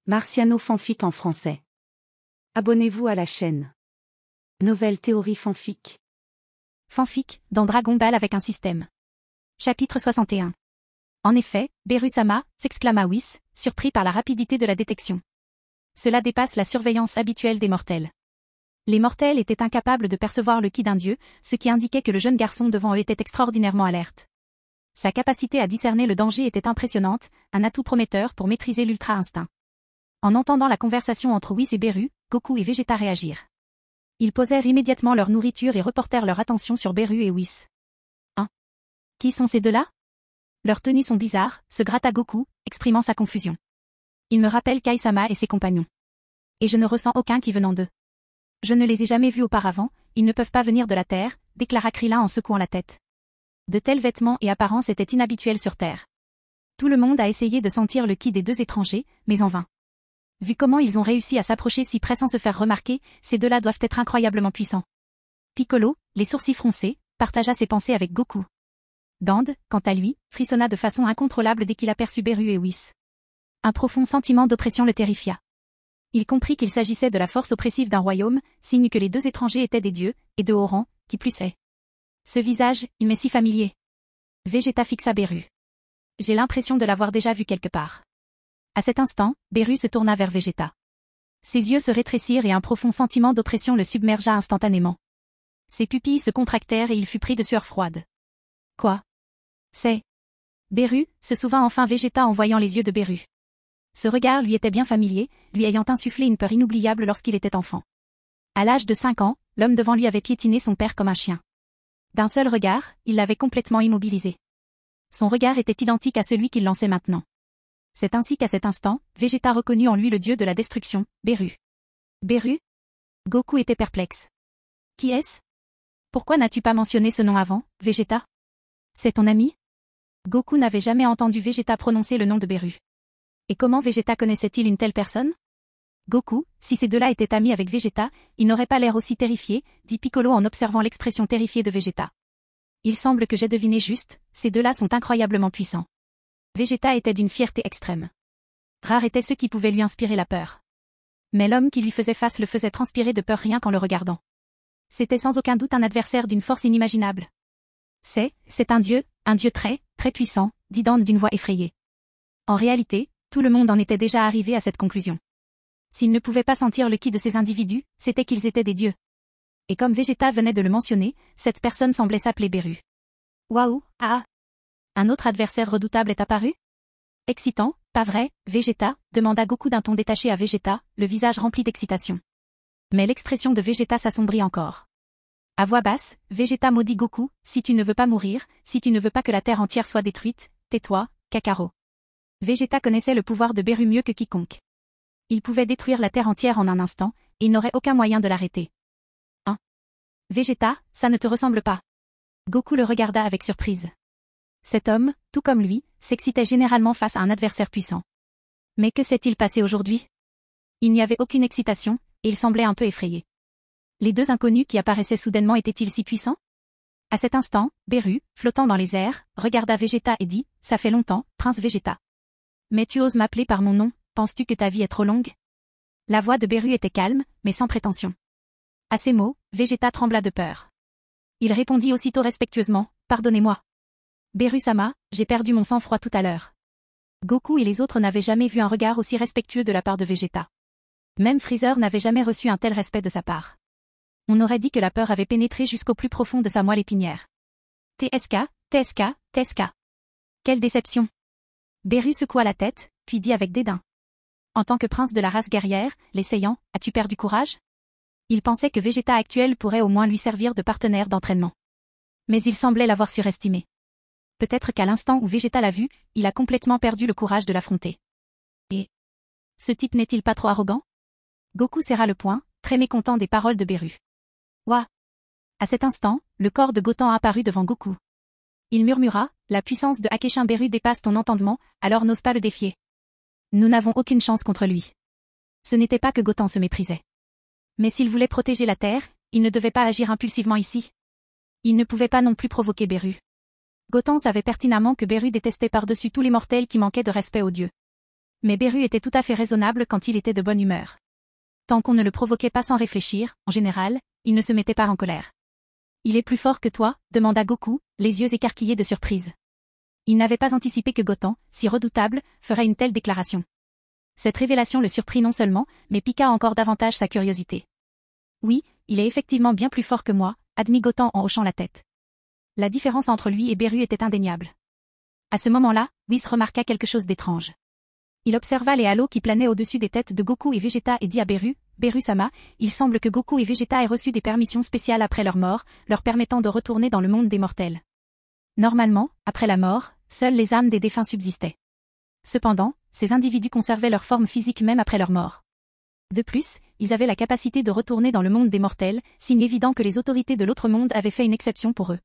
Marciano fanfic en français. Abonnez-vous à la chaîne. Nouvelle théorie fanfic. Fanfic, dans Dragon Ball avec un système. Chapitre 61. En effet, Beru-sama, s'exclama Whis, surpris par la rapidité de la détection. Cela dépasse la surveillance habituelle des mortels. Les mortels étaient incapables de percevoir le ki d'un dieu, ce qui indiquait que le jeune garçon devant eux était extraordinairement alerte. Sa capacité à discerner le danger était impressionnante, un atout prometteur pour maîtriser l'ultra-instinct. En entendant la conversation entre Whis et Beru, Goku et Vegeta réagirent. Ils posèrent immédiatement leur nourriture et reportèrent leur attention sur Beru et Whis. Hein? Qui sont ces deux-là? Leurs tenues sont bizarres, se gratta Goku, exprimant sa confusion. Ils me rappellent Kai-sama et ses compagnons. Et je ne ressens aucun qui venant d'eux. Je ne les ai jamais vus auparavant, ils ne peuvent pas venir de la Terre, déclara Krillin en secouant la tête. De tels vêtements et apparences étaient inhabituels sur Terre. Tout le monde a essayé de sentir le ki des deux étrangers, mais en vain. Vu comment ils ont réussi à s'approcher si près sans se faire remarquer, ces deux-là doivent être incroyablement puissants. Piccolo, les sourcils froncés, partagea ses pensées avec Goku. Dande, quant à lui, frissonna de façon incontrôlable dès qu'il aperçut Beru et Whis. Un profond sentiment d'oppression le terrifia. Il comprit qu'il s'agissait de la force oppressive d'un royaume, signe que les deux étrangers étaient des dieux, et de haut rang, qui plus est. Ce visage, il m'est si familier. Vegeta fixa Beru. J'ai l'impression de l'avoir déjà vu quelque part. À cet instant, Beru se tourna vers Vegeta. Ses yeux se rétrécirent et un profond sentiment d'oppression le submergea instantanément. Ses pupilles se contractèrent et il fut pris de sueur froide. Quoi? C'est... Beru, se souvint enfin Vegeta en voyant les yeux de Beru. Ce regard lui était bien familier, lui ayant insufflé une peur inoubliable lorsqu'il était enfant. À l'âge de 5 ans, l'homme devant lui avait piétiné son père comme un chien. D'un seul regard, il l'avait complètement immobilisé. Son regard était identique à celui qu'il lançait maintenant. C'est ainsi qu'à cet instant, Vegeta reconnut en lui le dieu de la destruction, Beru. Beru? Goku était perplexe. Qui est-ce? Pourquoi n'as-tu pas mentionné ce nom avant, Vegeta? C'est ton ami? Goku n'avait jamais entendu Vegeta prononcer le nom de Beru. Et comment Vegeta connaissait-il une telle personne? Goku, si ces deux-là étaient amis avec Vegeta, ils n'auraient pas l'air aussi terrifiés, dit Piccolo en observant l'expression terrifiée de Vegeta. Il semble que j'ai deviné juste, ces deux-là sont incroyablement puissants. Vegeta était d'une fierté extrême. Rares étaient ceux qui pouvaient lui inspirer la peur. Mais l'homme qui lui faisait face le faisait transpirer de peur rien qu'en le regardant. C'était sans aucun doute un adversaire d'une force inimaginable. C'est un dieu très, très puissant, dit Dande d'une voix effrayée. En réalité, tout le monde en était déjà arrivé à cette conclusion. S'ils ne pouvaient pas sentir le ki de ces individus, c'était qu'ils étaient des dieux. Et comme Vegeta venait de le mentionner, cette personne semblait s'appeler Beru. Waouh, ah! Un autre adversaire redoutable est apparu? Excitant, pas vrai, Vegeta, demanda Goku d'un ton détaché à Vegeta, le visage rempli d'excitation. Mais l'expression de Vegeta s'assombrit encore. À voix basse, Vegeta maudit Goku, si tu ne veux pas mourir, si tu ne veux pas que la terre entière soit détruite, tais-toi, Kakarot. Vegeta connaissait le pouvoir de Beru mieux que quiconque. Il pouvait détruire la terre entière en un instant, et il n'aurait aucun moyen de l'arrêter. Hein? Vegeta, ça ne te ressemble pas. Goku le regarda avec surprise. Cet homme, tout comme lui, s'excitait généralement face à un adversaire puissant. Mais que s'est-il passé aujourd'hui? Il n'y avait aucune excitation, et il semblait un peu effrayé. Les deux inconnus qui apparaissaient soudainement étaient-ils si puissants? À cet instant, Beru, flottant dans les airs, regarda Vegeta et dit, ça fait longtemps, prince Vegeta. Mais tu oses m'appeler par mon nom, penses-tu que ta vie est trop longue? La voix de Beru était calme, mais sans prétention. À ces mots, Vegeta trembla de peur. Il répondit aussitôt respectueusement, pardonnez-moi. Beru-sama, j'ai perdu mon sang-froid tout à l'heure. Goku et les autres n'avaient jamais vu un regard aussi respectueux de la part de Vegeta. Même Freezer n'avait jamais reçu un tel respect de sa part. On aurait dit que la peur avait pénétré jusqu'au plus profond de sa moelle épinière. TSK, TSK, TSK. Quelle déception. Beru secoua la tête, puis dit avec dédain. En tant que prince de la race guerrière, l'essayant, as-tu perdu courage? Il pensait que Vegeta actuel pourrait au moins lui servir de partenaire d'entraînement. Mais il semblait l'avoir surestimé. Peut-être qu'à l'instant où Vegeta l'a vu, il a complètement perdu le courage de l'affronter. Et ce type n'est-il pas trop arrogant? Goku serra le poing, très mécontent des paroles de Beru. Ouah! À cet instant, le corps de Goten apparut devant Goku. Il murmura, la puissance de Akeshin Beru dépasse ton entendement, alors n'ose pas le défier. Nous n'avons aucune chance contre lui. Ce n'était pas que Goten se méprisait. Mais s'il voulait protéger la Terre, il ne devait pas agir impulsivement ici. Il ne pouvait pas non plus provoquer Beru. Goten savait pertinemment que Beru détestait par-dessus tous les mortels qui manquaient de respect aux dieux. Mais Beru était tout à fait raisonnable quand il était de bonne humeur. Tant qu'on ne le provoquait pas sans réfléchir, en général, il ne se mettait pas en colère. Il est plus fort que toi, demanda Goku, les yeux écarquillés de surprise. Il n'avait pas anticipé que Goten, si redoutable, ferait une telle déclaration. Cette révélation le surprit non seulement, mais piqua encore davantage sa curiosité. Oui, il est effectivement bien plus fort que moi, admit Goten en hochant la tête. La différence entre lui et Beru était indéniable. À ce moment-là, Whis remarqua quelque chose d'étrange. Il observa les halos qui planaient au-dessus des têtes de Goku et Vegeta et dit à Beru, Beru-sama, il semble que Goku et Vegeta aient reçu des permissions spéciales après leur mort, leur permettant de retourner dans le monde des mortels. Normalement, après la mort, seules les âmes des défunts subsistaient. Cependant, ces individus conservaient leur forme physique même après leur mort. De plus, ils avaient la capacité de retourner dans le monde des mortels, signe évident que les autorités de l'autre monde avaient fait une exception pour eux.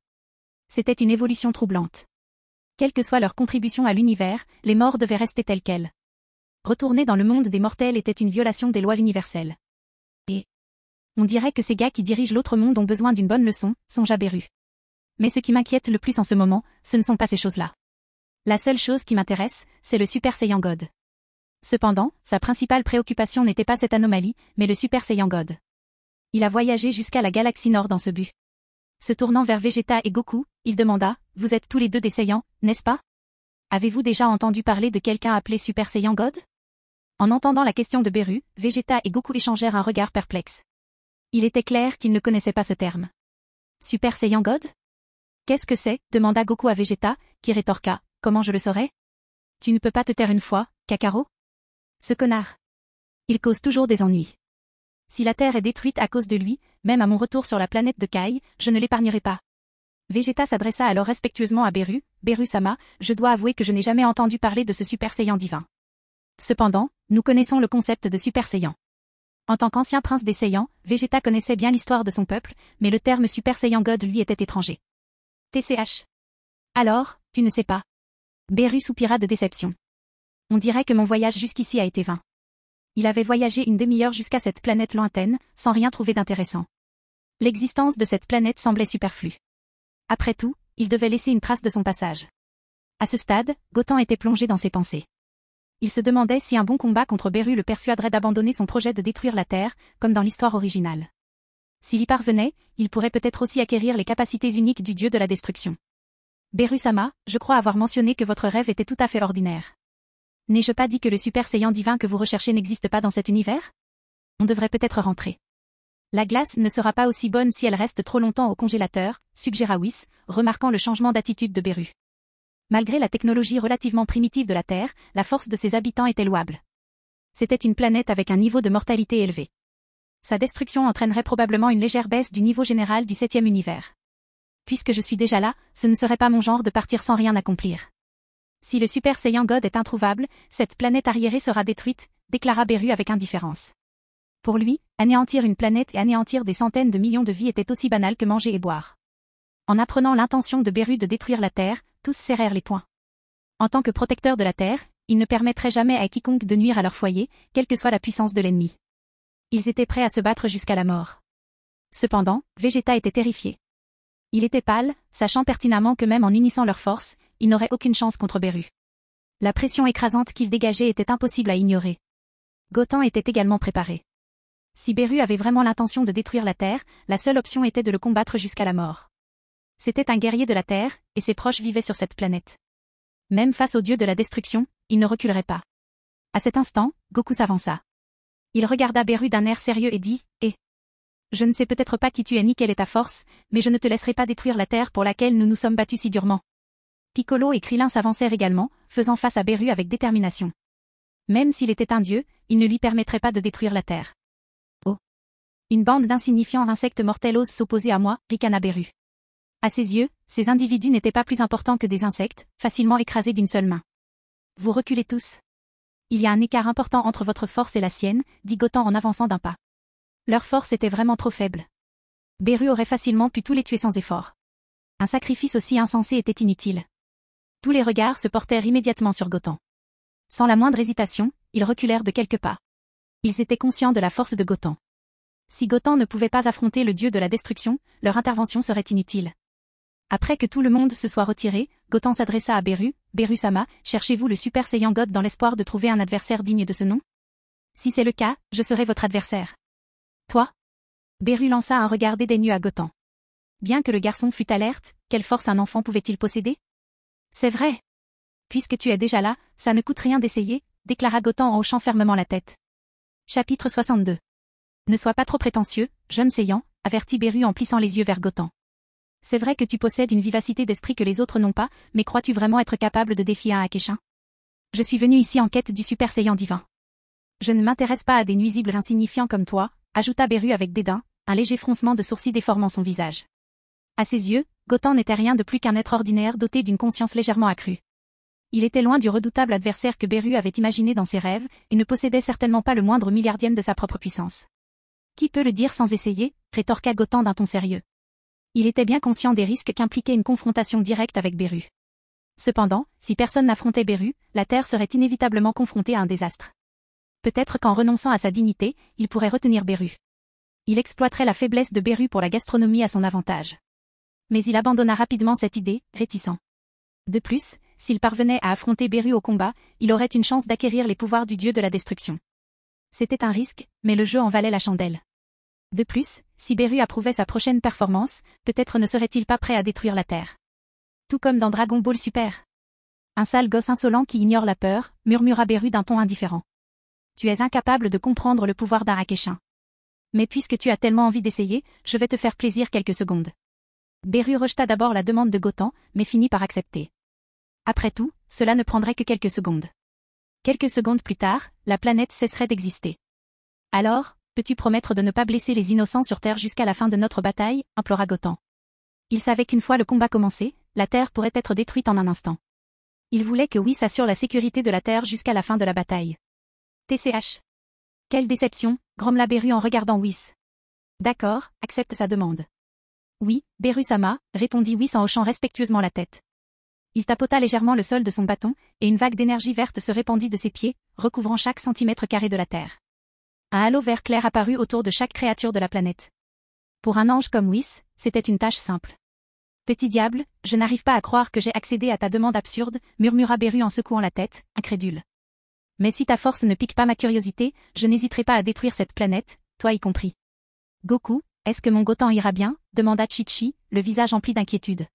C'était une évolution troublante. Quelle que soit leur contribution à l'univers, les morts devaient rester tels quels. Retourner dans le monde des mortels était une violation des lois universelles. Et on dirait que ces gars qui dirigent l'autre monde ont besoin d'une bonne leçon, songea Beru. Mais ce qui m'inquiète le plus en ce moment, ce ne sont pas ces choses-là. La seule chose qui m'intéresse, c'est le Super Saiyan God. Cependant, sa principale préoccupation n'était pas cette anomalie, mais le Super Saiyan God. Il a voyagé jusqu'à la galaxie Nord dans ce but. Se tournant vers Vegeta et Goku, il demanda, « Vous êtes tous les deux des Saiyans, n'est-ce pas? Avez-vous déjà entendu parler de quelqu'un appelé Super Saiyan God ?» En entendant la question de Beru, Vegeta et Goku échangèrent un regard perplexe. Il était clair qu'ils ne connaissaient pas ce terme. Super Saiyan God? Qu'est-ce que c'est? Demanda Goku à Vegeta, qui rétorqua, comment je le saurais? Tu ne peux pas te taire une fois, Kakarot? Ce connard. Il cause toujours des ennuis. Si la Terre est détruite à cause de lui, même à mon retour sur la planète de Kai, je ne l'épargnerai pas. Vegeta s'adressa alors respectueusement à Beru, Beru-sama, je dois avouer que je n'ai jamais entendu parler de ce Super Saiyan divin. Cependant, nous connaissons le concept de Super Saiyan. En tant qu'ancien prince des Saiyans, Vegeta connaissait bien l'histoire de son peuple, mais le terme Super Saiyan God lui était étranger. TCH. Alors, tu ne sais pas. Beru soupira de déception. On dirait que mon voyage jusqu'ici a été vain. Il avait voyagé une demi-heure jusqu'à cette planète lointaine, sans rien trouver d'intéressant. L'existence de cette planète semblait superflue. Après tout, il devait laisser une trace de son passage. À ce stade, Goten était plongé dans ses pensées. Il se demandait si un bon combat contre Beru le persuaderait d'abandonner son projet de détruire la Terre, comme dans l'histoire originale. S'il y parvenait, il pourrait peut-être aussi acquérir les capacités uniques du dieu de la destruction. Beru-sama, je crois avoir mentionné que votre rêve était tout à fait ordinaire. N'ai-je pas dit que le Super Saiyan divin que vous recherchez n'existe pas dans cet univers? On devrait peut-être rentrer. La glace ne sera pas aussi bonne si elle reste trop longtemps au congélateur, suggéra Whis, remarquant le changement d'attitude de Beru. Malgré la technologie relativement primitive de la Terre, la force de ses habitants était louable. C'était une planète avec un niveau de mortalité élevé. Sa destruction entraînerait probablement une légère baisse du niveau général du 7e univers. Puisque je suis déjà là, ce ne serait pas mon genre de partir sans rien accomplir. Si le Super Saiyan God est introuvable, cette planète arriérée sera détruite, déclara Beru avec indifférence. Pour lui, anéantir une planète et anéantir des centaines de millions de vies était aussi banal que manger et boire. En apprenant l'intention de Beru de détruire la Terre, tous serrèrent les poings. En tant que protecteur de la Terre, ils ne permettraient jamais à quiconque de nuire à leur foyer, quelle que soit la puissance de l'ennemi. Ils étaient prêts à se battre jusqu'à la mort. Cependant, Vegeta était terrifié. Il était pâle, sachant pertinemment que même en unissant leurs forces, il n'aurait aucune chance contre Beru. La pression écrasante qu'il dégageait était impossible à ignorer. Goten était également préparé. Si Beru avait vraiment l'intention de détruire la Terre, la seule option était de le combattre jusqu'à la mort. C'était un guerrier de la Terre, et ses proches vivaient sur cette planète. Même face au dieu de la destruction, il ne reculerait pas. À cet instant, Goku s'avança. Il regarda Beru d'un air sérieux et dit, « Je ne sais peut-être pas qui tu es ni quelle est ta force, mais je ne te laisserai pas détruire la Terre pour laquelle nous nous sommes battus si durement. » Piccolo et Krillin s'avancèrent également, faisant face à Beru avec détermination. Même s'il était un dieu, il ne lui permettrait pas de détruire la Terre. Oh! Une bande d'insignifiants insectes mortels ose s'opposer à moi, ricana Beru. À ses yeux, ces individus n'étaient pas plus importants que des insectes, facilement écrasés d'une seule main. Vous reculez tous. Il y a un écart important entre votre force et la sienne, dit Goten en avançant d'un pas. Leur force était vraiment trop faible. Beru aurait facilement pu tous les tuer sans effort. Un sacrifice aussi insensé était inutile. Tous les regards se portèrent immédiatement sur Goten. Sans la moindre hésitation, ils reculèrent de quelques pas. Ils étaient conscients de la force de Goten. Si Goten ne pouvait pas affronter le dieu de la destruction, leur intervention serait inutile. Après que tout le monde se soit retiré, Goten s'adressa à Beru. Beru-sama, cherchez-vous le Super Saiyan God dans l'espoir de trouver un adversaire digne de ce nom? Si c'est le cas, je serai votre adversaire. Toi? Beru lança un regard dédaigneux à Goten. Bien que le garçon fût alerte, quelle force un enfant pouvait-il posséder? C'est vrai. Puisque tu es déjà là, ça ne coûte rien d'essayer, déclara Goten en hochant fermement la tête. Chapitre 62. Ne sois pas trop prétentieux, jeune Saiyan, avertit Beru en plissant les yeux vers Goten. C'est vrai que tu possèdes une vivacité d'esprit que les autres n'ont pas, mais crois-tu vraiment être capable de défier un Akeshin? Je suis venu ici en quête du Super Saiyan divin. Je ne m'intéresse pas à des nuisibles insignifiants comme toi, ajouta Beru avec dédain, un léger froncement de sourcils déformant son visage. À ses yeux, Goten n'était rien de plus qu'un être ordinaire doté d'une conscience légèrement accrue. Il était loin du redoutable adversaire que Beru avait imaginé dans ses rêves, et ne possédait certainement pas le moindre milliardième de sa propre puissance. Qui peut le dire sans essayer? Rétorqua Goten d'un ton sérieux. Il était bien conscient des risques qu'impliquait une confrontation directe avec Beru. Cependant, si personne n'affrontait Beru, la Terre serait inévitablement confrontée à un désastre. Peut-être qu'en renonçant à sa dignité, il pourrait retenir Beru. Il exploiterait la faiblesse de Beru pour la gastronomie à son avantage. Mais il abandonna rapidement cette idée, réticent. De plus, s'il parvenait à affronter Beru au combat, il aurait une chance d'acquérir les pouvoirs du dieu de la destruction. C'était un risque, mais le jeu en valait la chandelle. De plus, si Beru approuvait sa prochaine performance, peut-être ne serait-il pas prêt à détruire la Terre. Tout comme dans Dragon Ball Super. Un sale gosse insolent qui ignore la peur, murmura Beru d'un ton indifférent. Tu es incapable de comprendre le pouvoir d'un Akeshin. Mais puisque tu as tellement envie d'essayer, je vais te faire plaisir quelques secondes. Beru rejeta d'abord la demande de Goten, mais finit par accepter. Après tout, cela ne prendrait que quelques secondes. Quelques secondes plus tard, la planète cesserait d'exister. Alors, peux-tu promettre de ne pas blesser les innocents sur Terre jusqu'à la fin de notre bataille, implora Goten. Il savait qu'une fois le combat commencé, la Terre pourrait être détruite en un instant. Il voulait que Whis assure la sécurité de la Terre jusqu'à la fin de la bataille. TCH. Quelle déception, grommela Beru en regardant Whis. D'accord, accepte sa demande. Oui, Beru-sama, répondit Whis en hochant respectueusement la tête. Il tapota légèrement le sol de son bâton, et une vague d'énergie verte se répandit de ses pieds, recouvrant chaque centimètre carré de la terre. Un halo vert clair apparut autour de chaque créature de la planète. Pour un ange comme Whis, c'était une tâche simple. Petit diable, je n'arrive pas à croire que j'ai accédé à ta demande absurde, murmura Beru en secouant la tête, incrédule. Mais si ta force ne pique pas ma curiosité, je n'hésiterai pas à détruire cette planète, toi y compris. Goku, est-ce que mon Goten ira bien? Demanda Chi-Chi, le visage empli d'inquiétude.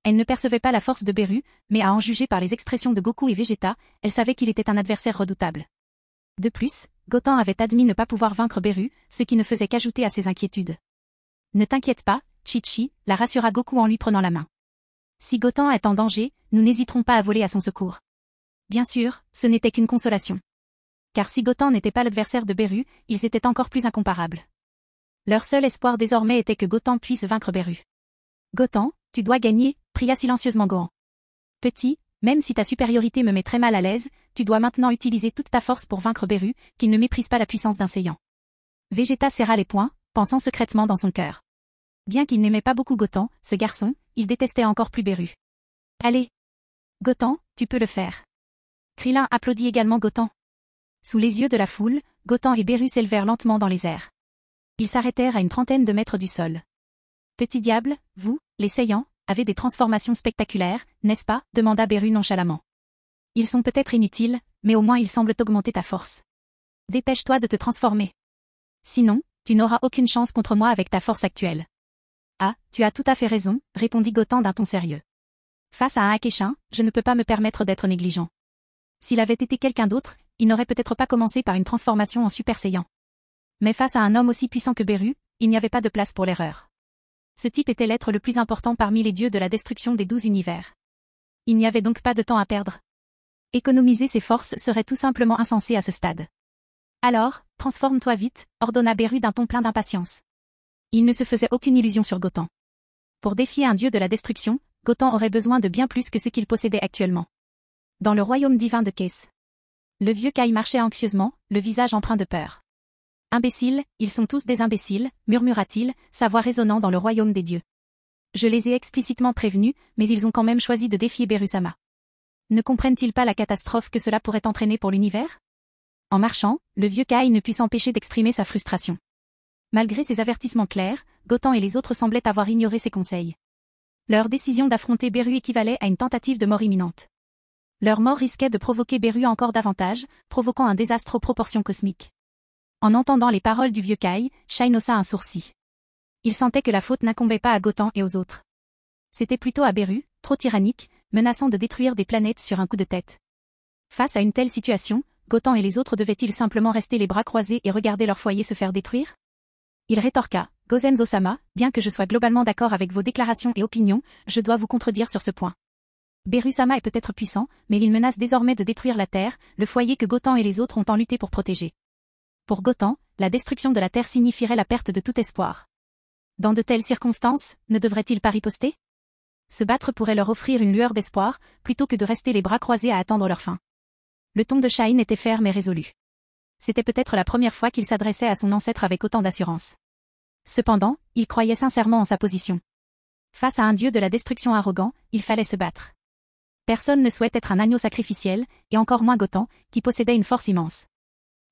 Elle ne percevait pas la force de Beru, mais à en juger par les expressions de Goku et Vegeta, elle savait qu'il était un adversaire redoutable. De plus, Goten avait admis ne pas pouvoir vaincre Beru, ce qui ne faisait qu'ajouter à ses inquiétudes. Ne t'inquiète pas, Chi-Chi, la rassura Goku en lui prenant la main. Si Goten est en danger, nous n'hésiterons pas à voler à son secours. Bien sûr, ce n'était qu'une consolation. Car si Goten n'était pas l'adversaire de Beru, ils étaient encore plus incomparables. Leur seul espoir désormais était que Goten puisse vaincre Beru. Goten, tu dois gagner, pria silencieusement Gohan. Petit, même si ta supériorité me met très mal à l'aise, tu dois maintenant utiliser toute ta force pour vaincre Beru, qu'il ne méprise pas la puissance d'un Saiyan. Vegeta serra les poings, pensant secrètement dans son cœur. Bien qu'il n'aimait pas beaucoup Goten, ce garçon, il détestait encore plus Beru. Allez. Goten, tu peux le faire. Krillin applaudit également Goten. Sous les yeux de la foule, Goten et Beru s'élevèrent lentement dans les airs. Ils s'arrêtèrent à une trentaine de mètres du sol. Petit diable, vous, les Saiyans, avez des transformations spectaculaires, n'est-ce pas? Demanda Beru nonchalamment. Ils sont peut-être inutiles, mais au moins ils semblent augmenter ta force. Dépêche-toi de te transformer. Sinon, tu n'auras aucune chance contre moi avec ta force actuelle. Ah, tu as tout à fait raison, répondit Goten d'un ton sérieux. Face à un Akeshin, je ne peux pas me permettre d'être négligent. S'il avait été quelqu'un d'autre, il n'aurait peut-être pas commencé par une transformation en Super Saiyan. Mais face à un homme aussi puissant que Beru, il n'y avait pas de place pour l'erreur. Ce type était l'être le plus important parmi les dieux de la destruction des 12 univers. Il n'y avait donc pas de temps à perdre. Économiser ses forces serait tout simplement insensé à ce stade. Alors, transforme-toi vite, ordonna Beru d'un ton plein d'impatience. Il ne se faisait aucune illusion sur Goten. Pour défier un dieu de la destruction, Goten aurait besoin de bien plus que ce qu'il possédait actuellement. Dans le royaume divin de Case. Le vieux Kai marchait anxieusement, le visage empreint de peur. Imbéciles, ils sont tous des imbéciles, murmura-t-il, sa voix résonnant dans le royaume des dieux. Je les ai explicitement prévenus, mais ils ont quand même choisi de défier Beru-sama. Ne comprennent-ils pas la catastrophe que cela pourrait entraîner pour l'univers? En marchant, le vieux Kai ne put s'empêcher d'exprimer sa frustration. Malgré ses avertissements clairs, Goten et les autres semblaient avoir ignoré ses conseils. Leur décision d'affronter Beru équivalait à une tentative de mort imminente. Leur mort risquait de provoquer Beru encore davantage, provoquant un désastre aux proportions cosmiques. En entendant les paroles du vieux Kai, Shine haussa un sourcil. Il sentait que la faute n'incombait pas à Gotham et aux autres. C'était plutôt à Beru, trop tyrannique, menaçant de détruire des planètes sur un coup de tête. Face à une telle situation, Gotham et les autres devaient-ils simplement rester les bras croisés et regarder leur foyer se faire détruire? Il rétorqua, Gozen-Osama, bien que je sois globalement d'accord avec vos déclarations et opinions, je dois vous contredire sur ce point. Beru-sama est peut-être puissant, mais il menace désormais de détruire la Terre, le foyer que Gotham et les autres ont tant lutté pour protéger. Pour Gotham, la destruction de la Terre signifierait la perte de tout espoir. Dans de telles circonstances, ne devrait-il pas riposter? Se battre pourrait leur offrir une lueur d'espoir, plutôt que de rester les bras croisés à attendre leur fin. Le ton de Shine était ferme et résolu. C'était peut-être la première fois qu'il s'adressait à son ancêtre avec autant d'assurance. Cependant, il croyait sincèrement en sa position. Face à un dieu de la destruction arrogant, il fallait se battre. Personne ne souhaite être un agneau sacrificiel, et encore moins Gotham, qui possédait une force immense.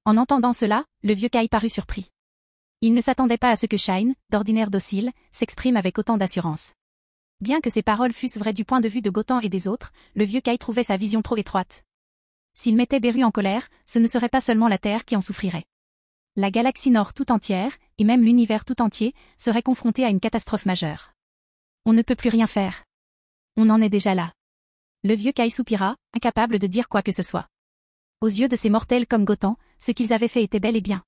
En entendant cela, le vieux Kai parut surpris. Il ne s'attendait pas à ce que Shine, d'ordinaire docile, s'exprime avec autant d'assurance. Bien que ces paroles fussent vraies du point de vue de Gotham et des autres, le vieux Kai trouvait sa vision trop étroite. S'il mettait Beru en colère, ce ne serait pas seulement la Terre qui en souffrirait. La galaxie Nord tout entière, et même l'univers tout entier, serait confronté à une catastrophe majeure. On ne peut plus rien faire. On en est déjà là. Le vieux Kai soupira, incapable de dire quoi que ce soit. Aux yeux de ces mortels comme Gotham, ce qu'ils avaient fait était bel et bien.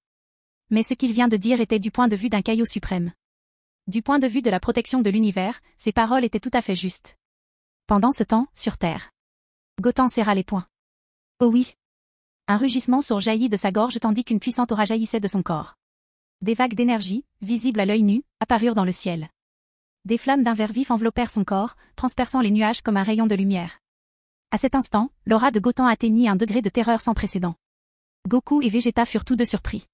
Mais ce qu'il vient de dire était du point de vue d'un Kaio suprême. Du point de vue de la protection de l'univers, ces paroles étaient tout à fait justes. Pendant ce temps, sur Terre, Gotham serra les poings. Oh oui. Un rugissement surjaillit de sa gorge tandis qu'une puissante aura jaillissait de son corps. Des vagues d'énergie, visibles à l'œil nu, apparurent dans le ciel. Des flammes d'un vert vif enveloppèrent son corps, transperçant les nuages comme un rayon de lumière. À cet instant, l'aura de Gotham atteignit un degré de terreur sans précédent. Goku et Vegeta furent tous deux surpris.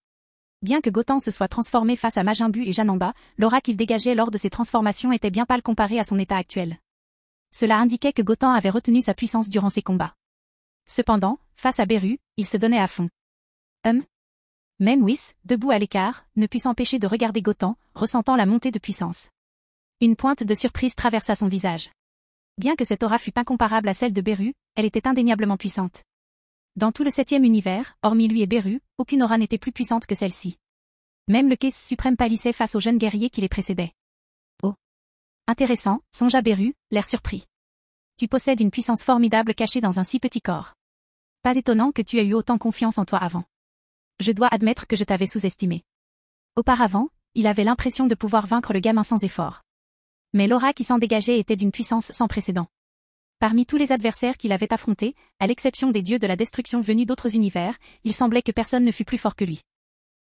Bien que Gotham se soit transformé face à Majin Buu et Janemba, l'aura qu'il dégageait lors de ces transformations était bien pâle comparée à son état actuel. Cela indiquait que Gotham avait retenu sa puissance durant ses combats. Cependant, face à Beru, il se donnait à fond. Même Whis, debout à l'écart, ne put s'empêcher de regarder Gotham, ressentant la montée de puissance. Une pointe de surprise traversa son visage. Bien que cette aura fût incomparable à celle de Beru, elle était indéniablement puissante. Dans tout le 7e univers, hormis lui et Beru, aucune aura n'était plus puissante que celle-ci. Même le Case suprême pâlissait face aux jeunes guerriers qui les précédaient. Oh. Intéressant, songea Beru, l'air surpris. Tu possèdes une puissance formidable cachée dans un si petit corps. Pas étonnant que tu aies eu autant confiance en toi avant. Je dois admettre que je t'avais sous-estimé. Auparavant, il avait l'impression de pouvoir vaincre le gamin sans effort. Mais l'aura qui s'en dégageait était d'une puissance sans précédent. Parmi tous les adversaires qu'il avait affrontés, à l'exception des dieux de la destruction venus d'autres univers, il semblait que personne ne fût plus fort que lui.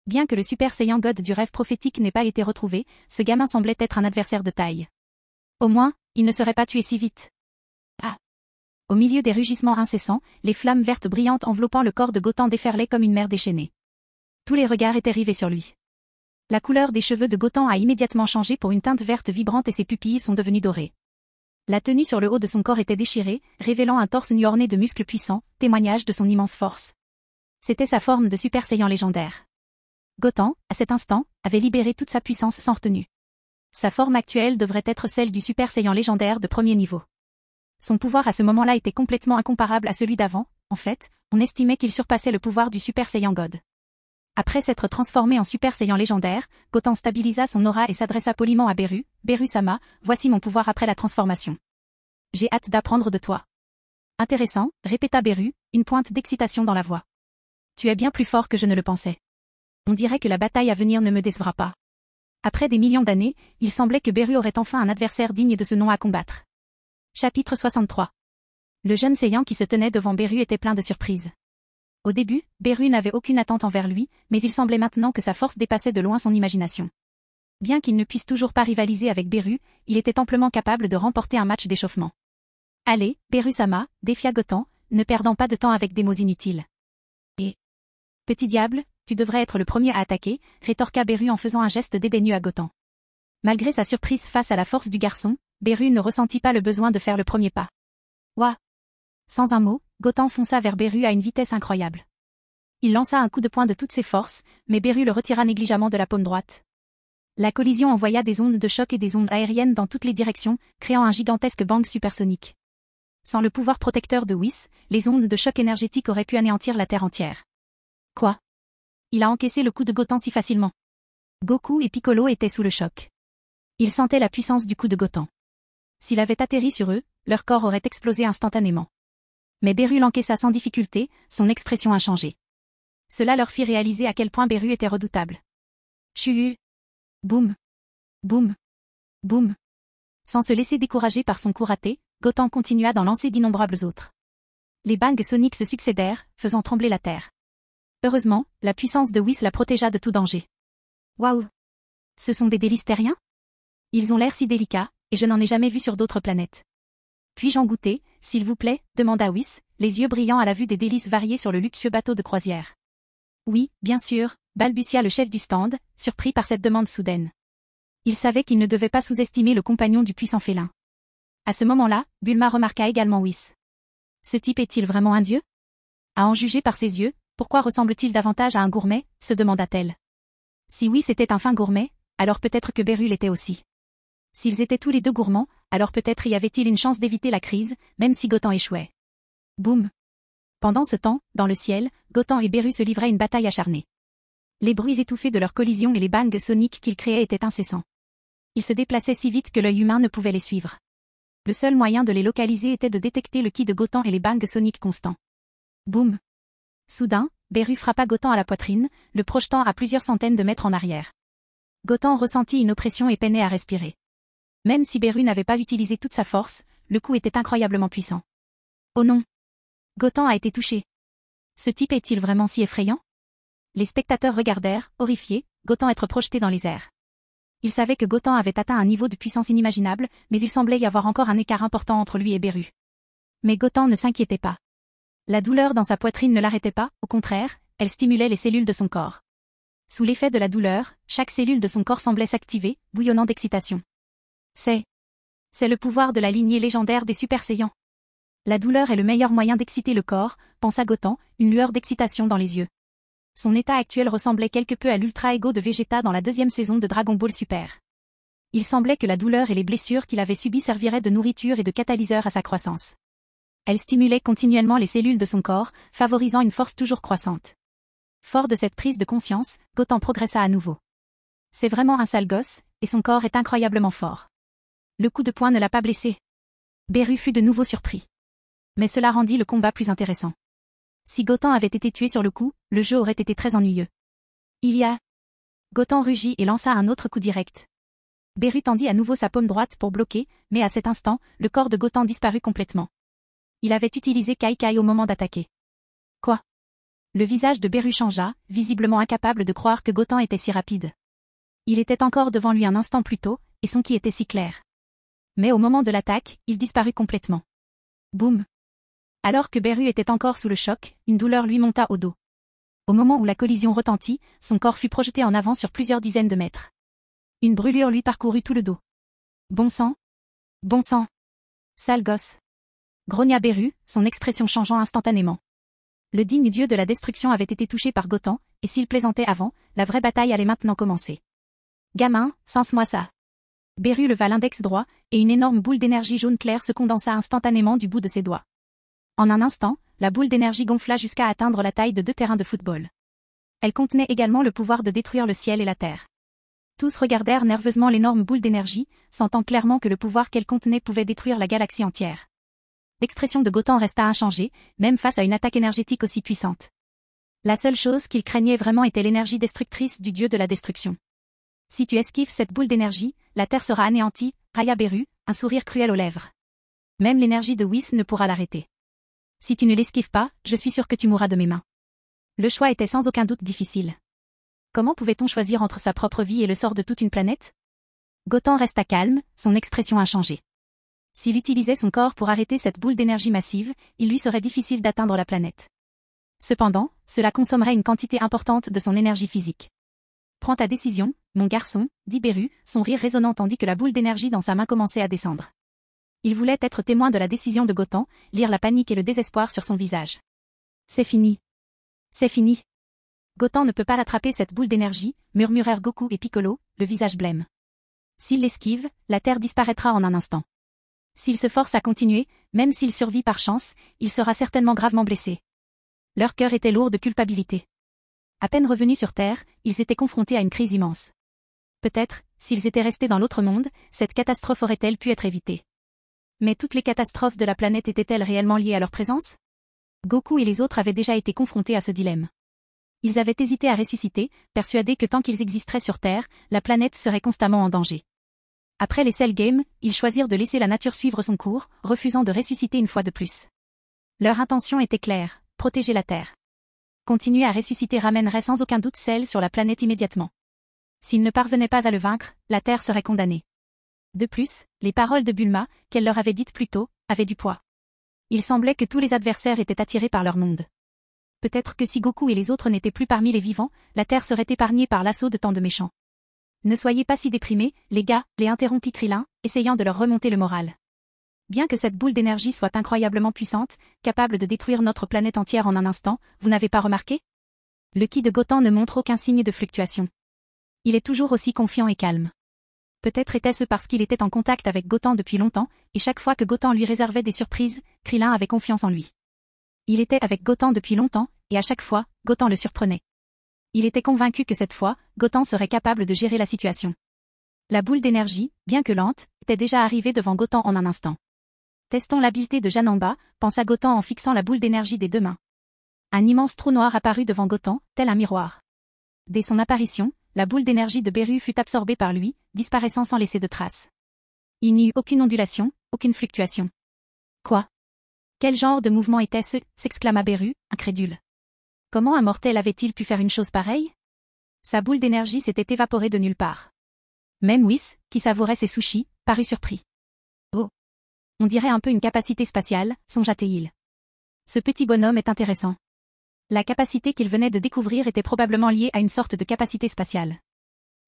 Bien que le Super Saiyan God du rêve prophétique n'ait pas été retrouvé, ce gamin semblait être un adversaire de taille. Au moins, il ne serait pas tué si vite. Ah! Au milieu des rugissements incessants, les flammes vertes brillantes enveloppant le corps de Gotham déferlaient comme une mer déchaînée. Tous les regards étaient rivés sur lui. La couleur des cheveux de Gotham a immédiatement changé pour une teinte verte vibrante et ses pupilles sont devenues dorées. La tenue sur le haut de son corps était déchirée, révélant un torse nu orné de muscles puissants, témoignage de son immense force. C'était sa forme de Super Saiyan légendaire. Gotham, à cet instant, avait libéré toute sa puissance sans retenue. Sa forme actuelle devrait être celle du Super Saiyan légendaire de premier niveau. Son pouvoir à ce moment-là était complètement incomparable à celui d'avant, en fait, on estimait qu'il surpassait le pouvoir du Super Saiyan God. Après s'être transformé en Super Saiyan légendaire, Gotham stabilisa son aura et s'adressa poliment à Beru. Beru-sama, voici mon pouvoir après la transformation. J'ai hâte d'apprendre de toi. Intéressant, répéta Beru, une pointe d'excitation dans la voix. Tu es bien plus fort que je ne le pensais. On dirait que la bataille à venir ne me décevra pas. Après des millions d'années, il semblait que Beru aurait enfin un adversaire digne de ce nom à combattre. Chapitre 63. Le jeune Saiyan qui se tenait devant Beru était plein de surprises. Au début, Beru n'avait aucune attente envers lui, mais il semblait maintenant que sa force dépassait de loin son imagination. Bien qu'il ne puisse toujours pas rivaliser avec Beru, il était amplement capable de remporter un match d'échauffement. Allez, Beru-sama, défia Gotham, ne perdant pas de temps avec des mots inutiles. Et petit diable, tu devrais être le premier à attaquer, rétorqua Beru en faisant un geste dédaigneux à Gotham. Malgré sa surprise face à la force du garçon, Beru ne ressentit pas le besoin de faire le premier pas. Ouah! Sans un mot, Gotham fonça vers Beru à une vitesse incroyable. Il lança un coup de poing de toutes ses forces, mais Beru le retira négligemment de la paume droite. La collision envoya des ondes de choc et des ondes aériennes dans toutes les directions, créant un gigantesque bang supersonique. Sans le pouvoir protecteur de Whis, les ondes de choc énergétique auraient pu anéantir la Terre entière. Quoi? Il a encaissé le coup de Goten si facilement. Goku et Piccolo étaient sous le choc. Ils sentaient la puissance du coup de Goten. S'il avait atterri sur eux, leur corps aurait explosé instantanément. Mais Beru l'encaissa sans difficulté, son expression a changé. Cela leur fit réaliser à quel point Beru était redoutable. Chu. Boum. Boum. Boum. Sans se laisser décourager par son coup raté, Goten continua d'en lancer d'innombrables autres. Les bangs soniques se succédèrent, faisant trembler la terre. Heureusement, la puissance de Whis la protégea de tout danger. Waouh! Ce sont des délices terriens? Ils ont l'air si délicats, et je n'en ai jamais vu sur d'autres planètes. Puis-je en goûter, s'il vous plaît, demanda Whis, les yeux brillants à la vue des délices variées sur le luxueux bateau de croisière. Oui, bien sûr, balbutia le chef du stand, surpris par cette demande soudaine. Il savait qu'il ne devait pas sous-estimer le compagnon du puissant félin. À ce moment-là, Bulma remarqua également Whis. Ce type est-il vraiment un dieu? À en juger par ses yeux, pourquoi ressemble-t-il davantage à un gourmet, se demanda-t-elle. Si Whis était un fin gourmet, alors peut-être que Beru l'était aussi. S'ils étaient tous les deux gourmands, alors peut-être y avait-il une chance d'éviter la crise, même si Goten échouait. Boum. Pendant ce temps, dans le ciel, Goten et Beru se livraient une bataille acharnée. Les bruits étouffés de leur collision et les bangs soniques qu'ils créaient étaient incessants. Ils se déplaçaient si vite que l'œil humain ne pouvait les suivre. Le seul moyen de les localiser était de détecter le ki de Goten et les bangs soniques constants. Boum. Soudain, Beru frappa Goten à la poitrine, le projetant à plusieurs centaines de mètres en arrière. Goten ressentit une oppression et peinait à respirer. Même si Beru n'avait pas utilisé toute sa force, le coup était incroyablement puissant. Oh non! Goten a été touché. Ce type est-il vraiment si effrayant? Les spectateurs regardèrent, horrifiés, Goten être projeté dans les airs. Ils savaient que Goten avait atteint un niveau de puissance inimaginable, mais il semblait y avoir encore un écart important entre lui et Beru. Mais Goten ne s'inquiétait pas. La douleur dans sa poitrine ne l'arrêtait pas, au contraire, elle stimulait les cellules de son corps. Sous l'effet de la douleur, chaque cellule de son corps semblait s'activer, bouillonnant d'excitation. C'est le pouvoir de la lignée légendaire des Super Saiyans. La douleur est le meilleur moyen d'exciter le corps, pensa Goten, une lueur d'excitation dans les yeux. Son état actuel ressemblait quelque peu à l'Ultra Ego de Vegeta dans la deuxième saison de Dragon Ball Super. Il semblait que la douleur et les blessures qu'il avait subies serviraient de nourriture et de catalyseur à sa croissance. Elle stimulait continuellement les cellules de son corps, favorisant une force toujours croissante. Fort de cette prise de conscience, Goten progressa à nouveau. C'est vraiment un sale gosse, et son corps est incroyablement fort. Le coup de poing ne l'a pas blessé. Beru fut de nouveau surpris. Mais cela rendit le combat plus intéressant. Si Goten avait été tué sur le coup, le jeu aurait été très ennuyeux. Goten rugit et lança un autre coup direct. Beru tendit à nouveau sa paume droite pour bloquer, mais à cet instant, le corps de Goten disparut complètement. Il avait utilisé Kai Kai au moment d'attaquer. Quoi? Le visage de Beru changea, visiblement incapable de croire que Goten était si rapide. Il était encore devant lui un instant plus tôt, et son ki était si clair. Mais au moment de l'attaque, il disparut complètement. Boum. Alors que Beru était encore sous le choc, une douleur lui monta au dos. Au moment où la collision retentit, son corps fut projeté en avant sur plusieurs dizaines de mètres. Une brûlure lui parcourut tout le dos. Bon sang. Bon sang. Sale gosse. Grogna Beru, son expression changeant instantanément. Le digne dieu de la destruction avait été touché par Goten, et s'il plaisantait avant, la vraie bataille allait maintenant commencer. Gamin, sens-moi ça. Beru leva l'index droit, et une énorme boule d'énergie jaune claire se condensa instantanément du bout de ses doigts. En un instant, la boule d'énergie gonfla jusqu'à atteindre la taille de 2 terrains de football. Elle contenait également le pouvoir de détruire le ciel et la terre. Tous regardèrent nerveusement l'énorme boule d'énergie, sentant clairement que le pouvoir qu'elle contenait pouvait détruire la galaxie entière. L'expression de Goten resta inchangée, même face à une attaque énergétique aussi puissante. La seule chose qu'il craignait vraiment était l'énergie destructrice du dieu de la destruction. Si tu esquives cette boule d'énergie, la Terre sera anéantie, railla Beru, un sourire cruel aux lèvres. Même l'énergie de Whis ne pourra l'arrêter. Si tu ne l'esquives pas, je suis sûr que tu mourras de mes mains. Le choix était sans aucun doute difficile. Comment pouvait-on choisir entre sa propre vie et le sort de toute une planète? Goten resta calme, son expression inchangée. S'il utilisait son corps pour arrêter cette boule d'énergie massive, il lui serait difficile d'atteindre la planète. Cependant, cela consommerait une quantité importante de son énergie physique. Prends ta décision, mon garçon, dit Beru, son rire résonnant tandis que la boule d'énergie dans sa main commençait à descendre. Il voulait être témoin de la décision de Goten, lire la panique et le désespoir sur son visage. C'est fini. C'est fini. Goten ne peut pas attraper cette boule d'énergie, murmurèrent Goku et Piccolo, le visage blême. S'il l'esquive, la Terre disparaîtra en un instant. S'il se force à continuer, même s'il survit par chance, il sera certainement gravement blessé. Leur cœur était lourd de culpabilité. À peine revenus sur Terre, ils étaient confrontés à une crise immense. Peut-être, s'ils étaient restés dans l'autre monde, cette catastrophe aurait-elle pu être évitée. Mais toutes les catastrophes de la planète étaient-elles réellement liées à leur présence? Goku et les autres avaient déjà été confrontés à ce dilemme. Ils avaient hésité à ressusciter, persuadés que tant qu'ils existeraient sur Terre, la planète serait constamment en danger. Après les Cell Games, ils choisirent de laisser la nature suivre son cours, refusant de ressusciter une fois de plus. Leur intention était claire, protéger la Terre. Continuer à ressusciter ramènerait sans aucun doute Cell sur la planète immédiatement. S'ils ne parvenaient pas à le vaincre, la Terre serait condamnée. De plus, les paroles de Bulma, qu'elle leur avait dites plus tôt, avaient du poids. Il semblait que tous les adversaires étaient attirés par leur monde. Peut-être que si Goku et les autres n'étaient plus parmi les vivants, la Terre serait épargnée par l'assaut de tant de méchants. Ne soyez pas si déprimés, les gars, les interrompit Krillin, essayant de leur remonter le moral. Bien que cette boule d'énergie soit incroyablement puissante, capable de détruire notre planète entière en un instant, vous n'avez pas remarqué? Le ki de Goten ne montre aucun signe de fluctuation. Il est toujours aussi confiant et calme. Peut-être était-ce parce qu'il était en contact avec Goten depuis longtemps, et chaque fois que Goten lui réservait des surprises, Krillin avait confiance en lui. Il était avec Goten depuis longtemps, et à chaque fois, Goten le surprenait. Il était convaincu que cette fois, Goten serait capable de gérer la situation. La boule d'énergie, bien que lente, était déjà arrivée devant Goten en un instant. Testons l'habileté de Janemba, pensa Goten en fixant la boule d'énergie des deux mains. Un immense trou noir apparut devant Goten, tel un miroir. Dès son apparition, la boule d'énergie de Beru fut absorbée par lui, disparaissant sans laisser de traces. Il n'y eut aucune ondulation, aucune fluctuation. Quoi? Quel genre de mouvement était-ce? S'exclama Beru, incrédule. Comment un mortel avait-il pu faire une chose pareille? Sa boule d'énergie s'était évaporée de nulle part. Même Whis, qui savourait ses sushis, parut surpris. Oh! On dirait un peu une capacité spatiale, songea-t-il. Ce petit bonhomme est intéressant. La capacité qu'il venait de découvrir était probablement liée à une sorte de capacité spatiale.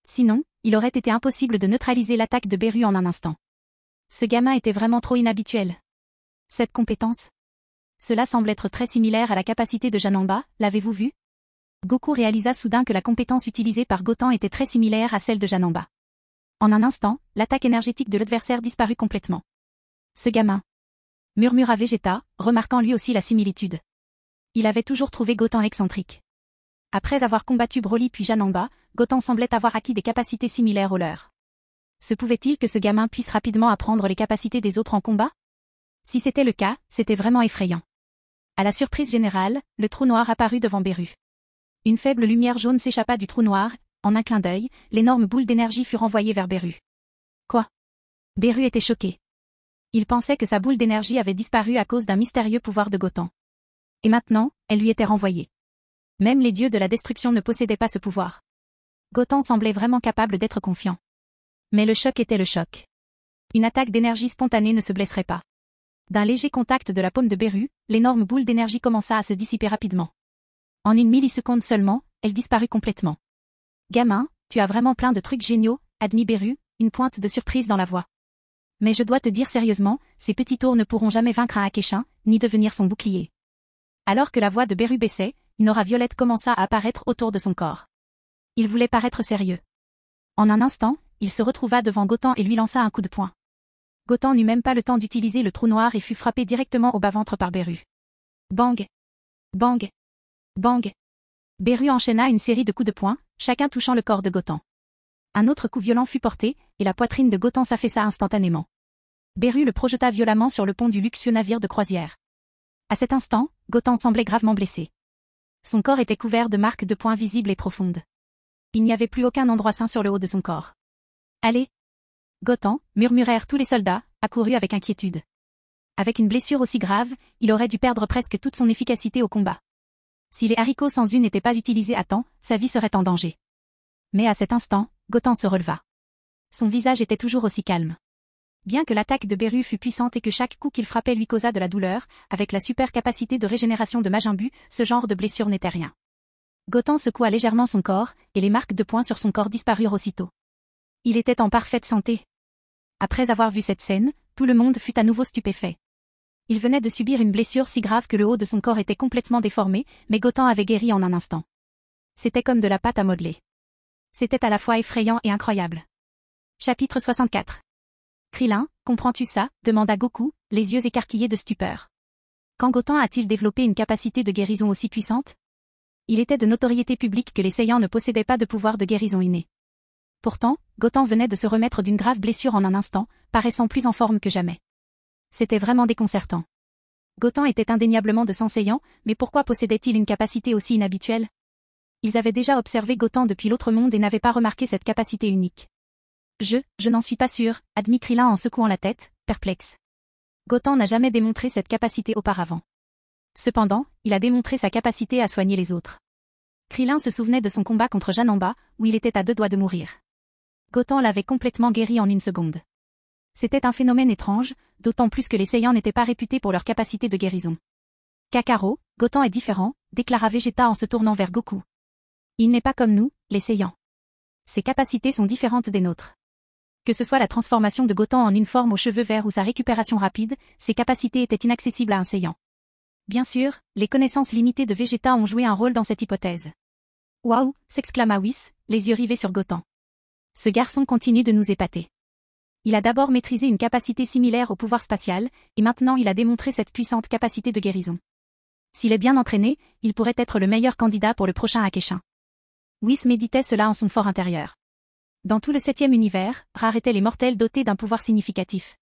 Sinon, il aurait été impossible de neutraliser l'attaque de Beru en un instant. Ce gamin était vraiment trop inhabituel. Cette compétence? Cela semble être très similaire à la capacité de Janemba, l'avez-vous vu? Goku réalisa soudain que la compétence utilisée par Goten était très similaire à celle de Janemba. En un instant, l'attaque énergétique de l'adversaire disparut complètement. Ce gamin, murmura Vegeta, remarquant lui aussi la similitude. Il avait toujours trouvé Goten excentrique. Après avoir combattu Broly puis Janemba, Goten semblait avoir acquis des capacités similaires aux leurs. Se pouvait-il que ce gamin puisse rapidement apprendre les capacités des autres en combat? Si c'était le cas, c'était vraiment effrayant. À la surprise générale, le trou noir apparut devant Beru. Une faible lumière jaune s'échappa du trou noir, en un clin d'œil, l'énorme boule d'énergie fut renvoyée vers Beru. Quoi? Beru était choqué. Il pensait que sa boule d'énergie avait disparu à cause d'un mystérieux pouvoir de Goten. Et maintenant, elle lui était renvoyée. Même les dieux de la destruction ne possédaient pas ce pouvoir. Goten semblait vraiment capable d'être confiant. Mais le choc était le choc. Une attaque d'énergie spontanée ne se blesserait pas. D'un léger contact de la paume de Beru, l'énorme boule d'énergie commença à se dissiper rapidement. En une milliseconde seulement, elle disparut complètement. Gamin, tu as vraiment plein de trucs géniaux, admit Beru, une pointe de surprise dans la voix. Mais je dois te dire sérieusement, ces petits tours ne pourront jamais vaincre un Akeshin, ni devenir son bouclier. Alors que la voix de Beru baissait, une aura violette commença à apparaître autour de son corps. Il voulait paraître sérieux. En un instant, il se retrouva devant Goten et lui lança un coup de poing. Goten n'eut même pas le temps d'utiliser le trou noir et fut frappé directement au bas-ventre par Beru. Bang! Bang! Bang! Beru enchaîna une série de coups de poing, chacun touchant le corps de Goten. Un autre coup violent fut porté, et la poitrine de Goten s'affaissa instantanément. Beru le projeta violemment sur le pont du luxueux navire de croisière. À cet instant, Goten semblait gravement blessé. Son corps était couvert de marques de poings visibles et profondes. Il n'y avait plus aucun endroit sain sur le haut de son corps. Allez! Goten, murmurèrent tous les soldats, accourus avec inquiétude. Avec une blessure aussi grave, il aurait dû perdre presque toute son efficacité au combat. Si les haricots sans une n'étaient pas utilisés à temps, sa vie serait en danger. Mais à cet instant, Goten se releva. Son visage était toujours aussi calme. Bien que l'attaque de Beru fût puissante et que chaque coup qu'il frappait lui causât de la douleur, avec la super capacité de régénération de Majin Buu, ce genre de blessure n'était rien. Goten secoua légèrement son corps, et les marques de poing sur son corps disparurent aussitôt. Il était en parfaite santé. Après avoir vu cette scène, tout le monde fut à nouveau stupéfait. Il venait de subir une blessure si grave que le haut de son corps était complètement déformé, mais Goten avait guéri en un instant. C'était comme de la pâte à modeler. C'était à la fois effrayant et incroyable. Chapitre 64. Krillin, comprends-tu ça? Demanda Goku, les yeux écarquillés de stupeur. Quand Goten a-t-il développé une capacité de guérison aussi puissante? Il était de notoriété publique que les Saiyans ne possédaient pas de pouvoir de guérison inné. Pourtant, Goten venait de se remettre d'une grave blessure en un instant, paraissant plus en forme que jamais. C'était vraiment déconcertant. Goten était indéniablement de sang Saiyan, mais pourquoi possédait-il une capacité aussi inhabituelle? Ils avaient déjà observé Goten depuis l'autre monde et n'avaient pas remarqué cette capacité unique. Je n'en suis pas sûr, admit Krillin en secouant la tête, perplexe. Goten n'a jamais démontré cette capacité auparavant. Cependant, il a démontré sa capacité à soigner les autres. Krillin se souvenait de son combat contre Janemba, où il était à 2 doigts de mourir. Goten l'avait complètement guéri en 1 seconde. C'était un phénomène étrange, d'autant plus que les Saiyans n'étaient pas réputés pour leur capacité de guérison. Kakarot, Goten est différent, déclara Vegeta en se tournant vers Goku. Il n'est pas comme nous, les Saiyans. Ses capacités sont différentes des nôtres. Que ce soit la transformation de Goten en une forme aux cheveux verts ou sa récupération rapide, ses capacités étaient inaccessibles à un Saiyan. Bien sûr, les connaissances limitées de Vegeta ont joué un rôle dans cette hypothèse. Waouh, s'exclama Whis, les yeux rivés sur Goten. Ce garçon continue de nous épater. Il a d'abord maîtrisé une capacité similaire au pouvoir spatial, et maintenant il a démontré cette puissante capacité de guérison. S'il est bien entraîné, il pourrait être le meilleur candidat pour le prochain Akeshin. Whis méditait cela en son fort intérieur. Dans tout le 7e univers, rares étaient les mortels dotés d'un pouvoir significatif.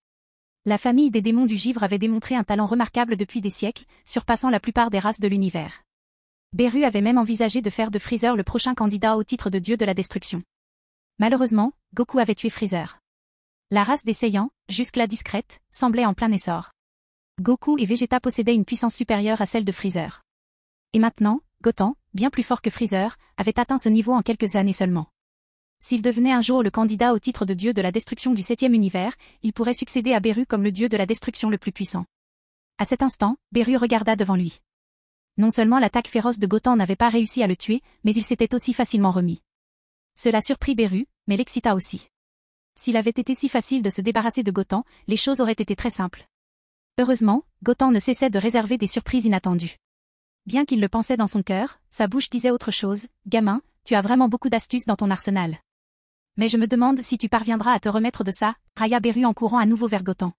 La famille des démons du givre avait démontré un talent remarquable depuis des siècles, surpassant la plupart des races de l'univers. Beru avait même envisagé de faire de Freezer le prochain candidat au titre de dieu de la destruction. Malheureusement, Goku avait tué Freezer. La race des Saiyans, jusque-là discrète, semblait en plein essor. Goku et Vegeta possédaient une puissance supérieure à celle de Freezer. Et maintenant, Goten, bien plus fort que Freezer, avait atteint ce niveau en quelques années seulement. S'il devenait un jour le candidat au titre de dieu de la destruction du 7e univers, il pourrait succéder à Beru comme le dieu de la destruction le plus puissant. À cet instant, Beru regarda devant lui. Non seulement l'attaque féroce de Goten n'avait pas réussi à le tuer, mais il s'était aussi facilement remis. Cela surprit Beru, mais l'excita aussi. S'il avait été si facile de se débarrasser de Goten, les choses auraient été très simples. Heureusement, Goten ne cessait de réserver des surprises inattendues. Bien qu'il le pensait dans son cœur, sa bouche disait autre chose. Gamin, tu as vraiment beaucoup d'astuces dans ton arsenal. Mais je me demande si tu parviendras à te remettre de ça, railla Beru en courant à nouveau vers Goten.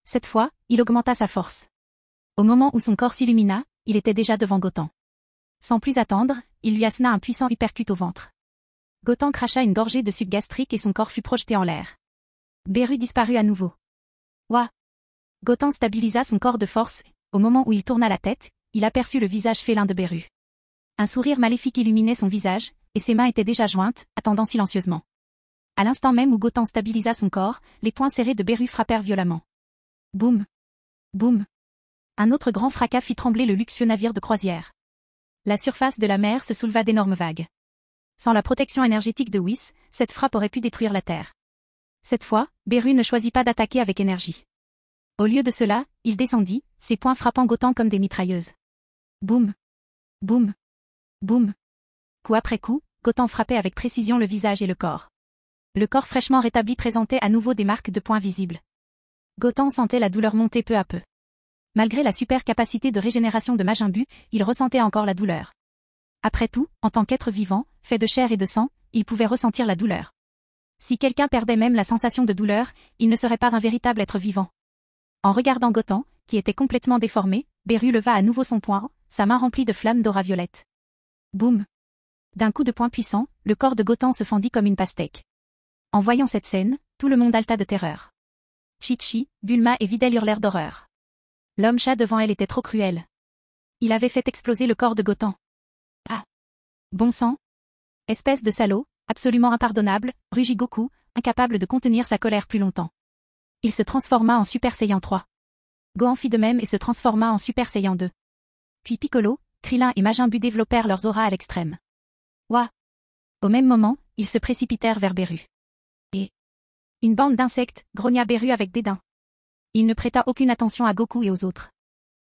Cette fois, il augmenta sa force. Au moment où son corps s'illumina, il était déjà devant Goten. Sans plus attendre, il lui assena un puissant uppercut au ventre. Goten cracha une gorgée de suc gastrique et son corps fut projeté en l'air. Beru disparut à nouveau. Ouah! Goten stabilisa son corps de force, au moment où il tourna la tête, il aperçut le visage félin de Beru. Un sourire maléfique illuminait son visage, et ses mains étaient déjà jointes, attendant silencieusement. À l'instant même où Goten stabilisa son corps, les poings serrés de Beru frappèrent violemment. Boum! Boum! Un autre grand fracas fit trembler le luxueux navire de croisière. La surface de la mer se souleva d'énormes vagues. Sans la protection énergétique de Whis, cette frappe aurait pu détruire la Terre. Cette fois, Beru ne choisit pas d'attaquer avec énergie. Au lieu de cela, il descendit, ses poings frappant Goten comme des mitrailleuses. Boum! Boum! Boum! Coup après coup, Goten frappait avec précision le visage et le corps. Le corps fraîchement rétabli présentait à nouveau des marques de poings visibles. Goten sentait la douleur monter peu à peu. Malgré la super capacité de régénération de Majin Buu, il ressentait encore la douleur. Après tout, en tant qu'être vivant, fait de chair et de sang, il pouvait ressentir la douleur. Si quelqu'un perdait même la sensation de douleur, il ne serait pas un véritable être vivant. En regardant Goten, qui était complètement déformé, Beru leva à nouveau son poing, sa main remplie de flammes d'aura violette. Boum! D'un coup de poing puissant, le corps de Goten se fendit comme une pastèque. En voyant cette scène, tout le monde halta de terreur. Chi-Chi, Bulma et Videl hurlèrent d'horreur. L'homme-chat devant elle était trop cruel. Il avait fait exploser le corps de Goten. Ah! Bon sang! Espèce de salaud, absolument impardonnable, rugit Goku, incapable de contenir sa colère plus longtemps. Il se transforma en Super Saiyan 3. Gohan fit de même et se transforma en Super Saiyan 2. Puis Piccolo, Krillin et Majin Buu développèrent leurs auras à l'extrême. Ouah! Au même moment, ils se précipitèrent vers Beru. Et une bande d'insectes, grogna Beru avec dédain. Il ne prêta aucune attention à Goku et aux autres.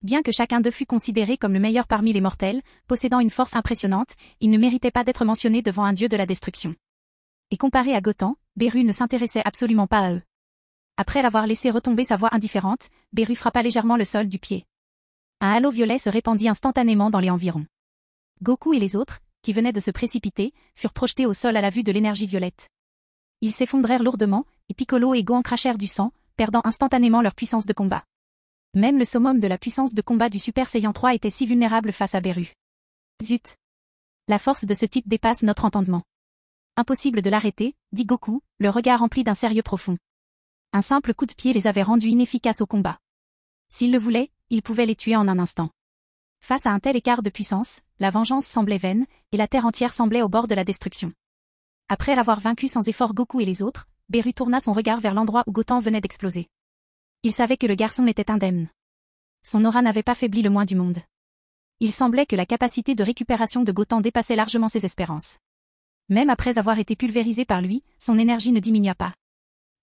Bien que chacun d'eux fût considéré comme le meilleur parmi les mortels, possédant une force impressionnante, il ne méritait pas d'être mentionné devant un dieu de la destruction. Et comparé à Goten, Beru ne s'intéressait absolument pas à eux. Après l'avoir laissé retomber sa voix indifférente, Beru frappa légèrement le sol du pied. Un halo violet se répandit instantanément dans les environs. Goku et les autres, qui venaient de se précipiter, furent projetés au sol à la vue de l'énergie violette. Ils s'effondrèrent lourdement, et Piccolo et Gohan crachèrent du sang, perdant instantanément leur puissance de combat. Même le summum de la puissance de combat du Super Saiyan 3 était si vulnérable face à Beru. Zut! La force de ce type dépasse notre entendement. Impossible de l'arrêter, dit Goku, le regard rempli d'un sérieux profond. Un simple coup de pied les avait rendus inefficaces au combat. S'il le voulait, il pouvait les tuer en un instant. Face à un tel écart de puissance, la vengeance semblait vaine, et la terre entière semblait au bord de la destruction. Après avoir vaincu sans effort Goku et les autres, Beru tourna son regard vers l'endroit où Goten venait d'exploser. Il savait que le garçon était indemne. Son aura n'avait pas faibli le moins du monde. Il semblait que la capacité de récupération de Goten dépassait largement ses espérances. Même après avoir été pulvérisé par lui, son énergie ne diminua pas.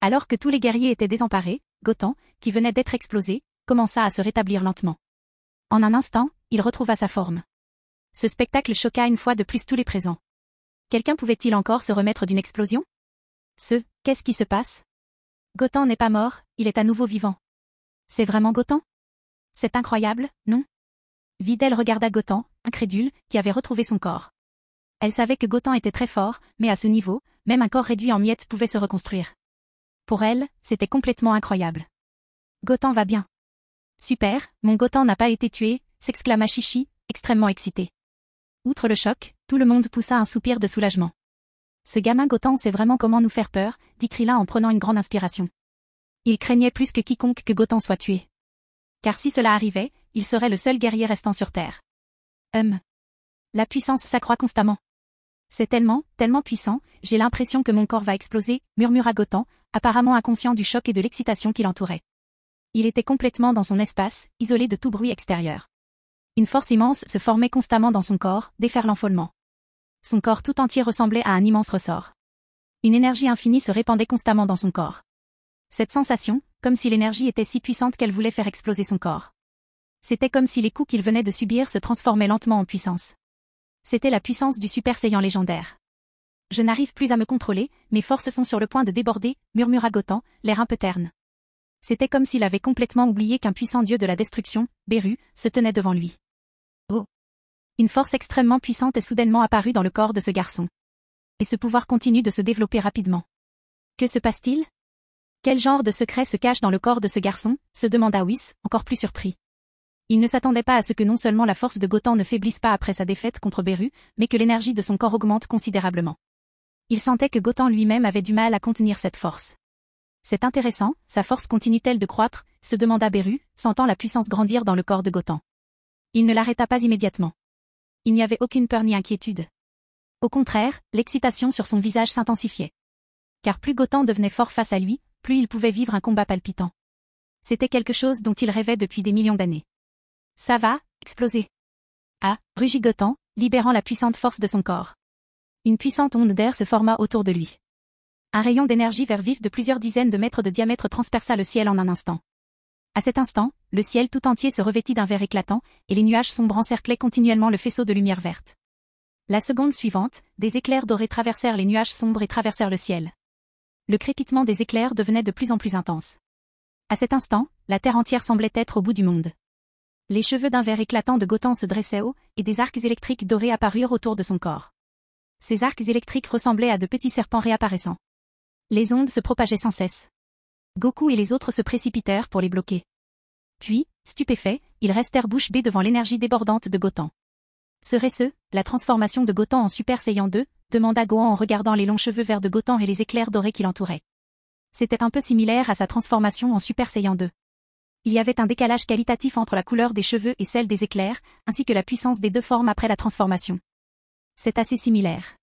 Alors que tous les guerriers étaient désemparés, Goten, qui venait d'être explosé, commença à se rétablir lentement. En un instant, il retrouva sa forme. Ce spectacle choqua une fois de plus tous les présents. Quelqu'un pouvait-il encore se remettre d'une explosion? Qu'est-ce qui se passe? Goten n'est pas mort, il est à nouveau vivant. C'est vraiment Goten? C'est incroyable, non? Videl regarda Goten, incrédule, qui avait retrouvé son corps. Elle savait que Goten était très fort, mais à ce niveau, même un corps réduit en miettes pouvait se reconstruire. Pour elle, c'était complètement incroyable. Goten va bien. Super, mon Goten n'a pas été tué, s'exclama Chichi, extrêmement excité. Outre le choc, tout le monde poussa un soupir de soulagement. Ce gamin Goten sait vraiment comment nous faire peur, dit Krillin en prenant une grande inspiration. Il craignait plus que quiconque que Goten soit tué. Car si cela arrivait, il serait le seul guerrier restant sur Terre. La puissance s'accroît constamment. C'est tellement puissant, j'ai l'impression que mon corps va exploser, murmura Goten, apparemment inconscient du choc et de l'excitation qui l'entourait. Il était complètement dans son espace, isolé de tout bruit extérieur. Une force immense se formait constamment dans son corps, déferlant follement. Son corps tout entier ressemblait à un immense ressort. Une énergie infinie se répandait constamment dans son corps. Cette sensation, comme si l'énergie était si puissante qu'elle voulait faire exploser son corps. C'était comme si les coups qu'il venait de subir se transformaient lentement en puissance. C'était la puissance du Super Saiyan légendaire. Je n'arrive plus à me contrôler, mes forces sont sur le point de déborder, murmura Goten, l'air un peu terne. C'était comme s'il avait complètement oublié qu'un puissant dieu de la destruction, Beru, se tenait devant lui. Oh! Une force extrêmement puissante est soudainement apparue dans le corps de ce garçon. Et ce pouvoir continue de se développer rapidement. Que se passe-t-il? Quel genre de secret se cache dans le corps de ce garçon? Se demanda Whis, encore plus surpris. Il ne s'attendait pas à ce que non seulement la force de Goten ne faiblisse pas après sa défaite contre Beru, mais que l'énergie de son corps augmente considérablement. Il sentait que Goten lui-même avait du mal à contenir cette force. C'est intéressant, sa force continue-t-elle de croître? Se demanda Beru, sentant la puissance grandir dans le corps de Goten. Il ne l'arrêta pas immédiatement. Il n'y avait aucune peur ni inquiétude. Au contraire, l'excitation sur son visage s'intensifiait. Car plus Goten devenait fort face à lui, plus il pouvait vivre un combat palpitant. C'était quelque chose dont il rêvait depuis des millions d'années. Ça va, exploser. Ah, rugit Goten, libérant la puissante force de son corps. Une puissante onde d'air se forma autour de lui. Un rayon d'énergie vert vif de plusieurs dizaines de mètres de diamètre transperça le ciel en un instant. À cet instant, le ciel tout entier se revêtit d'un vert éclatant, et les nuages sombres encerclaient continuellement le faisceau de lumière verte. La seconde suivante, des éclairs dorés traversèrent les nuages sombres et traversèrent le ciel. Le crépitement des éclairs devenait de plus en plus intense. À cet instant, la terre entière semblait être au bout du monde. Les cheveux d'un vert éclatant de Goten se dressaient haut, et des arcs électriques dorés apparurent autour de son corps. Ces arcs électriques ressemblaient à de petits serpents réapparaissant. Les ondes se propageaient sans cesse. Goku et les autres se précipitèrent pour les bloquer. Puis, stupéfaits, ils restèrent bouche bée devant l'énergie débordante de Goten. Serait-ce, la transformation de Goten en Super Saiyan 2, demanda Gohan en regardant les longs cheveux verts de Goten et les éclairs dorés qui l'entouraient. C'était un peu similaire à sa transformation en Super Saiyan 2. Il y avait un décalage qualitatif entre la couleur des cheveux et celle des éclairs, ainsi que la puissance des deux formes après la transformation. C'est assez similaire.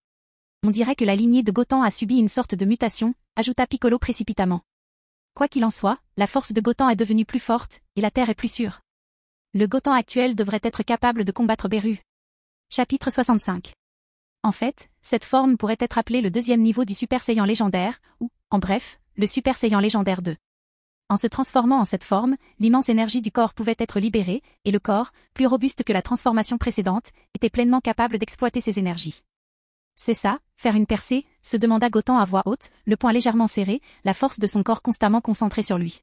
On dirait que la lignée de Goten a subi une sorte de mutation, ajouta Piccolo précipitamment. Quoi qu'il en soit, la force de Goten est devenue plus forte, et la terre est plus sûre. Le Goten actuel devrait être capable de combattre Beru. Chapitre 65. En fait, cette forme pourrait être appelée le deuxième niveau du Super Saiyan légendaire, ou, en bref, le Super Saiyan légendaire 2. En se transformant en cette forme, l'immense énergie du corps pouvait être libérée, et le corps, plus robuste que la transformation précédente, était pleinement capable d'exploiter ses énergies. C'est ça, faire une percée, se demanda Goten à voix haute, le poing légèrement serré, la force de son corps constamment concentrée sur lui.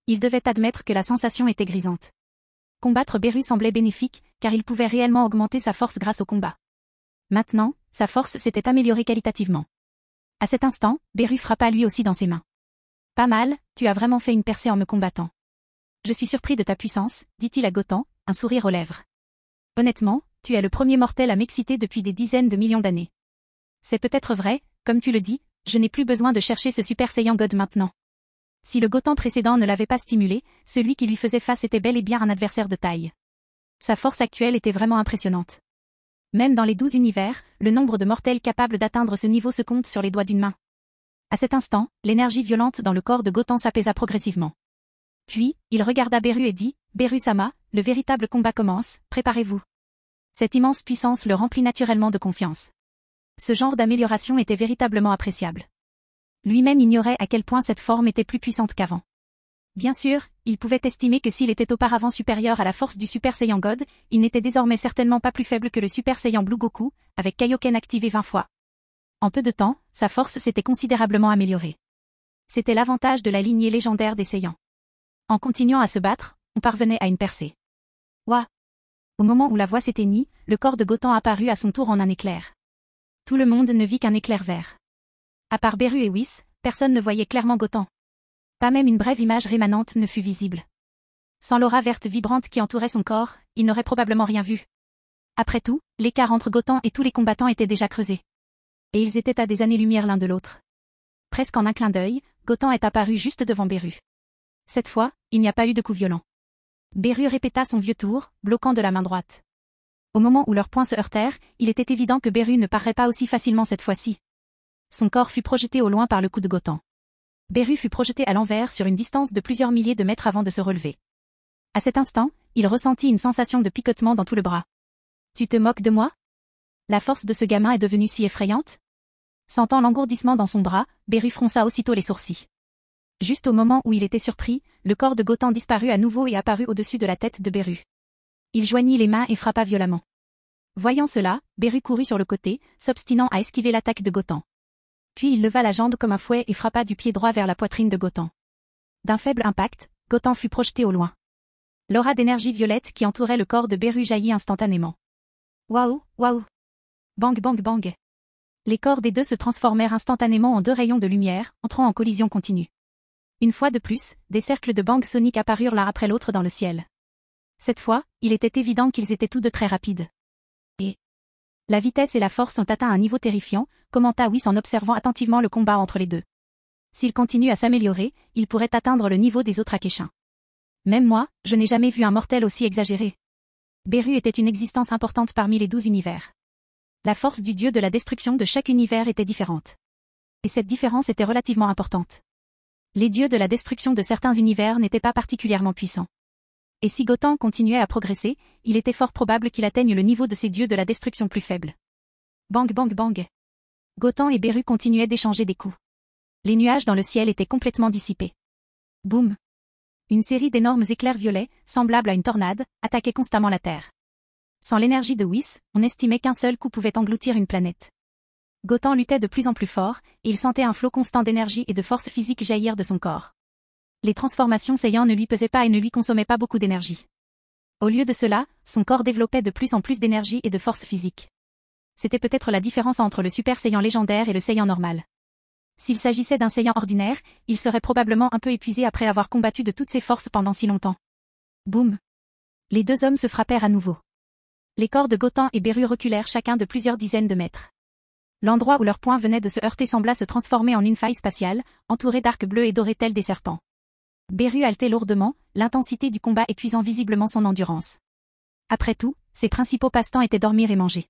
Il devait admettre que la sensation était grisante. Combattre Beru semblait bénéfique, car il pouvait réellement augmenter sa force grâce au combat. Maintenant, sa force s'était améliorée qualitativement. À cet instant, Beru frappa lui aussi dans ses mains. Pas mal, tu as vraiment fait une percée en me combattant. Je suis surpris de ta puissance, dit-il à Gotham, un sourire aux lèvres. Honnêtement, tu es le premier mortel à m'exciter depuis des dizaines de millions d'années. C'est peut-être vrai, comme tu le dis, je n'ai plus besoin de chercher ce Super Saiyan God maintenant. Si le Gotham précédent ne l'avait pas stimulé, celui qui lui faisait face était bel et bien un adversaire de taille. Sa force actuelle était vraiment impressionnante. Même dans les 12 univers, le nombre de mortels capables d'atteindre ce niveau se compte sur les doigts d'une main. À cet instant, l'énergie violente dans le corps de Gotham s'apaisa progressivement. Puis, il regarda Beru et dit, « Beru-sama, le véritable combat commence, préparez-vous. » Cette immense puissance le remplit naturellement de confiance. Ce genre d'amélioration était véritablement appréciable. Lui-même ignorait à quel point cette forme était plus puissante qu'avant. Bien sûr, il pouvait estimer que s'il était auparavant supérieur à la force du Super Saiyan God, il n'était désormais certainement pas plus faible que le Super Saiyan Blue Goku, avec Kaioken activé 20 fois. En peu de temps, sa force s'était considérablement améliorée. C'était l'avantage de la lignée légendaire des Saiyans. En continuant à se battre, on parvenait à une percée. Ouah! Au moment où la voix s'éteignit, le corps de Gotham apparut à son tour en un éclair. Tout le monde ne vit qu'un éclair vert. À part Beru et Whis, personne ne voyait clairement Gotham. Pas même une brève image rémanente ne fut visible. Sans l'aura verte vibrante qui entourait son corps, il n'aurait probablement rien vu. Après tout, l'écart entre Gotham et tous les combattants était déjà creusé. Et ils étaient à des années-lumière l'un de l'autre. Presque en un clin d'œil, Gotham est apparu juste devant Beru. Cette fois, il n'y a pas eu de coup violent. Beru répéta son vieux tour, bloquant de la main droite. Au moment où leurs poings se heurtèrent, il était évident que Beru ne parrait pas aussi facilement cette fois-ci. Son corps fut projeté au loin par le coup de Gotham. Beru fut projeté à l'envers sur une distance de plusieurs milliers de mètres avant de se relever. À cet instant, il ressentit une sensation de picotement dans tout le bras. « Tu te moques de moi ? La force de ce gamin est devenue si effrayante ?» Sentant l'engourdissement dans son bras, Beru fronça aussitôt les sourcils. Juste au moment où il était surpris, le corps de Gotham disparut à nouveau et apparut au-dessus de la tête de Beru. Il joignit les mains et frappa violemment. Voyant cela, Beru courut sur le côté, s'obstinant à esquiver l'attaque de Gotham. Puis il leva la jambe comme un fouet et frappa du pied droit vers la poitrine de Gotham. D'un faible impact, Gotham fut projeté au loin. L'aura d'énergie violette qui entourait le corps de Beru jaillit instantanément. Waouh, waouh! Bang bang bang! Les corps des deux se transformèrent instantanément en deux rayons de lumière, entrant en collision continue. Une fois de plus, des cercles de bang soniques apparurent l'un après l'autre dans le ciel. Cette fois, il était évident qu'ils étaient tous deux très rapides. Et la vitesse et la force ont atteint un niveau terrifiant, commenta Whis en observant attentivement le combat entre les deux. S'il continue à s'améliorer, il pourrait atteindre le niveau des autres Akéchins. Même moi, je n'ai jamais vu un mortel aussi exagéré. Beru était une existence importante parmi les 12 univers. La force du dieu de la destruction de chaque univers était différente. Et cette différence était relativement importante. Les dieux de la destruction de certains univers n'étaient pas particulièrement puissants. Et si Gotham continuait à progresser, il était fort probable qu'il atteigne le niveau de ces dieux de la destruction plus faibles. Bang bang bang. Gotham et Beru continuaient d'échanger des coups. Les nuages dans le ciel étaient complètement dissipés. Boum. Une série d'énormes éclairs violets, semblables à une tornade, attaquaient constamment la Terre. Sans l'énergie de Whis, on estimait qu'un seul coup pouvait engloutir une planète. Gotham luttait de plus en plus fort, et il sentait un flot constant d'énergie et de force physique jaillir de son corps. Les transformations Saiyan ne lui pesaient pas et ne lui consommaient pas beaucoup d'énergie. Au lieu de cela, son corps développait de plus en plus d'énergie et de force physique. C'était peut-être la différence entre le Super Saiyan légendaire et le Saiyan normal. S'il s'agissait d'un Saiyan ordinaire, il serait probablement un peu épuisé après avoir combattu de toutes ses forces pendant si longtemps. Boum. Les deux hommes se frappèrent à nouveau. Les corps de Gotham et Beru reculèrent chacun de plusieurs dizaines de mètres. L'endroit où leurs poings venaient de se heurter sembla se transformer en une faille spatiale, entourée d'arcs bleus et dorés tels des serpents. Beru haletait lourdement, l'intensité du combat épuisant visiblement son endurance. Après tout, ses principaux passe-temps étaient dormir et manger.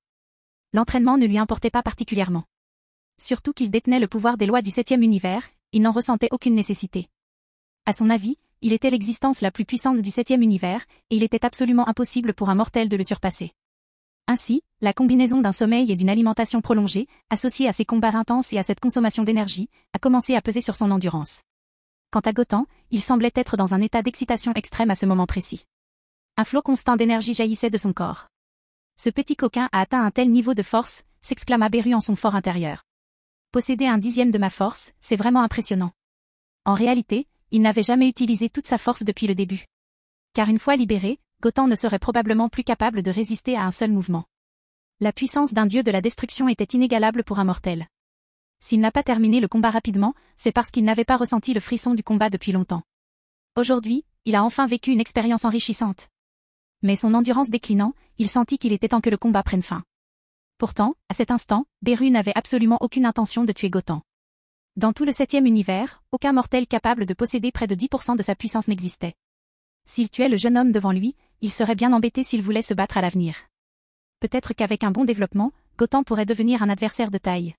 L'entraînement ne lui importait pas particulièrement. Surtout qu'il détenait le pouvoir des lois du 7e univers, il n'en ressentait aucune nécessité. À son avis, il était l'existence la plus puissante du 7e univers, et il était absolument impossible pour un mortel de le surpasser. Ainsi, la combinaison d'un sommeil et d'une alimentation prolongée, associée à ces combats intenses et à cette consommation d'énergie, a commencé à peser sur son endurance. Quant à Gotham, il semblait être dans un état d'excitation extrême à ce moment précis. Un flot constant d'énergie jaillissait de son corps. Ce petit coquin a atteint un tel niveau de force, s'exclama Beru en son fort intérieur. Posséder un dixième de ma force, c'est vraiment impressionnant. En réalité, il n'avait jamais utilisé toute sa force depuis le début. Car une fois libéré, Gotham ne serait probablement plus capable de résister à un seul mouvement. La puissance d'un dieu de la destruction était inégalable pour un mortel. S'il n'a pas terminé le combat rapidement, c'est parce qu'il n'avait pas ressenti le frisson du combat depuis longtemps. Aujourd'hui, il a enfin vécu une expérience enrichissante. Mais son endurance déclinant, il sentit qu'il était temps que le combat prenne fin. Pourtant, à cet instant, Beru n'avait absolument aucune intention de tuer Gotham. Dans tout le 7e univers, aucun mortel capable de posséder près de 10% de sa puissance n'existait. S'il tuait le jeune homme devant lui, il serait bien embêté s'il voulait se battre à l'avenir. Peut-être qu'avec un bon développement, Gotham pourrait devenir un adversaire de taille.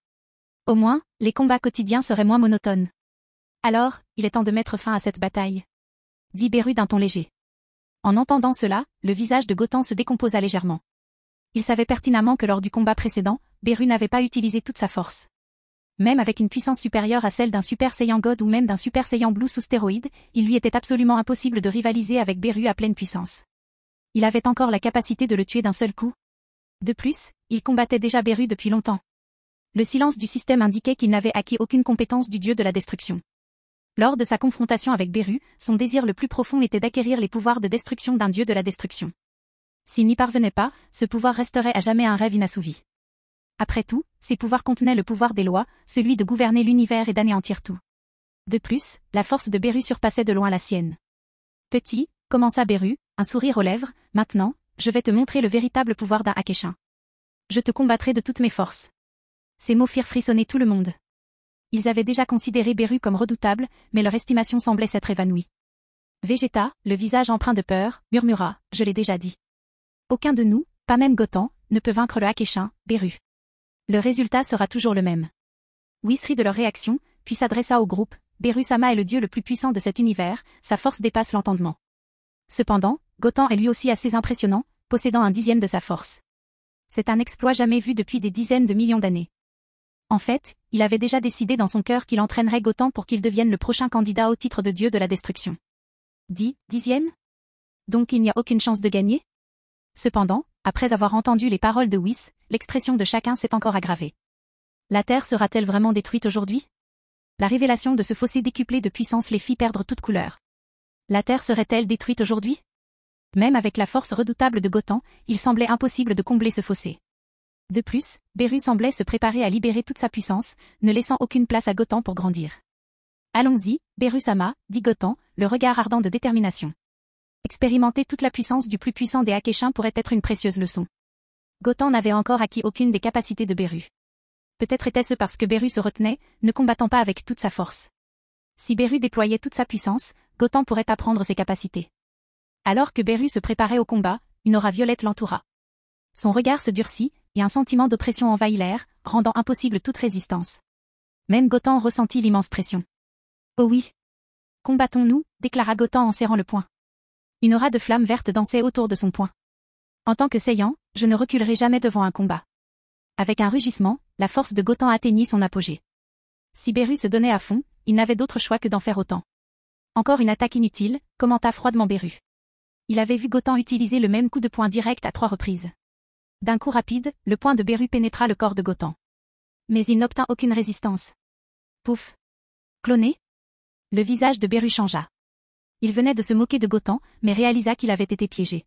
Au moins, les combats quotidiens seraient moins monotones. Alors, il est temps de mettre fin à cette bataille, dit Beru d'un ton léger. En entendant cela, le visage de Gotham se décomposa légèrement. Il savait pertinemment que lors du combat précédent, Beru n'avait pas utilisé toute sa force. Même avec une puissance supérieure à celle d'un Super Saiyan God ou même d'un Super Saiyan Blue sous stéroïdes, il lui était absolument impossible de rivaliser avec Beru à pleine puissance. Il avait encore la capacité de le tuer d'un seul coup. De plus, il combattait déjà Beru depuis longtemps. Le silence du système indiquait qu'il n'avait acquis aucune compétence du dieu de la destruction. Lors de sa confrontation avec Beru, son désir le plus profond était d'acquérir les pouvoirs de destruction d'un dieu de la destruction. S'il n'y parvenait pas, ce pouvoir resterait à jamais un rêve inassouvi. Après tout, ces pouvoirs contenaient le pouvoir des lois, celui de gouverner l'univers et d'anéantir tout. De plus, la force de Beru surpassait de loin la sienne. Petit, commença Beru, un sourire aux lèvres, maintenant, je vais te montrer le véritable pouvoir d'un Akeshin. Je te combattrai de toutes mes forces. Ces mots firent frissonner tout le monde. Ils avaient déjà considéré Beru comme redoutable, mais leur estimation semblait s'être évanouie. Vegeta, le visage empreint de peur, murmura, je l'ai déjà dit. Aucun de nous, pas même Gotham, ne peut vaincre le Akeshin, Beru. Le résultat sera toujours le même. Whis rit de leur réaction, puis s'adressa au groupe, Beru-sama est le dieu le plus puissant de cet univers, sa force dépasse l'entendement. Cependant, Gotham est lui aussi assez impressionnant, possédant un dixième de sa force. C'est un exploit jamais vu depuis des dizaines de millions d'années. En fait, il avait déjà décidé dans son cœur qu'il entraînerait Gotham pour qu'il devienne le prochain candidat au titre de dieu de la destruction. Dixième? Donc il n'y a aucune chance de gagner? Cependant, après avoir entendu les paroles de Whis, l'expression de chacun s'est encore aggravée. La Terre sera-t-elle vraiment détruite aujourd'hui? La révélation de ce fossé décuplé de puissance les fit perdre toute couleur. La Terre serait-elle détruite aujourd'hui? Même avec la force redoutable de Gotham, il semblait impossible de combler ce fossé. De plus, Beru semblait se préparer à libérer toute sa puissance, ne laissant aucune place à Gotham pour grandir. Allons-y, Beru-sama, dit Gotham, le regard ardent de détermination. Expérimenter toute la puissance du plus puissant des Akeshins pourrait être une précieuse leçon. Gotham n'avait encore acquis aucune des capacités de Beru. Peut-être était-ce parce que Beru se retenait, ne combattant pas avec toute sa force. Si Beru déployait toute sa puissance, Gotham pourrait apprendre ses capacités. Alors que Beru se préparait au combat, une aura violette l'entoura. Son regard se durcit, et un sentiment d'oppression envahit l'air, rendant impossible toute résistance. Même Gotham ressentit l'immense pression. Oh oui! Combattons-nous, déclara Gotham en serrant le poing. Une aura de flamme verte dansait autour de son poing. En tant que Saiyan, je ne reculerai jamais devant un combat. Avec un rugissement, la force de Gotham atteignit son apogée. Si Beru se donnait à fond, il n'avait d'autre choix que d'en faire autant. Encore une attaque inutile, commenta froidement Beru. Il avait vu Gotham utiliser le même coup de poing direct à 3 reprises. D'un coup rapide, le poing de Beru pénétra le corps de Gotham. Mais il n'obtint aucune résistance. Pouf! Cloné? Le visage de Beru changea. Il venait de se moquer de Gotham, mais réalisa qu'il avait été piégé.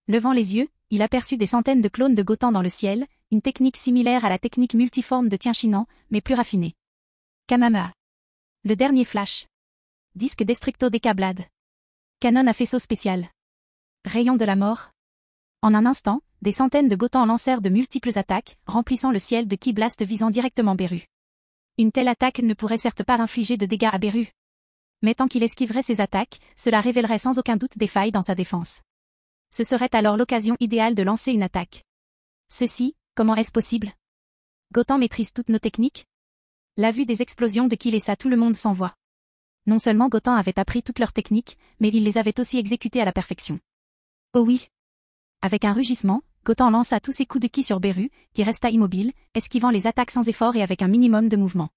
Levant les yeux, il aperçut des centaines de clones de Gotham dans le ciel, une technique similaire à la technique multiforme de Tien-Chinan, mais plus raffinée. Kamama. Le dernier flash. Disque Destructo décablade. Canon à faisceau spécial. Rayon de la mort. En un instant, des centaines de Gotham lancèrent de multiples attaques, remplissant le ciel de Ki Blast visant directement Beru. Une telle attaque ne pourrait certes pas infliger de dégâts à Beru. Mais tant qu'il esquiverait ces attaques, cela révélerait sans aucun doute des failles dans sa défense. Ce serait alors l'occasion idéale de lancer une attaque. Ceci, comment est-ce possible? Gotham maîtrise toutes nos techniques? La vue des explosions de Ki laissa tout le monde sans voix. Non seulement Gotham avait appris toutes leurs techniques, mais il les avait aussi exécutées à la perfection. Oh oui! Avec un rugissement, Gotham lança tous ses coups de Ki sur Beru, qui resta immobile, esquivant les attaques sans effort et avec un minimum de mouvement.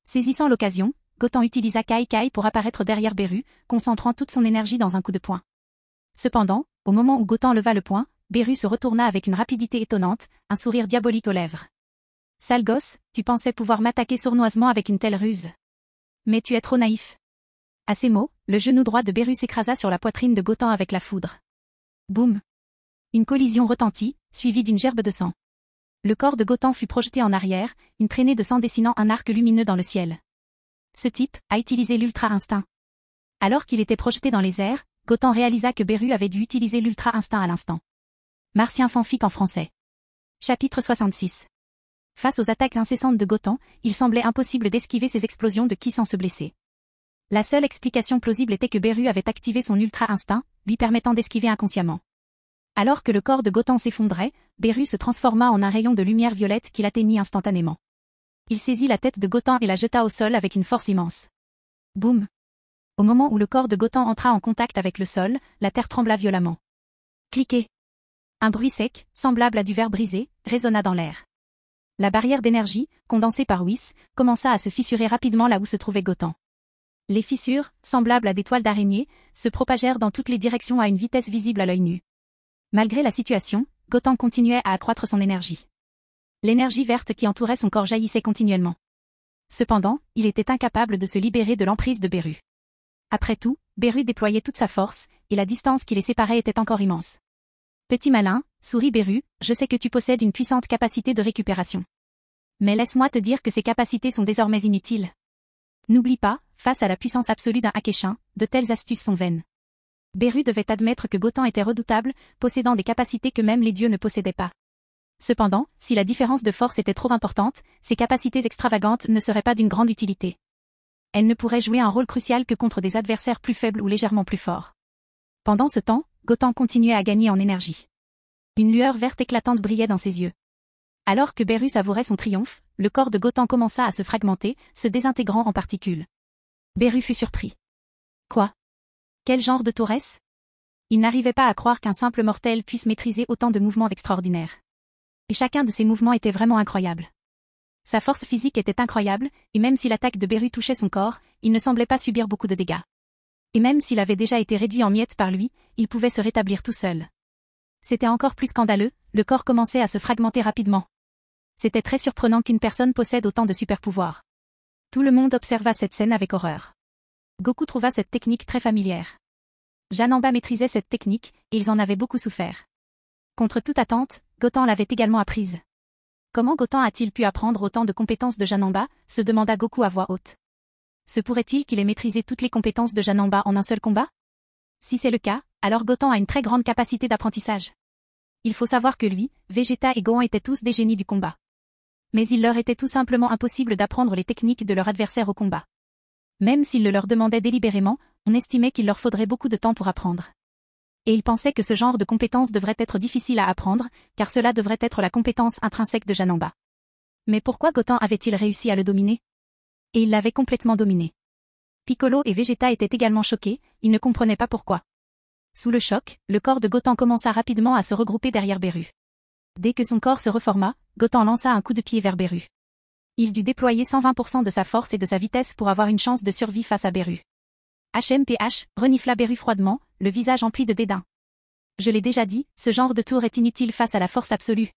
Saisissant l'occasion, Gotham utilisa Kai pour apparaître derrière Beru, concentrant toute son énergie dans un coup de poing. Cependant, au moment où Gotham leva le poing, Beru se retourna avec une rapidité étonnante, un sourire diabolique aux lèvres. Sale gosse, tu pensais pouvoir m'attaquer sournoisement avec une telle ruse. Mais tu es trop naïf. À ces mots, le genou droit de Beru s'écrasa sur la poitrine de Gotham avec la foudre. Boum! Une collision retentit, suivie d'une gerbe de sang. Le corps de Goten fut projeté en arrière, une traînée de sang dessinant un arc lumineux dans le ciel. Ce type a utilisé l'ultra-instinct. Alors qu'il était projeté dans les airs, Goten réalisa que Beru avait dû utiliser l'ultra-instinct à l'instant. Martien fanfic en français. Chapitre 66. Face aux attaques incessantes de Goten, il semblait impossible d'esquiver ces explosions de ki sans se blesser. La seule explication plausible était que Beru avait activé son ultra-instinct, lui permettant d'esquiver inconsciemment. Alors que le corps de Goten s'effondrait, Beru se transforma en un rayon de lumière violette qui l'atteignit instantanément. Il saisit la tête de Goten et la jeta au sol avec une force immense. Boum! Au moment où le corps de Goten entra en contact avec le sol, la terre trembla violemment. Cliquez! Un bruit sec, semblable à du verre brisé, résonna dans l'air. La barrière d'énergie, condensée par Whis, commença à se fissurer rapidement là où se trouvait Goten. Les fissures, semblables à des toiles d'araignée, se propagèrent dans toutes les directions à une vitesse visible à l'œil nu. Malgré la situation, Goten continuait à accroître son énergie. L'énergie verte qui entourait son corps jaillissait continuellement. Cependant, il était incapable de se libérer de l'emprise de Beru. Après tout, Beru déployait toute sa force, et la distance qui les séparait était encore immense. Petit malin, sourit Beru, je sais que tu possèdes une puissante capacité de récupération. Mais laisse-moi te dire que ces capacités sont désormais inutiles. N'oublie pas, face à la puissance absolue d'un Akeshin, de telles astuces sont vaines. Beru devait admettre que Goten était redoutable, possédant des capacités que même les dieux ne possédaient pas. Cependant, si la différence de force était trop importante, ces capacités extravagantes ne seraient pas d'une grande utilité. Elles ne pourraient jouer un rôle crucial que contre des adversaires plus faibles ou légèrement plus forts. Pendant ce temps, Goten continuait à gagner en énergie. Une lueur verte éclatante brillait dans ses yeux. Alors que Beru savourait son triomphe, le corps de Goten commença à se fragmenter, se désintégrant en particules. Beru fut surpris. Quoi? Quel genre de tauresse? Il n'arrivait pas à croire qu'un simple mortel puisse maîtriser autant de mouvements extraordinaires. Et chacun de ces mouvements était vraiment incroyable. Sa force physique était incroyable, et même si l'attaque de Beru touchait son corps, il ne semblait pas subir beaucoup de dégâts. Et même s'il avait déjà été réduit en miettes par lui, il pouvait se rétablir tout seul. C'était encore plus scandaleux, le corps commençait à se fragmenter rapidement. C'était très surprenant qu'une personne possède autant de super-pouvoirs. Tout le monde observa cette scène avec horreur. Goku trouva cette technique très familière. Janemba maîtrisait cette technique, et ils en avaient beaucoup souffert. Contre toute attente, Goten l'avait également apprise. Comment Goten a-t-il pu apprendre autant de compétences de Janemba, se demanda Goku à voix haute. Se pourrait-il qu'il ait maîtrisé toutes les compétences de Janemba en un seul combat? Si c'est le cas, alors Goten a une très grande capacité d'apprentissage. Il faut savoir que lui, Vegeta et Gohan étaient tous des génies du combat. Mais il leur était tout simplement impossible d'apprendre les techniques de leur adversaire au combat. Même s'ils le leur demandaient délibérément, on estimait qu'il leur faudrait beaucoup de temps pour apprendre. Et ils pensaient que ce genre de compétence devrait être difficile à apprendre, car cela devrait être la compétence intrinsèque de Janemba. Mais pourquoi Goten avait-il réussi à le dominer? Et il l'avait complètement dominé. Piccolo et Vegeta étaient également choqués, ils ne comprenaient pas pourquoi. Sous le choc, le corps de Goten commença rapidement à se regrouper derrière Beru. Dès que son corps se reforma, Goten lança un coup de pied vers Beru. Il dut déployer 120% de sa force et de sa vitesse pour avoir une chance de survie face à Beru. HMPH, renifla Beru froidement, le visage empli de dédain. Je l'ai déjà dit, ce genre de tour est inutile face à la force absolue.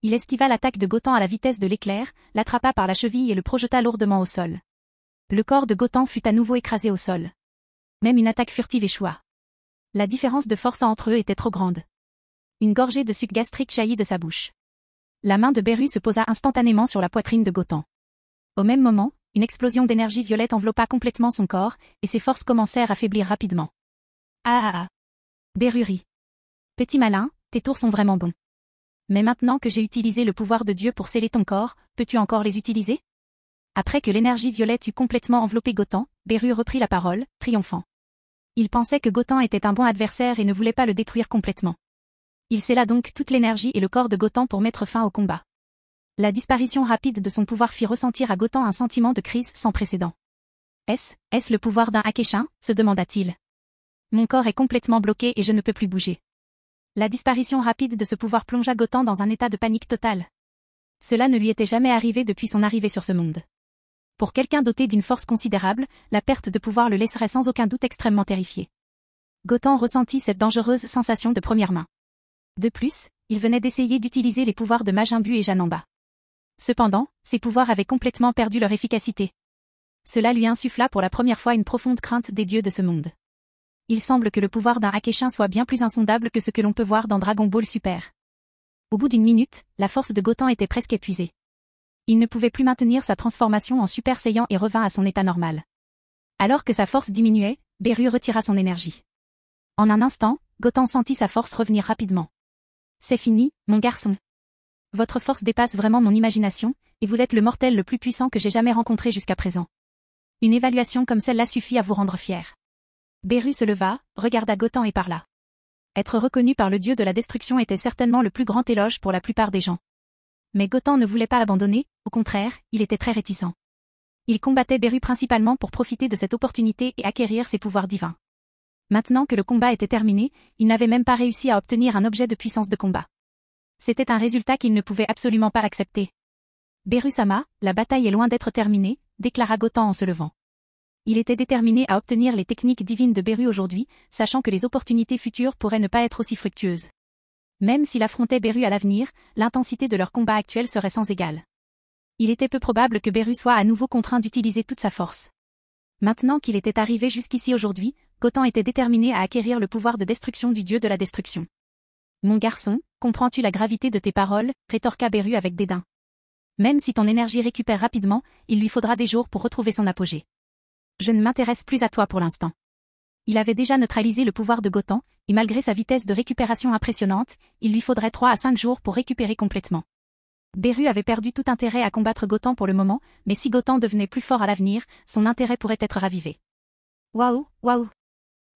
Il esquiva l'attaque de Goten à la vitesse de l'éclair, l'attrapa par la cheville et le projeta lourdement au sol. Le corps de Goten fut à nouveau écrasé au sol. Même une attaque furtive échoua. La différence de force entre eux était trop grande. Une gorgée de suc gastrique jaillit de sa bouche. La main de Beru se posa instantanément sur la poitrine de Goten. Au même moment, une explosion d'énergie violette enveloppa complètement son corps, et ses forces commencèrent à faiblir rapidement. Ah. Beru rit. Petit malin, tes tours sont vraiment bons. Mais maintenant que j'ai utilisé le pouvoir de Dieu pour sceller ton corps, peux-tu encore les utiliser? Après que l'énergie violette eut complètement enveloppé Goten, Beru reprit la parole, triomphant. Il pensait que Goten était un bon adversaire et ne voulait pas le détruire complètement. Il scella donc toute l'énergie et le corps de Goten pour mettre fin au combat. La disparition rapide de son pouvoir fit ressentir à Goten un sentiment de crise sans précédent. Est-ce le pouvoir d'un Akeshin, se demanda-t-il. Mon corps est complètement bloqué et je ne peux plus bouger. La disparition rapide de ce pouvoir plongea Goten dans un état de panique totale. Cela ne lui était jamais arrivé depuis son arrivée sur ce monde. Pour quelqu'un doté d'une force considérable, la perte de pouvoir le laisserait sans aucun doute extrêmement terrifié. Goten ressentit cette dangereuse sensation de première main. De plus, il venait d'essayer d'utiliser les pouvoirs de Majin Buu et Janemba. Cependant, ces pouvoirs avaient complètement perdu leur efficacité. Cela lui insuffla pour la première fois une profonde crainte des dieux de ce monde. Il semble que le pouvoir d'un Akeshin soit bien plus insondable que ce que l'on peut voir dans Dragon Ball Super. Au bout d'une minute, la force de Gotham était presque épuisée. Il ne pouvait plus maintenir sa transformation en Super Saiyan et revint à son état normal. Alors que sa force diminuait, Beru retira son énergie. En un instant, Gotham sentit sa force revenir rapidement. C'est fini, mon garçon. Votre force dépasse vraiment mon imagination, et vous êtes le mortel le plus puissant que j'ai jamais rencontré jusqu'à présent. Une évaluation comme celle-là suffit à vous rendre fier. Beru se leva, regarda Gotham et parla. Être reconnu par le dieu de la destruction était certainement le plus grand éloge pour la plupart des gens. Mais Gotham ne voulait pas abandonner, au contraire, il était très réticent. Il combattait Beru principalement pour profiter de cette opportunité et acquérir ses pouvoirs divins. Maintenant que le combat était terminé, il n'avait même pas réussi à obtenir un objet de puissance de combat. C'était un résultat qu'il ne pouvait absolument pas accepter. Beru-sama, la bataille est loin d'être terminée, déclara Gotham en se levant. Il était déterminé à obtenir les techniques divines de Beru aujourd'hui, sachant que les opportunités futures pourraient ne pas être aussi fructueuses. Même s'il affrontait Beru à l'avenir, l'intensité de leur combat actuel serait sans égale. Il était peu probable que Beru soit à nouveau contraint d'utiliser toute sa force. Maintenant qu'il était arrivé jusqu'ici aujourd'hui, Gotham était déterminé à acquérir le pouvoir de destruction du dieu de la destruction. « Mon garçon, comprends-tu la gravité de tes paroles » rétorqua Beru avec dédain. « Même si ton énergie récupère rapidement, il lui faudra des jours pour retrouver son apogée. Je ne m'intéresse plus à toi pour l'instant. » Il avait déjà neutralisé le pouvoir de Gotham, et malgré sa vitesse de récupération impressionnante, il lui faudrait 3 à 5 jours pour récupérer complètement. Beru avait perdu tout intérêt à combattre Gotham pour le moment, mais si Gotham devenait plus fort à l'avenir, son intérêt pourrait être ravivé. Waouh, waouh.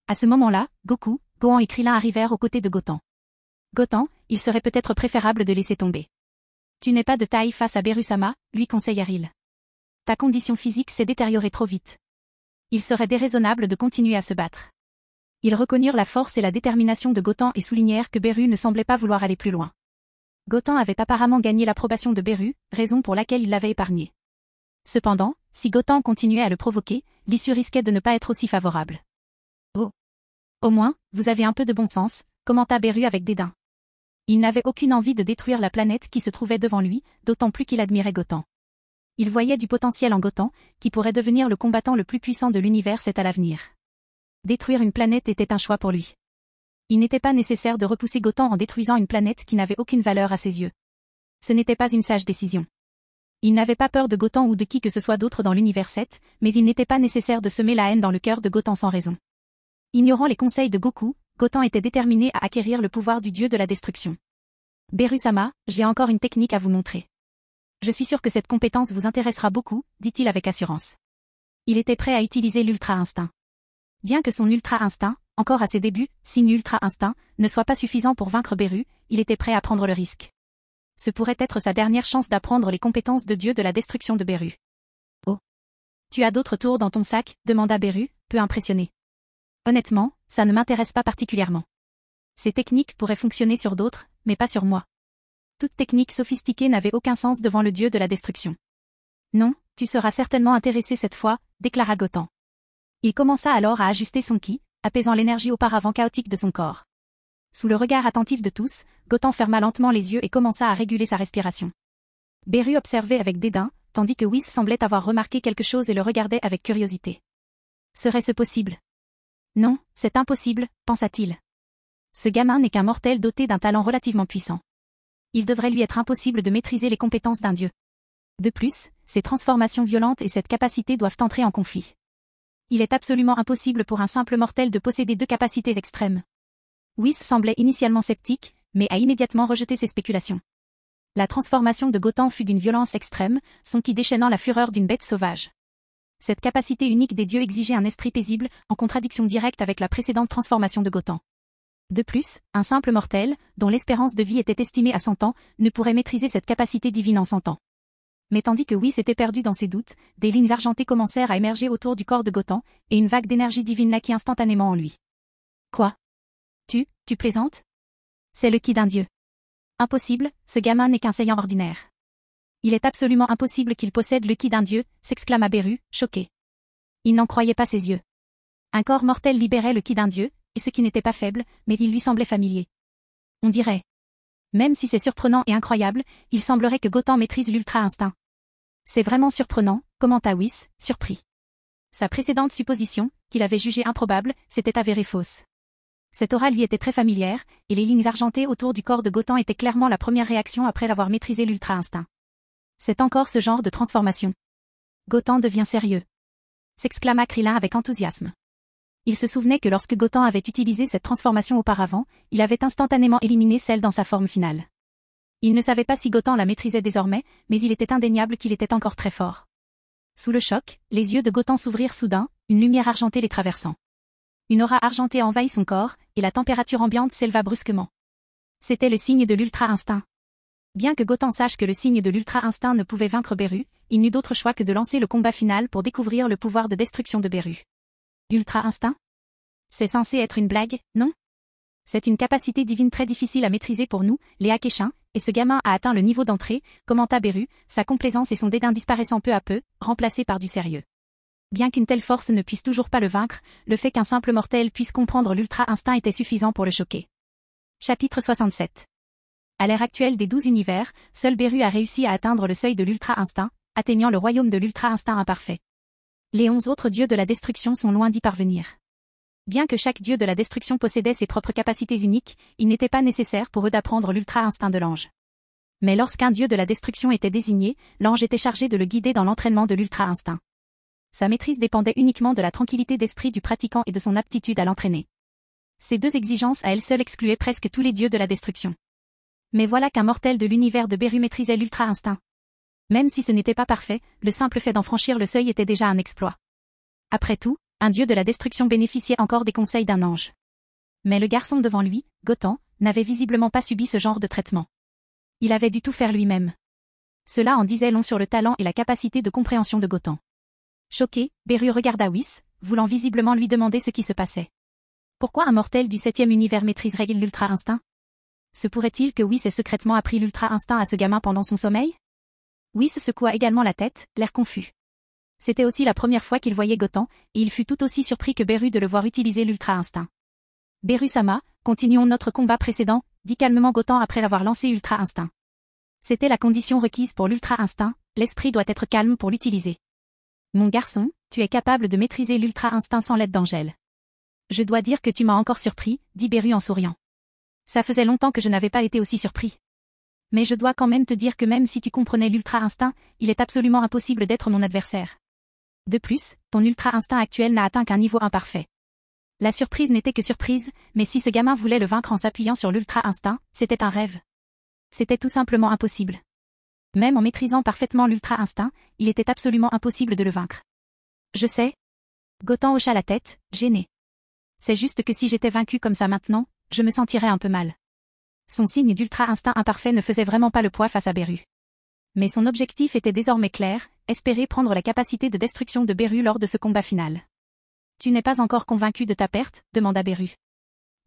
À ce moment-là, Goku, Gohan et Krillin arrivèrent aux côtés de Gotham. Gotham, il serait peut-être préférable de laisser tomber. Tu n'es pas de taille face à Beru-sama, lui conseilla Ril. Ta condition physique s'est détériorée trop vite. Il serait déraisonnable de continuer à se battre. Ils reconnurent la force et la détermination de Gotham et soulignèrent que Beru ne semblait pas vouloir aller plus loin. Gotham avait apparemment gagné l'approbation de Beru, raison pour laquelle il l'avait épargné. Cependant, si Gotham continuait à le provoquer, l'issue risquait de ne pas être aussi favorable. Oh. Au moins, vous avez un peu de bon sens, commenta Beru avec dédain. Il n'avait aucune envie de détruire la planète qui se trouvait devant lui, d'autant plus qu'il admirait Gotham. Il voyait du potentiel en Gotham, qui pourrait devenir le combattant le plus puissant de l'univers à l'avenir. Détruire une planète était un choix pour lui. Il n'était pas nécessaire de repousser Gotham en détruisant une planète qui n'avait aucune valeur à ses yeux. Ce n'était pas une sage décision. Il n'avait pas peur de Gotham ou de qui que ce soit d'autre dans l'univers 7, mais il n'était pas nécessaire de semer la haine dans le cœur de Gotham sans raison. Ignorant les conseils de Goku, Gotham était déterminé à acquérir le pouvoir du dieu de la destruction. Beru-sama, j'ai encore une technique à vous montrer. Je suis sûr que cette compétence vous intéressera beaucoup, dit-il avec assurance. Il était prêt à utiliser l'ultra-instinct. Bien que son ultra-instinct, encore à ses débuts, signe ultra-instinct, ne soit pas suffisant pour vaincre Beru, il était prêt à prendre le risque. Ce pourrait être sa dernière chance d'apprendre les compétences de dieu de la destruction de Beru. Oh. Tu as d'autres tours dans ton sac, demanda Beru, peu impressionné. Honnêtement, ça ne m'intéresse pas particulièrement. Ces techniques pourraient fonctionner sur d'autres, mais pas sur moi. Toute technique sophistiquée n'avait aucun sens devant le dieu de la destruction. Non, tu seras certainement intéressé cette fois, déclara Gotham. Il commença alors à ajuster son ki, apaisant l'énergie auparavant chaotique de son corps. Sous le regard attentif de tous, Gotham ferma lentement les yeux et commença à réguler sa respiration. Beru observait avec dédain, tandis que Whis semblait avoir remarqué quelque chose et le regardait avec curiosité. Serait-ce possible? Non, c'est impossible, pensa-t-il. Ce gamin n'est qu'un mortel doté d'un talent relativement puissant. Il devrait lui être impossible de maîtriser les compétences d'un dieu. De plus, ces transformations violentes et cette capacité doivent entrer en conflit. Il est absolument impossible pour un simple mortel de posséder 2 capacités extrêmes. Whis semblait initialement sceptique, mais a immédiatement rejeté ces spéculations. La transformation de Gotham fut d'une violence extrême, son ki déchaînant la fureur d'une bête sauvage. Cette capacité unique des dieux exigeait un esprit paisible, en contradiction directe avec la précédente transformation de Gotham. De plus, un simple mortel, dont l'espérance de vie était estimée à 100 ans, ne pourrait maîtriser cette capacité divine en 100 ans. Mais tandis que Whis était perdu dans ses doutes, des lignes argentées commencèrent à émerger autour du corps de Gotham, et une vague d'énergie divine naquit instantanément en lui. Quoi? Tu plaisantes? C'est le ki d'un dieu. Impossible, ce gamin n'est qu'un Saiyan ordinaire. Il est absolument impossible qu'il possède le ki d'un dieu, s'exclama Beru, choqué. Il n'en croyait pas ses yeux. Un corps mortel libérait le ki d'un dieu, et ce qui n'était pas faible, mais il lui semblait familier. On dirait. Même si c'est surprenant et incroyable, il semblerait que Gotham maîtrise l'ultra-instinct. C'est vraiment surprenant, commenta Whis, surpris. Sa précédente supposition, qu'il avait jugée improbable, s'était avérée fausse. Cette aura lui était très familière, et les lignes argentées autour du corps de Gotham étaient clairement la première réaction après avoir maîtrisé l'ultra instinct. C'est encore ce genre de transformation. Gotham devient sérieux. S'exclama Krillin avec enthousiasme. Il se souvenait que lorsque Gotham avait utilisé cette transformation auparavant, il avait instantanément éliminé celle dans sa forme finale. Il ne savait pas si Gotham la maîtrisait désormais, mais il était indéniable qu'il était encore très fort. Sous le choc, les yeux de Gotham s'ouvrirent soudain, une lumière argentée les traversant. Une aura argentée envahit son corps, et la température ambiante s'éleva brusquement. C'était le signe de l'ultra instinct. Bien que Gotham sache que le signe de l'ultra instinct ne pouvait vaincre Beru, il n'eut d'autre choix que de lancer le combat final pour découvrir le pouvoir de destruction de Beru. Ultra instinct? C'est censé être une blague, non? C'est une capacité divine très difficile à maîtriser pour nous, les Akeshiens, et ce gamin a atteint le niveau d'entrée, commenta Beru, sa complaisance et son dédain disparaissant peu à peu, remplacés par du sérieux. Bien qu'une telle force ne puisse toujours pas le vaincre, le fait qu'un simple mortel puisse comprendre l'ultra instinct était suffisant pour le choquer. Chapitre 67. À l'ère actuelle des 12 univers, seul Beru a réussi à atteindre le seuil de l'ultra instinct, atteignant le royaume de l'ultra instinct imparfait. Les 11 autres dieux de la destruction sont loin d'y parvenir. Bien que chaque dieu de la destruction possédait ses propres capacités uniques, il n'était pas nécessaire pour eux d'apprendre l'ultra instinct de l'ange. Mais lorsqu'un dieu de la destruction était désigné, l'ange était chargé de le guider dans l'entraînement de l'ultra instinct. Sa maîtrise dépendait uniquement de la tranquillité d'esprit du pratiquant et de son aptitude à l'entraîner. Ces deux exigences à elles seules excluaient presque tous les dieux de la destruction. Mais voilà qu'un mortel de l'univers de Beru maîtrisait l'ultra instinct. Même si ce n'était pas parfait, le simple fait d'en franchir le seuil était déjà un exploit. Après tout, un dieu de la destruction bénéficiait encore des conseils d'un ange. Mais le garçon devant lui, Gotham, n'avait visiblement pas subi ce genre de traitement. Il avait dû tout faire lui-même. Cela en disait long sur le talent et la capacité de compréhension de Gotham. Choqué, Beru regarda Whis, voulant visiblement lui demander ce qui se passait. Pourquoi un mortel du 7e univers maîtriserait-il l'ultra instinct? Se pourrait-il que Whis ait secrètement appris l'ultra instinct à ce gamin pendant son sommeil? Whis secoua également la tête, l'air confus. C'était aussi la première fois qu'il voyait Gotham, et il fut tout aussi surpris que Beru de le voir utiliser l'ultra instinct. Beru-sama, continuons notre combat précédent, dit calmement Gotham après avoir lancé ultra instinct. C'était la condition requise pour l'ultra instinct, l'esprit doit être calme pour l'utiliser. Mon garçon, tu es capable de maîtriser l'ultra instinct sans l'aide d'Angèle. Je dois dire que tu m'as encore surpris, dit Beru en souriant. Ça faisait longtemps que je n'avais pas été aussi surpris. Mais je dois quand même te dire que même si tu comprenais l'ultra instinct, il est absolument impossible d'être mon adversaire. De plus, ton ultra instinct actuel n'a atteint qu'un niveau imparfait. La surprise n'était que surprise, mais si ce gamin voulait le vaincre en s'appuyant sur l'ultra instinct, c'était un rêve. C'était tout simplement impossible. Même en maîtrisant parfaitement l'ultra instinct, il était absolument impossible de le vaincre. Je sais. Gotham hocha la tête, gêné. C'est juste que si j'étais vaincu comme ça maintenant, je me sentirais un peu mal. Son signe d'ultra instinct imparfait ne faisait vraiment pas le poids face à Beru. Mais son objectif était désormais clair, espérer prendre la capacité de destruction de Beru lors de ce combat final. Tu n'es pas encore convaincu de ta perte, demanda Beru.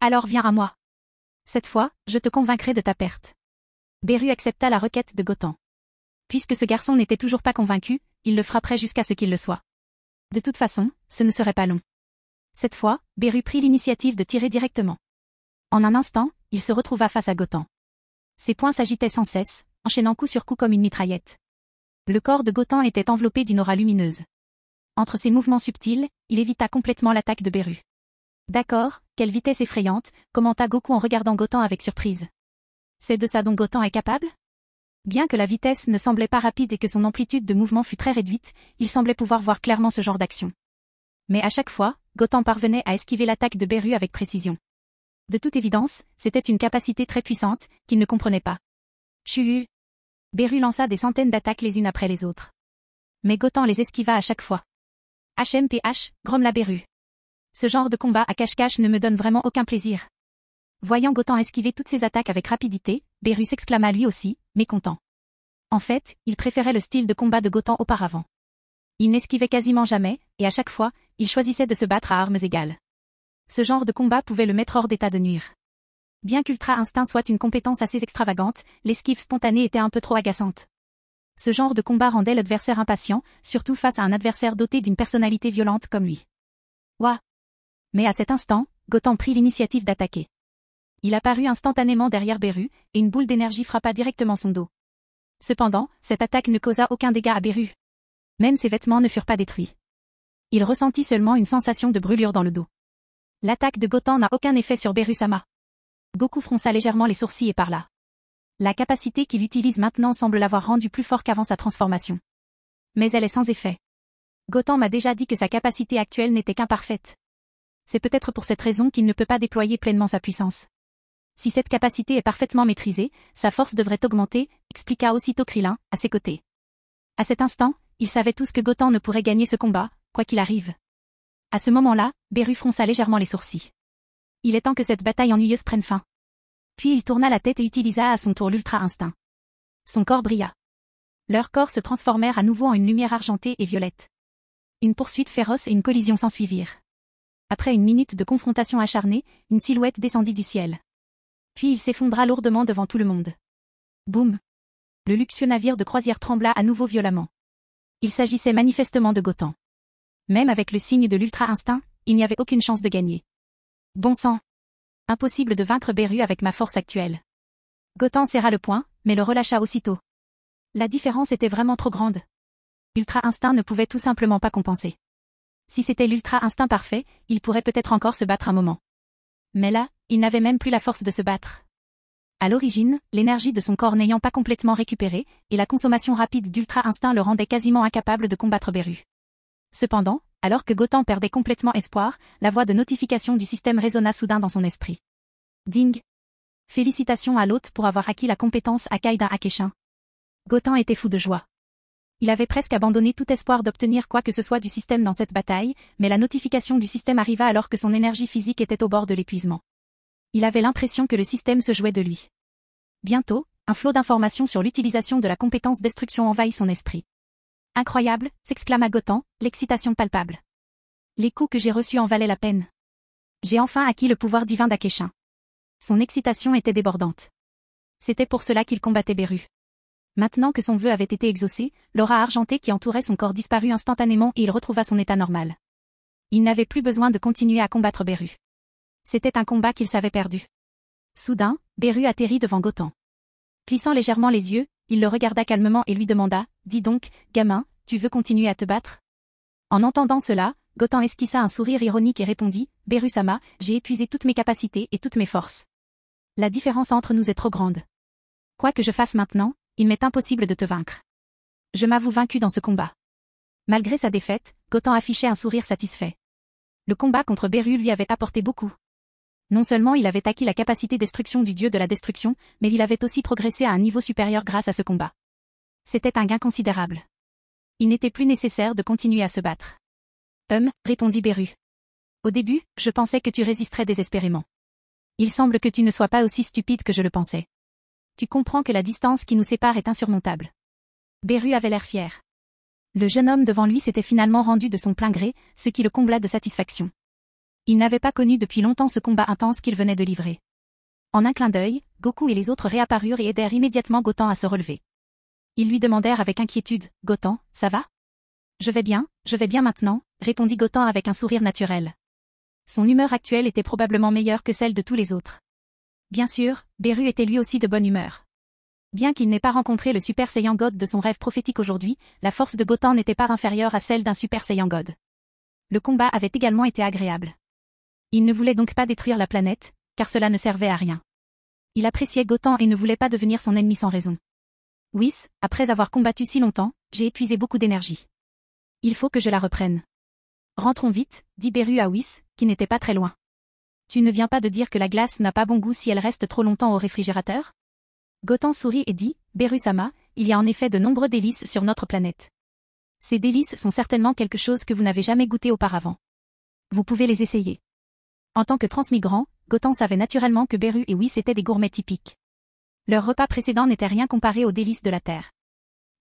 Alors viens à moi. Cette fois, je te convaincrai de ta perte. Beru accepta la requête de Gotham. Puisque ce garçon n'était toujours pas convaincu, il le frapperait jusqu'à ce qu'il le soit. De toute façon, ce ne serait pas long. Cette fois, Beru prit l'initiative de tirer directement. En un instant, il se retrouva face à Gotham. Ses poings s'agitaient sans cesse, enchaînant coup sur coup comme une mitraillette. Le corps de Gotham était enveloppé d'une aura lumineuse. Entre ses mouvements subtils, il évita complètement l'attaque de Beru. D'accord, quelle vitesse effrayante, commenta Goku en regardant Gotham avec surprise. C'est de ça dont Gotham est capable? Bien que la vitesse ne semblait pas rapide et que son amplitude de mouvement fût très réduite, il semblait pouvoir voir clairement ce genre d'action. Mais à chaque fois, Gotham parvenait à esquiver l'attaque de Beru avec précision. De toute évidence, c'était une capacité très puissante, qu'il ne comprenait pas. Chut! Beru lança des centaines d'attaques les unes après les autres. Mais Gotham les esquiva à chaque fois. HMPH, grommela Beru. Ce genre de combat à cache-cache ne me donne vraiment aucun plaisir. Voyant Gotham esquiver toutes ces attaques avec rapidité, Beru s'exclama lui aussi, mécontent. En fait, il préférait le style de combat de Gotham auparavant. Il n'esquivait quasiment jamais, et à chaque fois, il choisissait de se battre à armes égales. Ce genre de combat pouvait le mettre hors d'état de nuire. Bien qu'Ultra Instinct soit une compétence assez extravagante, l'esquive spontanée était un peu trop agaçante. Ce genre de combat rendait l'adversaire impatient, surtout face à un adversaire doté d'une personnalité violente comme lui. Ouah! Mais à cet instant, Gotham prit l'initiative d'attaquer. Il apparut instantanément derrière Beru, et une boule d'énergie frappa directement son dos. Cependant, cette attaque ne causa aucun dégât à Beru. Même ses vêtements ne furent pas détruits. Il ressentit seulement une sensation de brûlure dans le dos. L'attaque de Goten n'a aucun effet sur Beru-sama. Goku fronça légèrement les sourcils et parla. La capacité qu'il utilise maintenant semble l'avoir rendu plus fort qu'avant sa transformation. Mais elle est sans effet. Goten m'a déjà dit que sa capacité actuelle n'était qu'imparfaite. C'est peut-être pour cette raison qu'il ne peut pas déployer pleinement sa puissance. Si cette capacité est parfaitement maîtrisée, sa force devrait augmenter, expliqua aussitôt Krillin, à ses côtés. À cet instant, ils savaient tous que Goten ne pourrait gagner ce combat, quoi qu'il arrive. À ce moment-là, Beru fronça légèrement les sourcils. Il est temps que cette bataille ennuyeuse prenne fin. Puis il tourna la tête et utilisa à son tour l'Ultra Instinct. Son corps brilla. Leurs corps se transformèrent à nouveau en une lumière argentée et violette. Une poursuite féroce et une collision s'ensuivirent. Après une minute de confrontation acharnée, une silhouette descendit du ciel. Puis il s'effondra lourdement devant tout le monde. Boum! Le luxueux navire de croisière trembla à nouveau violemment. Il s'agissait manifestement de Goten. Même avec le signe de l'Ultra Instinct, il n'y avait aucune chance de gagner. Bon sang! Impossible de vaincre Beru avec ma force actuelle. Goten serra le poing, mais le relâcha aussitôt. La différence était vraiment trop grande. Ultra Instinct ne pouvait tout simplement pas compenser. Si c'était l'Ultra Instinct parfait, il pourrait peut-être encore se battre un moment. Mais là, il n'avait même plus la force de se battre. À l'origine, l'énergie de son corps n'ayant pas complètement récupéré, et la consommation rapide d'Ultra Instinct le rendait quasiment incapable de combattre Beru. Cependant, alors que Goten perdait complètement espoir, la voix de notification du système résonna soudain dans son esprit. Ding! Félicitations à l'hôte pour avoir acquis la compétence Akai d'un Akeshin. Goten était fou de joie. Il avait presque abandonné tout espoir d'obtenir quoi que ce soit du système dans cette bataille, mais la notification du système arriva alors que son énergie physique était au bord de l'épuisement. Il avait l'impression que le système se jouait de lui. Bientôt, un flot d'informations sur l'utilisation de la compétence destruction envahit son esprit. Incroyable, s'exclama Goten, l'excitation palpable. Les coups que j'ai reçus en valaient la peine. J'ai enfin acquis le pouvoir divin d'Akeshin. Son excitation était débordante. C'était pour cela qu'il combattait Beru. Maintenant que son vœu avait été exaucé, l'aura argentée qui entourait son corps disparut instantanément et il retrouva son état normal. Il n'avait plus besoin de continuer à combattre Beru. C'était un combat qu'il savait perdu. Soudain, Beru atterrit devant Goten. Plissant légèrement les yeux, il le regarda calmement et lui demanda, « Dis donc, gamin, tu veux continuer à te battre ?» En entendant cela, Goten esquissa un sourire ironique et répondit, « Beru-sama, j'ai épuisé toutes mes capacités et toutes mes forces. La différence entre nous est trop grande. Quoi que je fasse maintenant, il m'est impossible de te vaincre. Je m'avoue vaincu dans ce combat. » Malgré sa défaite, Goten affichait un sourire satisfait. Le combat contre Beru lui avait apporté beaucoup. Non seulement il avait acquis la capacité destruction du dieu de la destruction, mais il avait aussi progressé à un niveau supérieur grâce à ce combat. C'était un gain considérable. Il n'était plus nécessaire de continuer à se battre. Répondit Beru. Au début, je pensais que tu résisterais désespérément. Il semble que tu ne sois pas aussi stupide que je le pensais. Tu comprends que la distance qui nous sépare est insurmontable. Beru avait l'air fier. Le jeune homme devant lui s'était finalement rendu de son plein gré, ce qui le combla de satisfaction. Il n'avait pas connu depuis longtemps ce combat intense qu'il venait de livrer. En un clin d'œil, Goku et les autres réapparurent et aidèrent immédiatement Goten à se relever. Ils lui demandèrent avec inquiétude, « Goten, ça va ?» « Je vais bien maintenant », répondit Goten avec un sourire naturel. Son humeur actuelle était probablement meilleure que celle de tous les autres. Bien sûr, Beru était lui aussi de bonne humeur. Bien qu'il n'ait pas rencontré le Super Saiyan God de son rêve prophétique aujourd'hui, la force de Goten n'était pas inférieure à celle d'un Super Saiyan God. Le combat avait également été agréable. Il ne voulait donc pas détruire la planète, car cela ne servait à rien. Il appréciait Goten et ne voulait pas devenir son ennemi sans raison. Whis, après avoir combattu si longtemps, j'ai épuisé beaucoup d'énergie. Il faut que je la reprenne. Rentrons vite, dit Beru à Whis, qui n'était pas très loin. Tu ne viens pas de dire que la glace n'a pas bon goût si elle reste trop longtemps au réfrigérateur ? Goten sourit et dit, Beru-sama, il y a en effet de nombreux délices sur notre planète. Ces délices sont certainement quelque chose que vous n'avez jamais goûté auparavant. Vous pouvez les essayer. En tant que transmigrant, Goten savait naturellement que Beru et Whis étaient des gourmets typiques. Leur repas précédent n'était rien comparé aux délices de la Terre.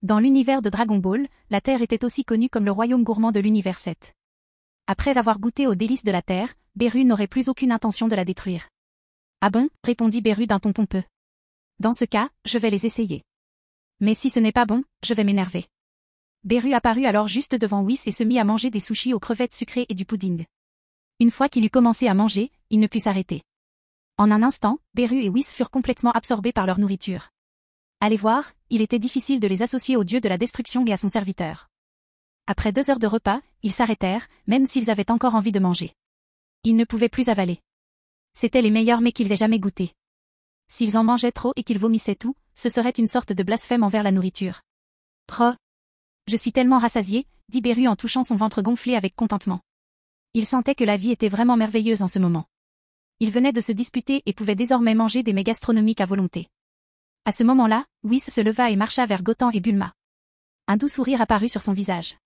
Dans l'univers de Dragon Ball, la Terre était aussi connue comme le royaume gourmand de l'univers 7. Après avoir goûté aux délices de la Terre, Beru n'aurait plus aucune intention de la détruire. Ah bon, répondit Beru d'un ton pompeux. Dans ce cas, je vais les essayer. Mais si ce n'est pas bon, je vais m'énerver. Beru apparut alors juste devant Whis et se mit à manger des sushis aux crevettes sucrées et du pudding. Une fois qu'il eut commencé à manger, il ne put s'arrêter. En un instant, Beru et Whis furent complètement absorbés par leur nourriture. Allez voir, il était difficile de les associer au dieu de la destruction et à son serviteur. Après 2 heures de repas, ils s'arrêtèrent, même s'ils avaient encore envie de manger. Ils ne pouvaient plus avaler. C'étaient les meilleurs mets qu'ils aient jamais goûtés. S'ils en mangeaient trop et qu'ils vomissaient tout, ce serait une sorte de blasphème envers la nourriture. Je suis tellement rassasié, dit Beru en touchant son ventre gonflé avec contentement. Il sentait que la vie était vraiment merveilleuse en ce moment. Il venait de se disputer et pouvait désormais manger des mets gastronomiques à volonté. À ce moment-là, Whis se leva et marcha vers Gotan et Bulma. Un doux sourire apparut sur son visage.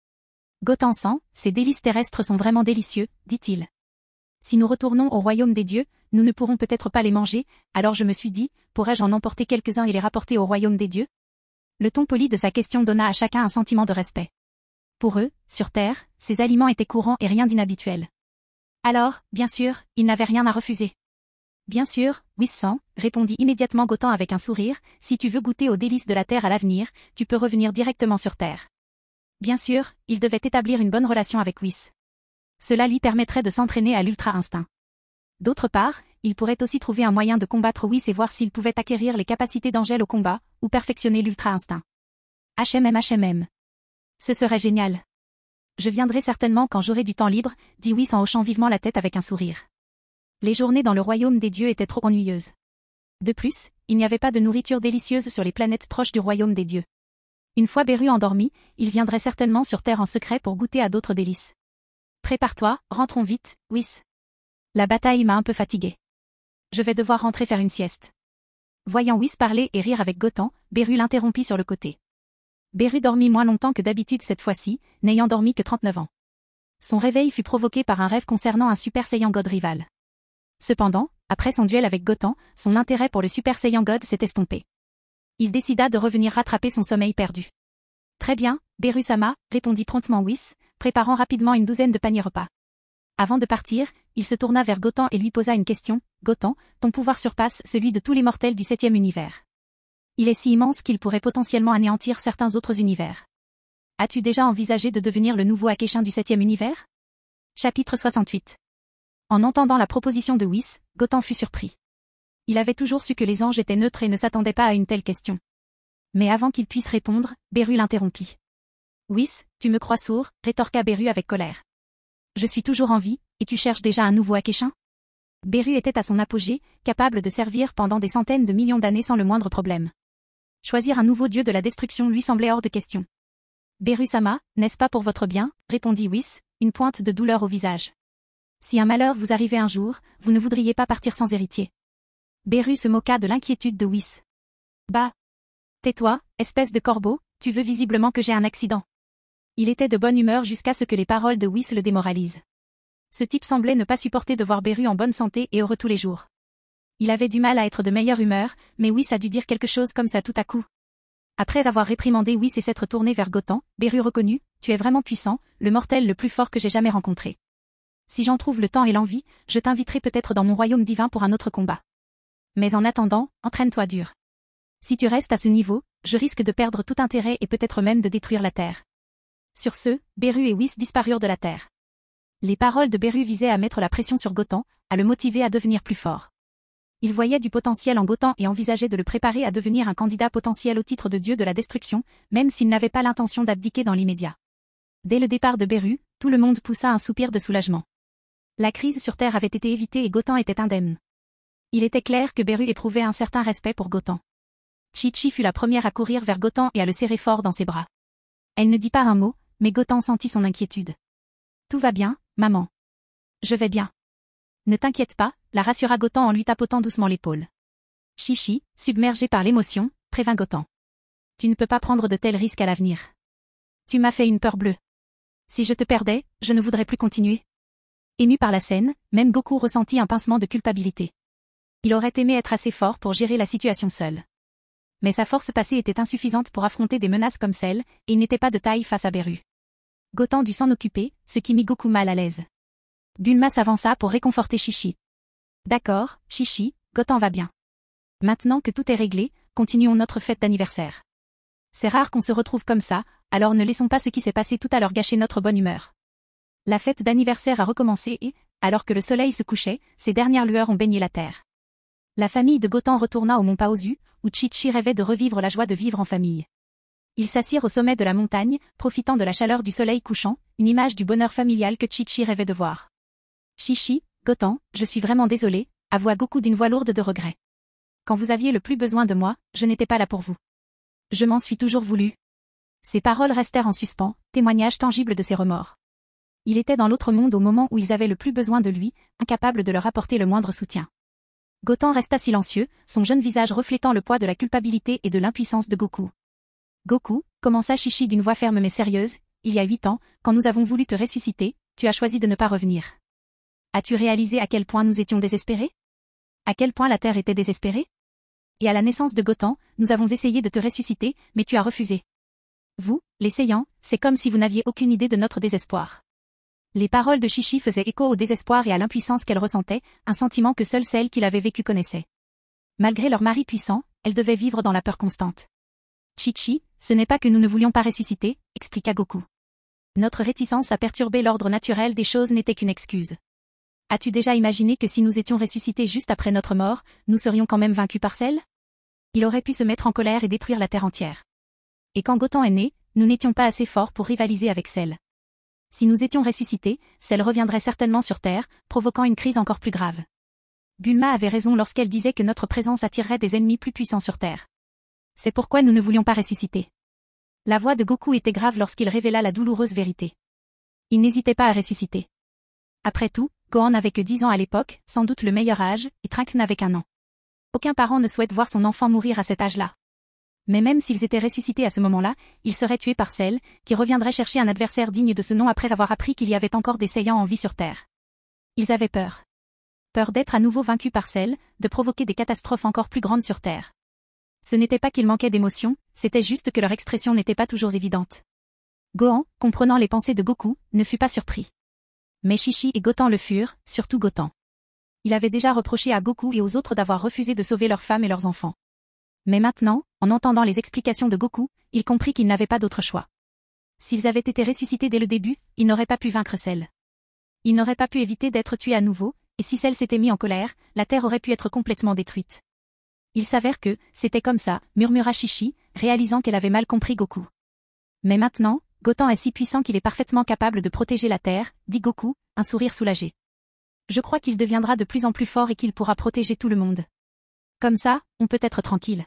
Gotan sent, ces délices terrestres sont vraiment délicieux, dit-il. Si nous retournons au royaume des dieux, nous ne pourrons peut-être pas les manger, alors je me suis dit, pourrais-je en emporter quelques-uns et les rapporter au royaume des dieux? Le ton poli de sa question donna à chacun un sentiment de respect. Pour eux, sur Terre, ces aliments étaient courants et rien d'inhabituel. Alors, bien sûr, ils n'avaient rien à refuser. Bien sûr, Whis-san, répondit immédiatement Gotan avec un sourire, si tu veux goûter aux délices de la Terre à l'avenir, tu peux revenir directement sur Terre. Bien sûr, il devait établir une bonne relation avec Whis. Cela lui permettrait de s'entraîner à l'ultra-instinct. D'autre part, il pourrait aussi trouver un moyen de combattre Whis et voir s'il pouvait acquérir les capacités d'Angèle au combat, ou perfectionner l'ultra-instinct. HMM. Ce serait génial. Je viendrai certainement quand j'aurai du temps libre, dit Whis en hochant vivement la tête avec un sourire. Les journées dans le royaume des dieux étaient trop ennuyeuses. De plus, il n'y avait pas de nourriture délicieuse sur les planètes proches du royaume des dieux. Une fois Beru endormi, il viendrait certainement sur Terre en secret pour goûter à d'autres délices. Prépare-toi, rentrons vite, Whis. La bataille m'a un peu fatigué. Je vais devoir rentrer faire une sieste. Voyant Whis parler et rire avec Gotan, Beru l'interrompit sur le côté. Beru dormit moins longtemps que d'habitude cette fois-ci, n'ayant dormi que 39 ans. Son réveil fut provoqué par un rêve concernant un Super Saiyan God rival. Cependant, après son duel avec Gotan, son intérêt pour le Super Saiyan God s'est estompé. Il décida de revenir rattraper son sommeil perdu. Très bien, Beru-sama, répondit promptement Whis, préparant rapidement une douzaine de paniers repas. Avant de partir, il se tourna vers Gotan et lui posa une question. Gotan, ton pouvoir surpasse celui de tous les mortels du 7e univers. Il est si immense qu'il pourrait potentiellement anéantir certains autres univers. As-tu déjà envisagé de devenir le nouveau Akeshin du 7e univers? Chapitre 68. En entendant la proposition de Whis, Gotan fut surpris. Il avait toujours su que les anges étaient neutres et ne s'attendait pas à une telle question. Mais avant qu'il puisse répondre, Beru l'interrompit. Whis, tu me crois sourd, rétorqua Beru avec colère. Je suis toujours en vie, et tu cherches déjà un nouveau Akeshin? Beru était à son apogée, capable de servir pendant des centaines de millions d'années sans le moindre problème. Choisir un nouveau dieu de la destruction lui semblait hors de question. Beru-sama, n'est-ce pas pour votre bien, répondit Whis, une pointe de douleur au visage. Si un malheur vous arrivait un jour, vous ne voudriez pas partir sans héritier. Beru se moqua de l'inquiétude de Whis. Bah. Tais-toi, espèce de corbeau, tu veux visiblement que j'ai un accident. Il était de bonne humeur jusqu'à ce que les paroles de Whis le démoralisent. Ce type semblait ne pas supporter de voir Beru en bonne santé et heureux tous les jours. Il avait du mal à être de meilleure humeur, mais Whis a dû dire quelque chose comme ça tout à coup. Après avoir réprimandé Whis et s'être tourné vers Gotan, Beru reconnut, tu es vraiment puissant, le mortel le plus fort que j'ai jamais rencontré. Si j'en trouve le temps et l'envie, je t'inviterai peut-être dans mon royaume divin pour un autre combat. Mais en attendant, entraîne-toi dur. Si tu restes à ce niveau, je risque de perdre tout intérêt et peut-être même de détruire la Terre. Sur ce, Beru et Whis disparurent de la Terre. Les paroles de Beru visaient à mettre la pression sur Gotan, à le motiver à devenir plus fort. Il voyait du potentiel en Gotan et envisageait de le préparer à devenir un candidat potentiel au titre de dieu de la destruction, même s'il n'avait pas l'intention d'abdiquer dans l'immédiat. Dès le départ de Beru, tout le monde poussa un soupir de soulagement. La crise sur Terre avait été évitée et Gotan était indemne. Il était clair que Beru éprouvait un certain respect pour Gotan. Chi-Chi fut la première à courir vers Gotan et à le serrer fort dans ses bras. Elle ne dit pas un mot, mais Gotan sentit son inquiétude. Tout va bien, maman. Je vais bien. Ne t'inquiète pas, la rassura Gotan en lui tapotant doucement l'épaule. Chi-Chi, submergé par l'émotion, prévint Gotan. Tu ne peux pas prendre de tels risques à l'avenir. Tu m'as fait une peur bleue. Si je te perdais, je ne voudrais plus continuer. Ému par la scène, même Goku ressentit un pincement de culpabilité. Il aurait aimé être assez fort pour gérer la situation seul. Mais sa force passée était insuffisante pour affronter des menaces comme celle, et il n'était pas de taille face à Beru. Gotan dut s'en occuper, ce qui mit Goku mal à l'aise. Bulma s'avança pour réconforter Chi-Chi. D'accord, Chi-Chi, Gotan va bien. Maintenant que tout est réglé, continuons notre fête d'anniversaire. C'est rare qu'on se retrouve comme ça, alors ne laissons pas ce qui s'est passé tout à l'heure gâcher notre bonne humeur. La fête d'anniversaire a recommencé et, alors que le soleil se couchait, ses dernières lueurs ont baigné la terre. La famille de Gotan retourna au mont Paozu, où Chi-Chi rêvait de revivre la joie de vivre en famille. Ils s'assirent au sommet de la montagne, profitant de la chaleur du soleil couchant, une image du bonheur familial que Chi-Chi rêvait de voir. Chi-Chi, Goten, je suis vraiment désolé, avoua Goku d'une voix lourde de regret. Quand vous aviez le plus besoin de moi, je n'étais pas là pour vous. Je m'en suis toujours voulu. Ces paroles restèrent en suspens, témoignage tangible de ses remords. Il était dans l'autre monde au moment où ils avaient le plus besoin de lui, incapable de leur apporter le moindre soutien. Goten resta silencieux, son jeune visage reflétant le poids de la culpabilité et de l'impuissance de Goku. Goku, commença Chichi d'une voix ferme mais sérieuse, il y a 8 ans, quand nous avons voulu te ressusciter, tu as choisi de ne pas revenir. As-tu réalisé à quel point nous étions désespérés? À quel point la Terre était désespérée? Et à la naissance de Goten, nous avons essayé de te ressusciter, mais tu as refusé. Vous, les Saiyans, c'est comme si vous n'aviez aucune idée de notre désespoir. Les paroles de Chichi faisaient écho au désespoir et à l'impuissance qu'elle ressentait, un sentiment que seule celle qui l'avait vécu connaissait. Malgré leur mari puissant, elle devait vivre dans la peur constante. Chichi, ce n'est pas que nous ne voulions pas ressusciter, expliqua Goku. Notre réticence à perturber l'ordre naturel des choses n'était qu'une excuse. As-tu déjà imaginé que si nous étions ressuscités juste après notre mort, nous serions quand même vaincus par Cell? Il aurait pu se mettre en colère et détruire la Terre entière. Et quand Goten est né, nous n'étions pas assez forts pour rivaliser avec Cell. Si nous étions ressuscités, Cell reviendrait certainement sur Terre, provoquant une crise encore plus grave. Bulma avait raison lorsqu'elle disait que notre présence attirerait des ennemis plus puissants sur Terre. C'est pourquoi nous ne voulions pas ressusciter. La voix de Goku était grave lorsqu'il révéla la douloureuse vérité. Il n'hésitait pas à ressusciter. Après tout, Gohan n'avait que 10 ans à l'époque, sans doute le meilleur âge, et Trunks n'avait qu'1 an. Aucun parent ne souhaite voir son enfant mourir à cet âge-là. Mais même s'ils étaient ressuscités à ce moment-là, ils seraient tués par Cell, qui reviendrait chercher un adversaire digne de ce nom après avoir appris qu'il y avait encore des Saiyans en vie sur Terre. Ils avaient peur. Peur d'être à nouveau vaincus par Cell, de provoquer des catastrophes encore plus grandes sur Terre. Ce n'était pas qu'ils manquaient d'émotion, c'était juste que leur expression n'était pas toujours évidente. Gohan, comprenant les pensées de Goku, ne fut pas surpris. Mais Chichi et Goten le furent, surtout Goten. Il avait déjà reproché à Goku et aux autres d'avoir refusé de sauver leurs femmes et leurs enfants. Mais maintenant, en entendant les explications de Goku, il comprit qu'ils n'avaient pas d'autre choix. S'ils avaient été ressuscités dès le début, ils n'auraient pas pu vaincre Cell. Ils n'auraient pas pu éviter d'être tués à nouveau, et si Cell s'était mis en colère, la Terre aurait pu être complètement détruite. Il s'avère que, c'était comme ça, murmura Chichi, réalisant qu'elle avait mal compris Goku. Mais maintenant, Goten est si puissant qu'il est parfaitement capable de protéger la Terre, dit Goku, un sourire soulagé. Je crois qu'il deviendra de plus en plus fort et qu'il pourra protéger tout le monde. Comme ça, on peut être tranquille.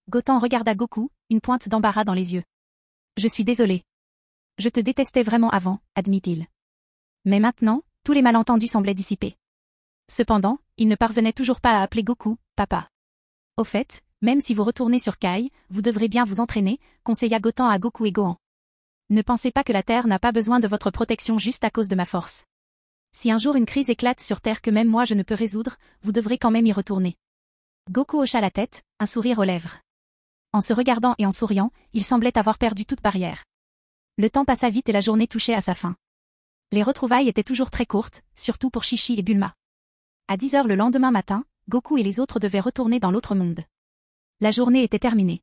Goten regarda Goku, une pointe d'embarras dans les yeux. Je suis désolé. Je te détestais vraiment avant, admit-il. Mais maintenant, tous les malentendus semblaient dissipés. Cependant, il ne parvenait toujours pas à appeler Goku, papa. Au fait, même si vous retournez sur Kai, vous devrez bien vous entraîner, conseilla Goten à Goku et Gohan. Ne pensez pas que la Terre n'a pas besoin de votre protection juste à cause de ma force. Si un jour une crise éclate sur Terre que même moi je ne peux résoudre, vous devrez quand même y retourner. Goku hocha la tête, un sourire aux lèvres. En se regardant et en souriant, il semblait avoir perdu toute barrière. Le temps passa vite et la journée touchait à sa fin. Les retrouvailles étaient toujours très courtes, surtout pour Chichi et Bulma. À 10 heures le lendemain matin, Goku et les autres devaient retourner dans l'autre monde. La journée était terminée.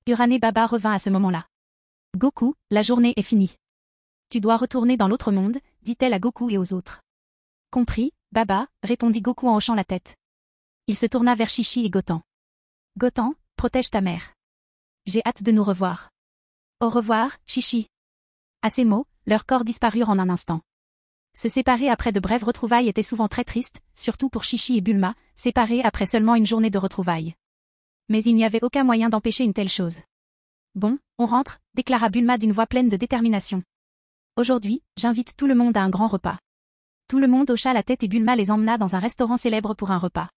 Urane Baba revint à ce moment-là. Goku, la journée est finie. Tu dois retourner dans l'autre monde, dit-elle à Goku et aux autres. Compris, Baba, répondit Goku en hochant la tête. Il se tourna vers Chichi et Goten. Goten, protège ta mère. J'ai hâte de nous revoir. Au revoir, Chichi. À ces mots, leurs corps disparurent en un instant. Se séparer après de brèves retrouvailles était souvent très triste, surtout pour Chichi et Bulma, séparés après seulement une journée de retrouvailles. Mais il n'y avait aucun moyen d'empêcher une telle chose. Bon, on rentre, déclara Bulma d'une voix pleine de détermination. Aujourd'hui, j'invite tout le monde à un grand repas. Tout le monde hocha la tête et Bulma les emmena dans un restaurant célèbre pour un repas.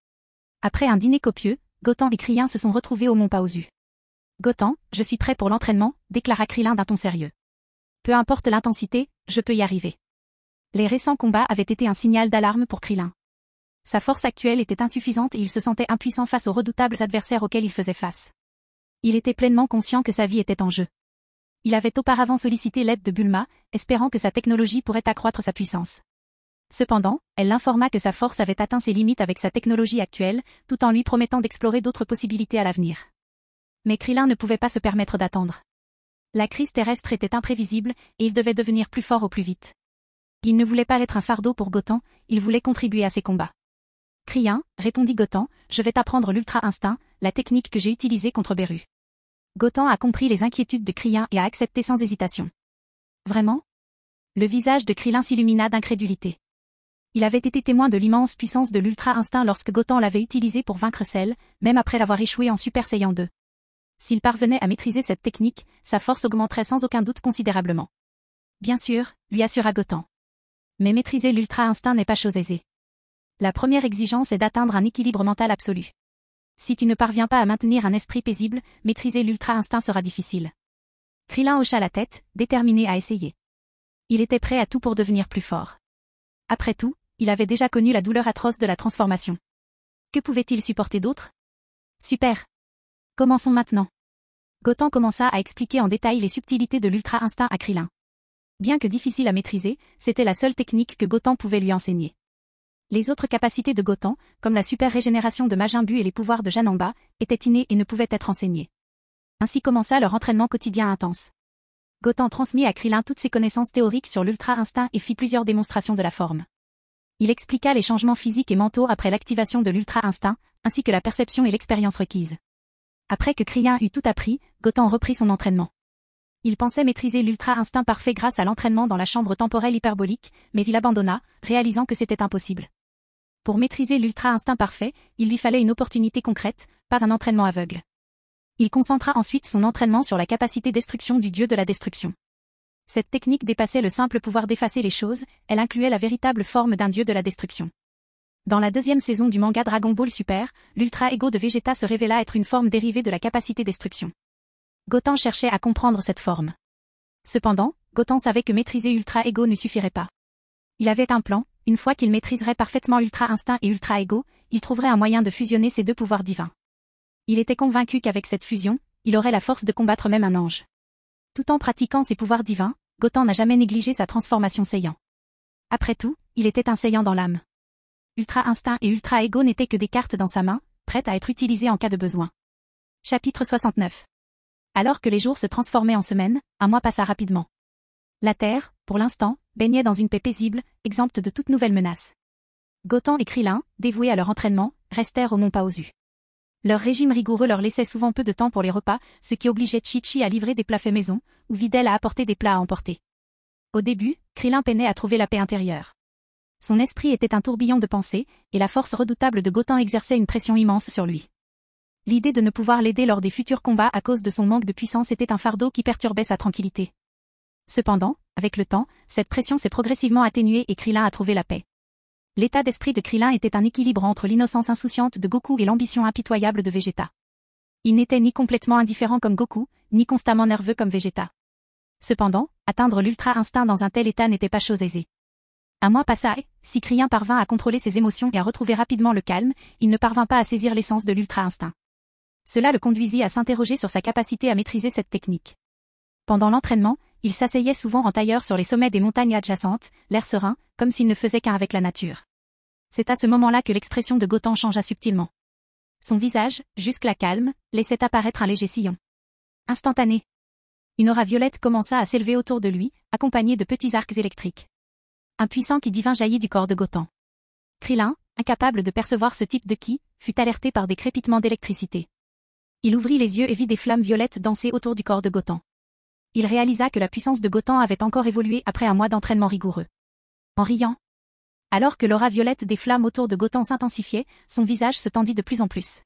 Après un dîner copieux, Goten et Krillin se sont retrouvés au Mont Paozu. Goten, je suis prêt pour l'entraînement, déclara Krillin d'un ton sérieux. Peu importe l'intensité, je peux y arriver. Les récents combats avaient été un signal d'alarme pour Krillin. Sa force actuelle était insuffisante et il se sentait impuissant face aux redoutables adversaires auxquels il faisait face. Il était pleinement conscient que sa vie était en jeu. Il avait auparavant sollicité l'aide de Bulma, espérant que sa technologie pourrait accroître sa puissance. Cependant, elle l'informa que sa force avait atteint ses limites avec sa technologie actuelle, tout en lui promettant d'explorer d'autres possibilités à l'avenir. Mais Krillin ne pouvait pas se permettre d'attendre. La crise terrestre était imprévisible, et il devait devenir plus fort au plus vite. Il ne voulait pas être un fardeau pour Goten, il voulait contribuer à ses combats. Krillin, répondit Goten, je vais t'apprendre l'ultra-instinct, la technique que j'ai utilisée contre Beru. Goten a compris les inquiétudes de Krillin et a accepté sans hésitation. Vraiment? Le visage de Krillin s'illumina d'incrédulité. Il avait été témoin de l'immense puissance de l'Ultra-Instinct lorsque Goten l'avait utilisé pour vaincre Cell, même après l'avoir échoué en Super Saiyan 2. S'il parvenait à maîtriser cette technique, sa force augmenterait sans aucun doute considérablement. Bien sûr, lui assura Goten. Mais maîtriser l'Ultra-Instinct n'est pas chose aisée. La première exigence est d'atteindre un équilibre mental absolu. Si tu ne parviens pas à maintenir un esprit paisible, maîtriser l'Ultra-Instinct sera difficile. Krillin hocha la tête, déterminé à essayer. Il était prêt à tout pour devenir plus fort. Après tout, il avait déjà connu la douleur atroce de la transformation. Que pouvait-il supporter d'autre? Super! Commençons maintenant. Goten commença à expliquer en détail les subtilités de l'Ultra-Instinct à Krillin. Bien que difficile à maîtriser, c'était la seule technique que Goten pouvait lui enseigner. Les autres capacités de Goten, comme la super régénération de Majin Buu et les pouvoirs de Janemba, étaient innées et ne pouvaient être enseignées. Ainsi commença leur entraînement quotidien intense. Goten transmit à Krillin toutes ses connaissances théoriques sur l'Ultra-Instinct et fit plusieurs démonstrations de la forme. Il expliqua les changements physiques et mentaux après l'activation de l'Ultra-Instinct, ainsi que la perception et l'expérience requises. Après que Krillin eut tout appris, Goten reprit son entraînement. Il pensait maîtriser l'Ultra-Instinct parfait grâce à l'entraînement dans la chambre temporelle hyperbolique, mais il abandonna, réalisant que c'était impossible. Pour maîtriser l'Ultra-Instinct parfait, il lui fallait une opportunité concrète, pas un entraînement aveugle. Il concentra ensuite son entraînement sur la capacité destruction du dieu de la destruction. Cette technique dépassait le simple pouvoir d'effacer les choses, elle incluait la véritable forme d'un dieu de la destruction. Dans la deuxième saison du manga Dragon Ball Super, l'Ultra-Ego de Vegeta se révéla être une forme dérivée de la capacité destruction. Goten cherchait à comprendre cette forme. Cependant, Goten savait que maîtriser Ultra-Ego ne suffirait pas. Il avait un plan, une fois qu'il maîtriserait parfaitement Ultra-Instinct et Ultra-Ego, il trouverait un moyen de fusionner ces deux pouvoirs divins. Il était convaincu qu'avec cette fusion, il aurait la force de combattre même un ange. Tout en pratiquant ses pouvoirs divins, Goten n'a jamais négligé sa transformation Saiyan. Après tout, il était un Saiyan dans l'âme. Ultra-Instinct et Ultra-Ego n'étaient que des cartes dans sa main, prêtes à être utilisées en cas de besoin. Chapitre 69. Alors que les jours se transformaient en semaines, un mois passa rapidement. La Terre, pour l'instant, baignait dans une paix paisible, exempte de toute nouvelle menace. Goten et Krillin, dévoués à leur entraînement, restèrent au mont Paozu. Leur régime rigoureux leur laissait souvent peu de temps pour les repas, ce qui obligeait Chi-Chi à livrer des plats faits maison, ou Videl à apporter des plats à emporter. Au début, Krillin peinait à trouver la paix intérieure. Son esprit était un tourbillon de pensées, et la force redoutable de Goten exerçait une pression immense sur lui. L'idée de ne pouvoir l'aider lors des futurs combats à cause de son manque de puissance était un fardeau qui perturbait sa tranquillité. Cependant, avec le temps, cette pression s'est progressivement atténuée et Krillin a trouvé la paix. L'état d'esprit de Krillin était un équilibre entre l'innocence insouciante de Goku et l'ambition impitoyable de Vegeta. Il n'était ni complètement indifférent comme Goku, ni constamment nerveux comme Vegeta. Cependant, atteindre l'Ultra-Instinct dans un tel état n'était pas chose aisée. Un mois passa et, si Krillin parvint à contrôler ses émotions et à retrouver rapidement le calme, il ne parvint pas à saisir l'essence de l'Ultra-Instinct. Cela le conduisit à s'interroger sur sa capacité à maîtriser cette technique. Pendant l'entraînement, il s'asseyait souvent en tailleur sur les sommets des montagnes adjacentes, l'air serein, comme s'il ne faisait qu'un avec la nature. C'est à ce moment-là que l'expression de Goten changea subtilement. Son visage, jusque-là calme, laissait apparaître un léger sillon. Instantané. Une aura violette commença à s'élever autour de lui, accompagnée de petits arcs électriques. Un puissant ki divin jaillit du corps de Goten. Krillin, incapable de percevoir ce type de ki, fut alerté par des crépitements d'électricité. Il ouvrit les yeux et vit des flammes violettes danser autour du corps de Goten. Il réalisa que la puissance de Goten avait encore évolué après un mois d'entraînement rigoureux. En riant. Alors que l'aura violette des flammes autour de Goten s'intensifiait, son visage se tendit de plus en plus.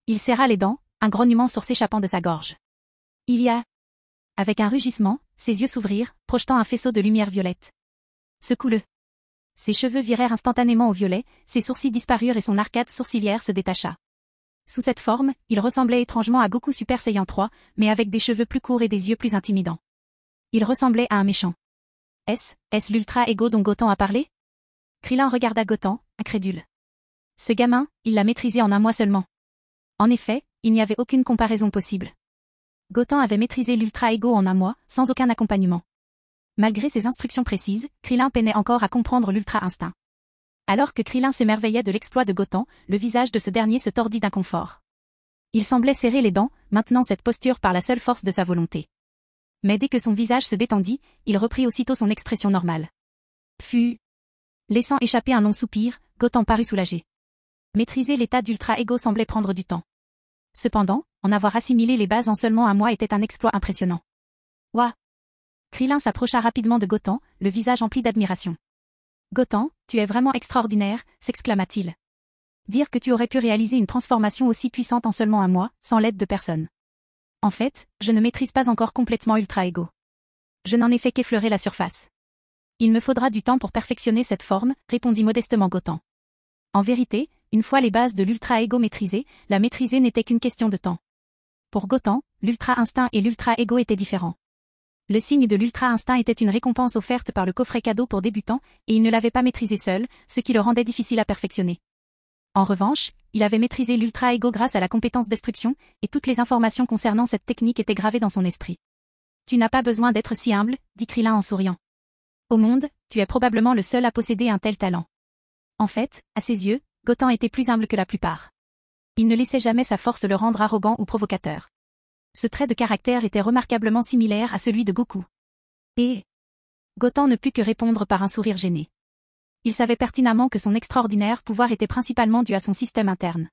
Il serra les dents, un grognement sourd s'échappant de sa gorge. Il y a... Avec un rugissement, ses yeux s'ouvrirent, projetant un faisceau de lumière violette. Secoue-le. Ses cheveux virèrent instantanément au violet, ses sourcils disparurent et son arcade sourcilière se détacha. Sous cette forme, il ressemblait étrangement à Goku Super Saiyan 3, mais avec des cheveux plus courts et des yeux plus intimidants. Il ressemblait à un méchant. Est-ce l'Ultra-Ego dont Goten a parlé? Krillin regarda Goten, incrédule. Ce gamin, il l'a maîtrisé en un mois seulement. En effet, il n'y avait aucune comparaison possible. Goten avait maîtrisé l'Ultra-Ego en un mois, sans aucun accompagnement. Malgré ses instructions précises, Krillin peinait encore à comprendre l'Ultra-Instinct. Alors que Krillin s'émerveillait de l'exploit de Goten, le visage de ce dernier se tordit d'inconfort. Il semblait serrer les dents, maintenant cette posture par la seule force de sa volonté. Mais dès que son visage se détendit, il reprit aussitôt son expression normale. Laissant échapper un long soupir, Goten parut soulagé. Maîtriser l'état d'Ultra-Ego semblait prendre du temps. Cependant, en avoir assimilé les bases en seulement un mois était un exploit impressionnant. Ouah! Krillin s'approcha rapidement de Goten, le visage empli d'admiration. Gotham, tu es vraiment extraordinaire, s'exclama-t-il. Dire que tu aurais pu réaliser une transformation aussi puissante en seulement un mois, sans l'aide de personne. En fait, je ne maîtrise pas encore complètement Ultra Ego. Je n'en ai fait qu'effleurer la surface. Il me faudra du temps pour perfectionner cette forme, répondit modestement Gotham. En vérité, une fois les bases de l'Ultra Ego maîtrisées, la maîtriser n'était qu'une question de temps. Pour Gotham, l'Ultra Instinct et l'Ultra Ego étaient différents. Le signe de l'Ultra Instinct était une récompense offerte par le coffret cadeau pour débutants, et il ne l'avait pas maîtrisé seul, ce qui le rendait difficile à perfectionner. En revanche, il avait maîtrisé l'Ultra Ego grâce à la compétence Destruction, et toutes les informations concernant cette technique étaient gravées dans son esprit. Tu n'as pas besoin d'être si humble, dit Krillin en souriant. Au monde, tu es probablement le seul à posséder un tel talent. En fait, à ses yeux, Gotham était plus humble que la plupart. Il ne laissait jamais sa force le rendre arrogant ou provocateur. Ce trait de caractère était remarquablement similaire à celui de Goku. Et Gotham ne put que répondre par un sourire gêné. Il savait pertinemment que son extraordinaire pouvoir était principalement dû à son système interne.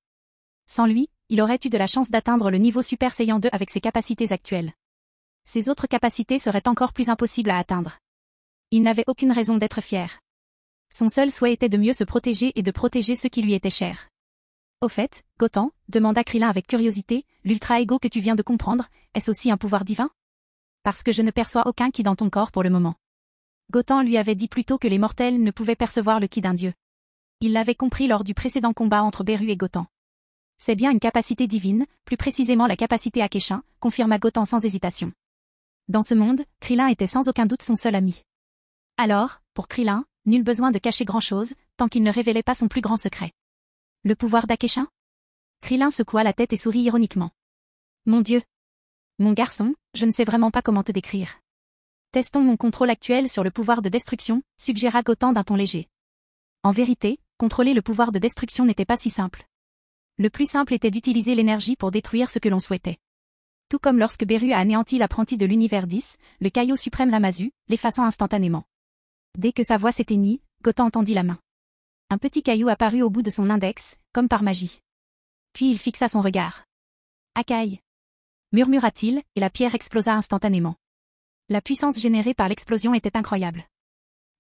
Sans lui, il aurait eu de la chance d'atteindre le niveau Super Saiyan 2 avec ses capacités actuelles. Ses autres capacités seraient encore plus impossibles à atteindre. Il n'avait aucune raison d'être fier. Son seul souhait était de mieux se protéger et de protéger ceux qui lui étaient chers. Au fait, Gotham, demanda Krillin avec curiosité, l'Ultra Ego que tu viens de comprendre, est-ce aussi un pouvoir divin? Parce que je ne perçois aucun ki dans ton corps pour le moment. Gotham lui avait dit plus tôt que les mortels ne pouvaient percevoir le ki d'un dieu. Il l'avait compris lors du précédent combat entre Beru et Gotham. C'est bien une capacité divine, plus précisément la capacité Akeshin, confirma Gotham sans hésitation. Dans ce monde, Krillin était sans aucun doute son seul ami. Alors, pour Krillin, nul besoin de cacher grand-chose, tant qu'il ne révélait pas son plus grand secret. Le pouvoir d'Akeshin? Krillin secoua la tête et sourit ironiquement. Mon Dieu! Mon garçon, je ne sais vraiment pas comment te décrire. Testons mon contrôle actuel sur le pouvoir de destruction, suggéra Gotham d'un ton léger. En vérité, contrôler le pouvoir de destruction n'était pas si simple. Le plus simple était d'utiliser l'énergie pour détruire ce que l'on souhaitait. Tout comme lorsque Beru a anéanti l'apprenti de l'univers 10, le Kaio suprême Lamazu, l'effaçant instantanément. Dès que sa voix s'éteignit, Gotham tendit la main. Un petit caillou apparut au bout de son index, comme par magie. Puis il fixa son regard. Akai! Murmura-t-il, et la pierre explosa instantanément. La puissance générée par l'explosion était incroyable.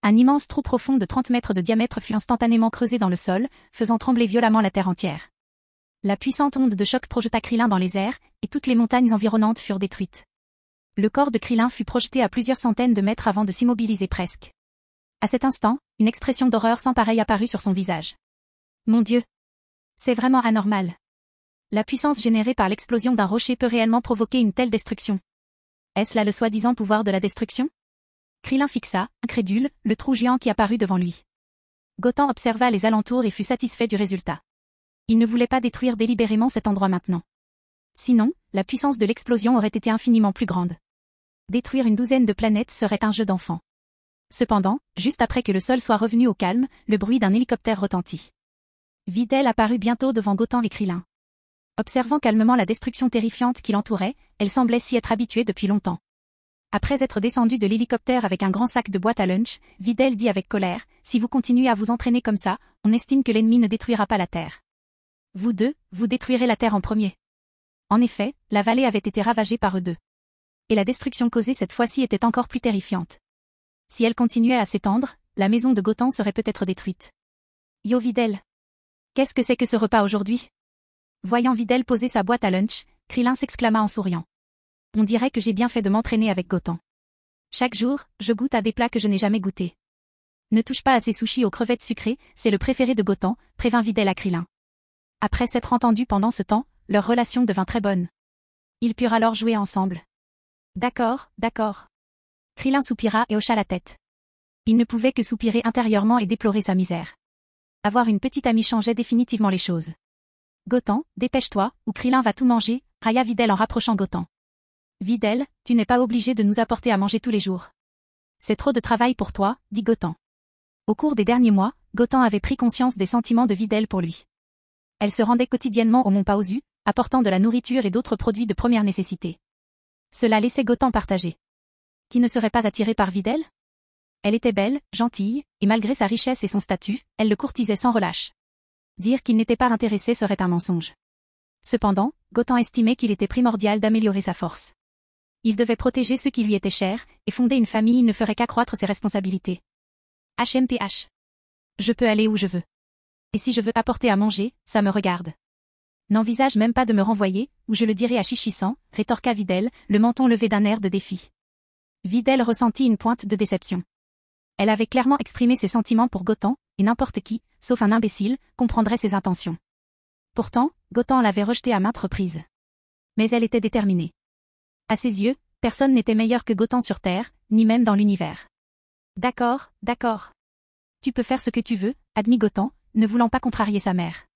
Un immense trou profond de 30 mètres de diamètre fut instantanément creusé dans le sol, faisant trembler violemment la terre entière. La puissante onde de choc projeta Krillin dans les airs, et toutes les montagnes environnantes furent détruites. Le corps de Krillin fut projeté à plusieurs centaines de mètres avant de s'immobiliser presque. À cet instant, une expression d'horreur sans pareille apparut sur son visage. Mon Dieu! C'est vraiment anormal. La puissance générée par l'explosion d'un rocher peut réellement provoquer une telle destruction. Est-ce là le soi-disant pouvoir de la destruction? Krillin fixa, incrédule, le trou géant qui apparut devant lui. Gotham observa les alentours et fut satisfait du résultat. Il ne voulait pas détruire délibérément cet endroit maintenant. Sinon, la puissance de l'explosion aurait été infiniment plus grande. Détruire une douzaine de planètes serait un jeu d'enfant. Cependant, juste après que le sol soit revenu au calme, le bruit d'un hélicoptère retentit. Videl apparut bientôt devant Gotham et Krillin. Observant calmement la destruction terrifiante qui l'entourait, elle semblait s'y être habituée depuis longtemps. Après être descendue de l'hélicoptère avec un grand sac de boîte à lunch, Videl dit avec colère, « Si vous continuez à vous entraîner comme ça, on estime que l'ennemi ne détruira pas la Terre. Vous deux, vous détruirez la Terre en premier. » En effet, la vallée avait été ravagée par eux deux. Et la destruction causée cette fois-ci était encore plus terrifiante. Si elle continuait à s'étendre, la maison de Gotham serait peut-être détruite. Yo Videl! Qu'est-ce que c'est que ce repas aujourd'hui? Voyant Videl poser sa boîte à lunch, Krillin s'exclama en souriant. On dirait que j'ai bien fait de m'entraîner avec Gotham. Chaque jour, je goûte à des plats que je n'ai jamais goûtés. Ne touche pas à ces sushis aux crevettes sucrées, c'est le préféré de Gotham, prévint Videl à Krillin. Après s'être entendus pendant ce temps, leur relation devint très bonne. Ils purent alors jouer ensemble. D'accord, d'accord. Krillin soupira et hocha la tête. Il ne pouvait que soupirer intérieurement et déplorer sa misère. Avoir une petite amie changeait définitivement les choses. Gotham, dépêche-toi, ou Krillin va tout manger, railla Videl en rapprochant Gotham. Videl, tu n'es pas obligé de nous apporter à manger tous les jours. C'est trop de travail pour toi, dit Gotham. Au cours des derniers mois, Gotham avait pris conscience des sentiments de Videl pour lui. Elle se rendait quotidiennement au Mont Paozu, apportant de la nourriture et d'autres produits de première nécessité. Cela laissait Gotham partager. Qui ne serait pas attiré par Videl? Elle était belle, gentille, et malgré sa richesse et son statut, elle le courtisait sans relâche. Dire qu'il n'était pas intéressé serait un mensonge. Cependant, Gotham estimait qu'il était primordial d'améliorer sa force. Il devait protéger ceux qui lui étaient chers, et fonder une famille ne ferait qu'accroître ses responsabilités. HMPH. Je peux aller où je veux. Et si je veux apporter à manger, ça me regarde. N'envisage même pas de me renvoyer, ou je le dirai à Chichi-san, rétorqua Videl, le menton levé d'un air de défi. Videl ressentit une pointe de déception. Elle avait clairement exprimé ses sentiments pour Gotan, et n'importe qui, sauf un imbécile, comprendrait ses intentions. Pourtant, Gotan l'avait rejetée à maintes reprises. Mais elle était déterminée. À ses yeux, personne n'était meilleur que Gotan sur Terre, ni même dans l'univers. D'accord, d'accord. Tu peux faire ce que tu veux, admit Gotan, ne voulant pas contrarier sa mère.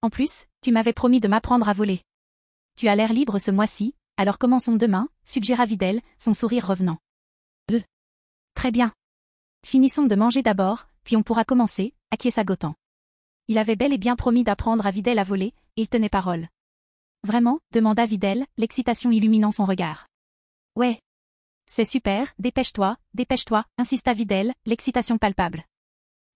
En plus, tu m'avais promis de m'apprendre à voler. Tu as l'air libre ce mois-ci, alors commençons demain, suggéra Videl, son sourire revenant. Très bien. Finissons de manger d'abord, puis on pourra commencer, acquiesça Gotan. Il avait bel et bien promis d'apprendre à Videl à voler, et il tenait parole. Vraiment, demanda Videl, l'excitation illuminant son regard. Ouais. C'est super, dépêche-toi, insista Videl, l'excitation palpable.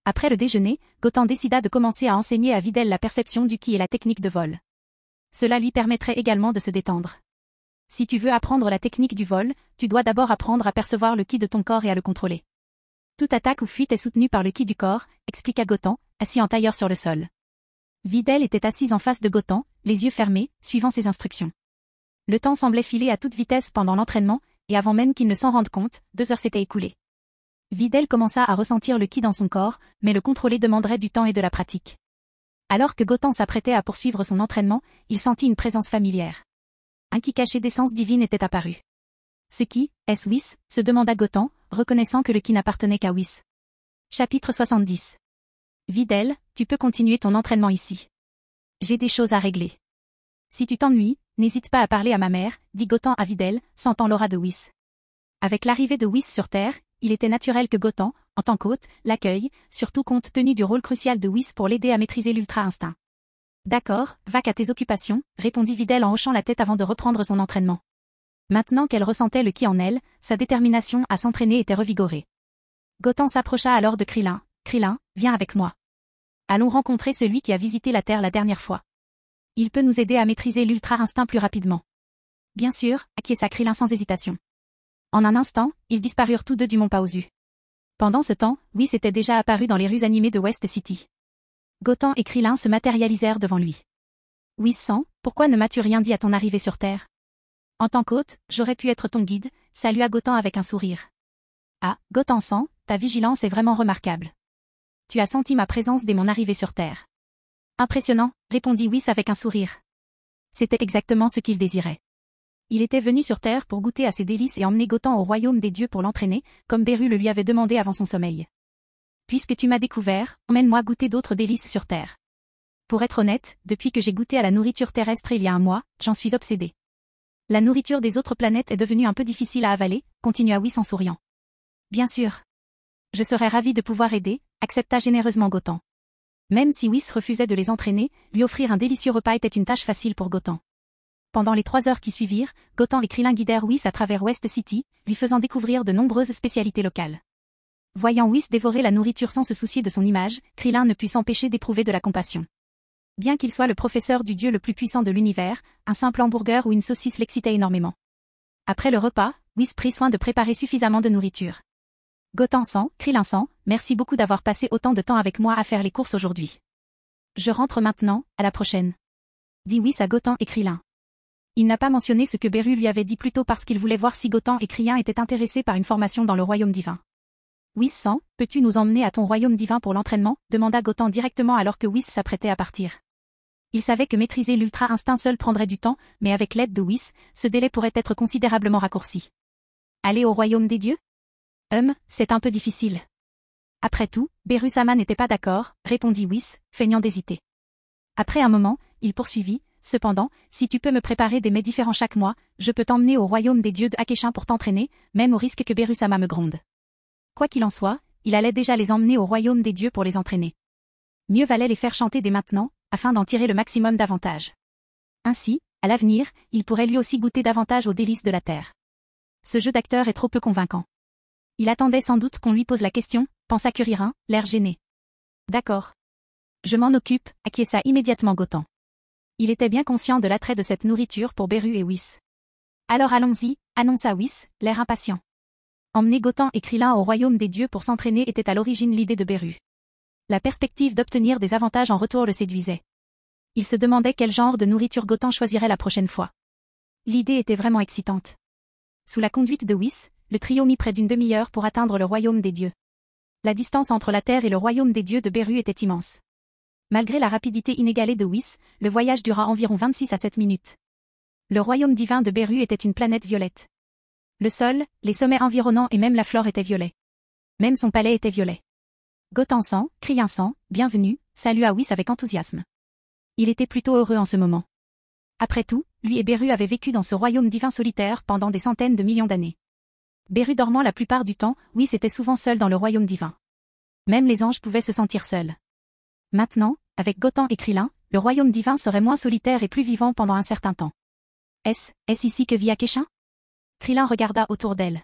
Après le déjeuner, Gotan décida de commencer à enseigner à Videl la perception du ki et la technique de vol. Cela lui permettrait également de se détendre. Si tu veux apprendre la technique du vol, tu dois d'abord apprendre à percevoir le ki de ton corps et à le contrôler. Toute attaque ou fuite est soutenue par le ki du corps, expliqua Gotan, assis en tailleur sur le sol. Videl était assise en face de Gotan, les yeux fermés, suivant ses instructions. Le temps semblait filer à toute vitesse pendant l'entraînement, et avant même qu'il ne s'en rende compte, 2 heures s'étaient écoulées. Videl commença à ressentir le ki dans son corps, mais le contrôler demanderait du temps et de la pratique. Alors que Gotan s'apprêtait à poursuivre son entraînement, il sentit une présence familière. Un ki caché d'essence divine était apparu. Ce ki, est-ce Whis, se demanda Gotan, reconnaissant que le ki n'appartenait qu'à Whis. Chapitre 70. Videl, tu peux continuer ton entraînement ici. J'ai des choses à régler. Si tu t'ennuies, n'hésite pas à parler à ma mère, dit Gotan à Videl, sentant l'aura de Whis. Avec l'arrivée de Whis sur Terre, il était naturel que Gotan, en tant qu'hôte, l'accueille, surtout compte tenu du rôle crucial de Whis pour l'aider à maîtriser l'ultra-instinct. D'accord, va qu'à tes occupations, répondit Videl en hochant la tête avant de reprendre son entraînement. Maintenant qu'elle ressentait le ki en elle, sa détermination à s'entraîner était revigorée. Gotan s'approcha alors de Krillin. Krillin, viens avec moi. Allons rencontrer celui qui a visité la Terre la dernière fois. Il peut nous aider à maîtriser l'ultra-instinct plus rapidement. Bien sûr, acquiesça Krillin sans hésitation. En un instant, ils disparurent tous deux du mont Paozu. Pendant ce temps, Whis était déjà apparu dans les rues animées de West City. Gotan et Krillin se matérialisèrent devant lui. Whis-san, pourquoi ne m'as-tu rien dit à ton arrivée sur Terre? En tant qu'hôte, j'aurais pu être ton guide, salua Gotan avec un sourire. Ah, Gotan-san, ta vigilance est vraiment remarquable. Tu as senti ma présence dès mon arrivée sur Terre. Impressionnant, répondit Whis avec un sourire. C'était exactement ce qu'il désirait. Il était venu sur Terre pour goûter à ses délices et emmener Gotan au royaume des dieux pour l'entraîner, comme Beru le lui avait demandé avant son sommeil. Puisque tu m'as découvert, emmène-moi goûter d'autres délices sur Terre. Pour être honnête, depuis que j'ai goûté à la nourriture terrestre il y a un mois, j'en suis obsédé. La nourriture des autres planètes est devenue un peu difficile à avaler, continua Whis en souriant. Bien sûr. Je serais ravi de pouvoir aider, accepta généreusement Gotan. Même si Whis refusait de les entraîner, lui offrir un délicieux repas était une tâche facile pour Gotan. Pendant les 3 heures qui suivirent, Gotan et Krillin guidèrent Whis à travers West City, lui faisant découvrir de nombreuses spécialités locales. Voyant Whis dévorer la nourriture sans se soucier de son image, Krillin ne put s'empêcher d'éprouver de la compassion. Bien qu'il soit le professeur du dieu le plus puissant de l'univers, un simple hamburger ou une saucisse l'excitait énormément. Après le repas, Whis prit soin de préparer suffisamment de nourriture. Gotan-san, Krillin-san, merci beaucoup d'avoir passé autant de temps avec moi à faire les courses aujourd'hui. Je rentre maintenant, à la prochaine. Dit Whis à Gotan et Krillin. Il n'a pas mentionné ce que Beru lui avait dit plus tôt parce qu'il voulait voir si Gotan et Krillin étaient intéressés par une formation dans le royaume divin. Whis-san, peux-tu nous emmener à ton royaume divin pour l'entraînement, demanda Gotan directement alors que Whis s'apprêtait à partir. Il savait que maîtriser l'ultra-instinct seul prendrait du temps, mais avec l'aide de Whis, ce délai pourrait être considérablement raccourci. Aller au royaume des dieux? C'est un peu difficile. Après tout, Beru-sama n'était pas d'accord, répondit Whis, feignant d'hésiter. Après un moment, il poursuivit. Cependant, si tu peux me préparer des mets différents chaque mois, je peux t'emmener au royaume des dieux de Akeshin pour t'entraîner, même au risque que Beru-sama me gronde. Quoi qu'il en soit, il allait déjà les emmener au royaume des dieux pour les entraîner. Mieux valait les faire chanter dès maintenant, afin d'en tirer le maximum d'avantages. Ainsi, à l'avenir, il pourrait lui aussi goûter davantage aux délices de la terre. Ce jeu d'acteur est trop peu convaincant. Il attendait sans doute qu'on lui pose la question, pensa Kuririn, l'air gêné. D'accord. Je m'en occupe, acquiesça immédiatement Gotan. Il était bien conscient de l'attrait de cette nourriture pour Beru et Whis. Alors allons-y, annonça Whis, l'air impatient. Emmener Gotan et Krillin au royaume des dieux pour s'entraîner était à l'origine l'idée de Beru. La perspective d'obtenir des avantages en retour le séduisait. Il se demandait quel genre de nourriture Gotham choisirait la prochaine fois. L'idée était vraiment excitante. Sous la conduite de Whis, le trio mit près d'une demi-heure pour atteindre le royaume des dieux. La distance entre la Terre et le royaume des dieux de Beru était immense. Malgré la rapidité inégalée de Whis, le voyage dura environ 26 à 7 minutes. Le royaume divin de Beru était une planète violette. Le sol, les sommets environnants et même la flore étaient violets. Même son palais était violet. Gotham sang, criant sang, bienvenue, salua Whis avec enthousiasme. Il était plutôt heureux en ce moment. Après tout, lui et Beru avaient vécu dans ce royaume divin solitaire pendant des centaines de millions d'années. Beru dormant la plupart du temps, Whis était souvent seul dans le royaume divin. Même les anges pouvaient se sentir seuls. Maintenant, avec Gotham et Krillin, le royaume divin serait moins solitaire et plus vivant pendant un certain temps. Est-ce ici que vit Akesha? Krillin regarda autour d'elle.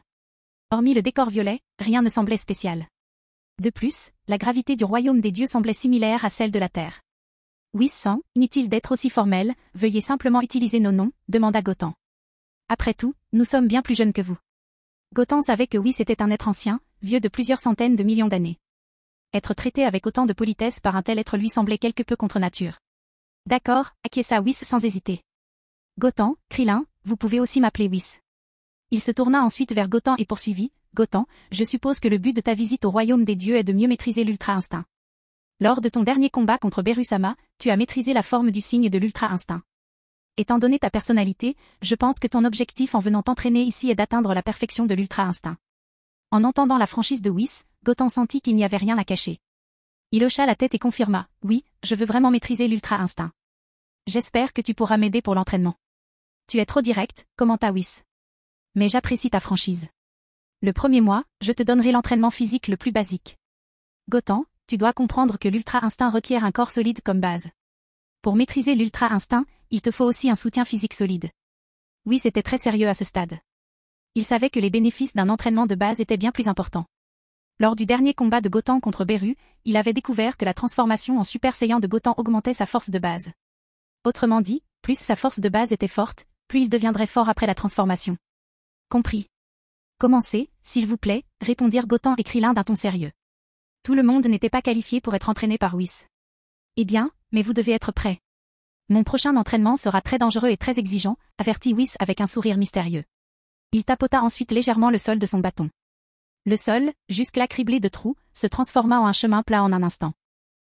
Hormis le décor violet, rien ne semblait spécial. De plus, la gravité du royaume des dieux semblait similaire à celle de la Terre. Whis sang, inutile d'être aussi formel, veuillez simplement utiliser nos noms, demanda Gotham. Après tout, nous sommes bien plus jeunes que vous. Gotham savait que Whis était un être ancien, vieux de plusieurs centaines de millions d'années. Être traité avec autant de politesse par un tel être lui semblait quelque peu contre nature. D'accord, acquiesça Whis sans hésiter. Gotham, Krillin, vous pouvez aussi m'appeler Whis. Il se tourna ensuite vers Gotham et poursuivit, Gotham, je suppose que le but de ta visite au royaume des dieux est de mieux maîtriser l'ultra-instinct. Lors de ton dernier combat contre Beru-sama, tu as maîtrisé la forme du signe de l'ultra-instinct. Étant donné ta personnalité, je pense que ton objectif en venant t'entraîner ici est d'atteindre la perfection de l'ultra-instinct. En entendant la franchise de Whis, Gotham sentit qu'il n'y avait rien à cacher. Il hocha la tête et confirma, oui, je veux vraiment maîtriser l'ultra-instinct. J'espère que tu pourras m'aider pour l'entraînement. Tu es trop direct, commenta Whis. Mais j'apprécie ta franchise. Le premier mois, je te donnerai l'entraînement physique le plus basique. Gotham, tu dois comprendre que l'ultra-instinct requiert un corps solide comme base. Pour maîtriser l'ultra-instinct, il te faut aussi un soutien physique solide. Whis était très sérieux à ce stade. Il savait que les bénéfices d'un entraînement de base étaient bien plus importants. Lors du dernier combat de Gotham contre Beru, il avait découvert que la transformation en Super Saiyan de Gotham augmentait sa force de base. Autrement dit, plus sa force de base était forte, plus il deviendrait fort après la transformation. Compris. Commencez, s'il vous plaît, répondirent Gotham et Krillin d'un ton sérieux. Tout le monde n'était pas qualifié pour être entraîné par Whis. Eh bien, mais vous devez être prêt. Mon prochain entraînement sera très dangereux et très exigeant, avertit Whis avec un sourire mystérieux. Il tapota ensuite légèrement le sol de son bâton. Le sol, jusque-là criblé de trous, se transforma en un chemin plat en un instant.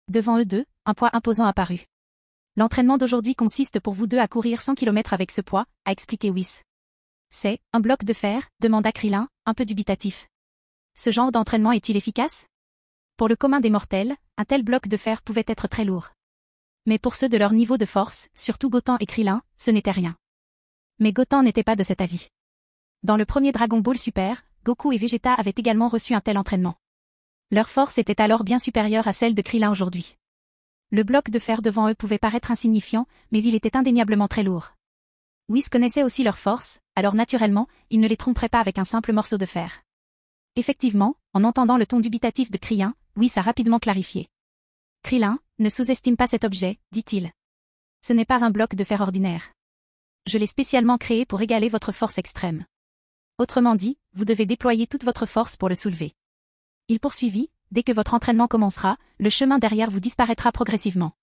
Devant eux deux, un poids imposant apparut. L'entraînement d'aujourd'hui consiste pour vous deux à courir 100 km avec ce poids, a expliqué Whis. C'est un bloc de fer, demanda Krillin, un peu dubitatif. Ce genre d'entraînement est-il efficace? Pour le commun des mortels, un tel bloc de fer pouvait être très lourd. Mais pour ceux de leur niveau de force, surtout Gotham et Krillin, ce n'était rien. Mais Gotham n'était pas de cet avis. Dans le premier Dragon Ball Super, Goku et Vegeta avaient également reçu un tel entraînement. Leur force était alors bien supérieure à celle de Krillin aujourd'hui. Le bloc de fer devant eux pouvait paraître insignifiant, mais il était indéniablement très lourd. Whis connaissait aussi leur force, alors naturellement, il ne les tromperait pas avec un simple morceau de fer. Effectivement, en entendant le ton dubitatif de Krillin, Whis a rapidement clarifié. Krillin, ne sous-estime pas cet objet, dit-il. Ce n'est pas un bloc de fer ordinaire. Je l'ai spécialement créé pour égaler votre force extrême. Autrement dit, vous devez déployer toute votre force pour le soulever. Il poursuivit, dès que votre entraînement commencera, le chemin derrière vous disparaîtra progressivement.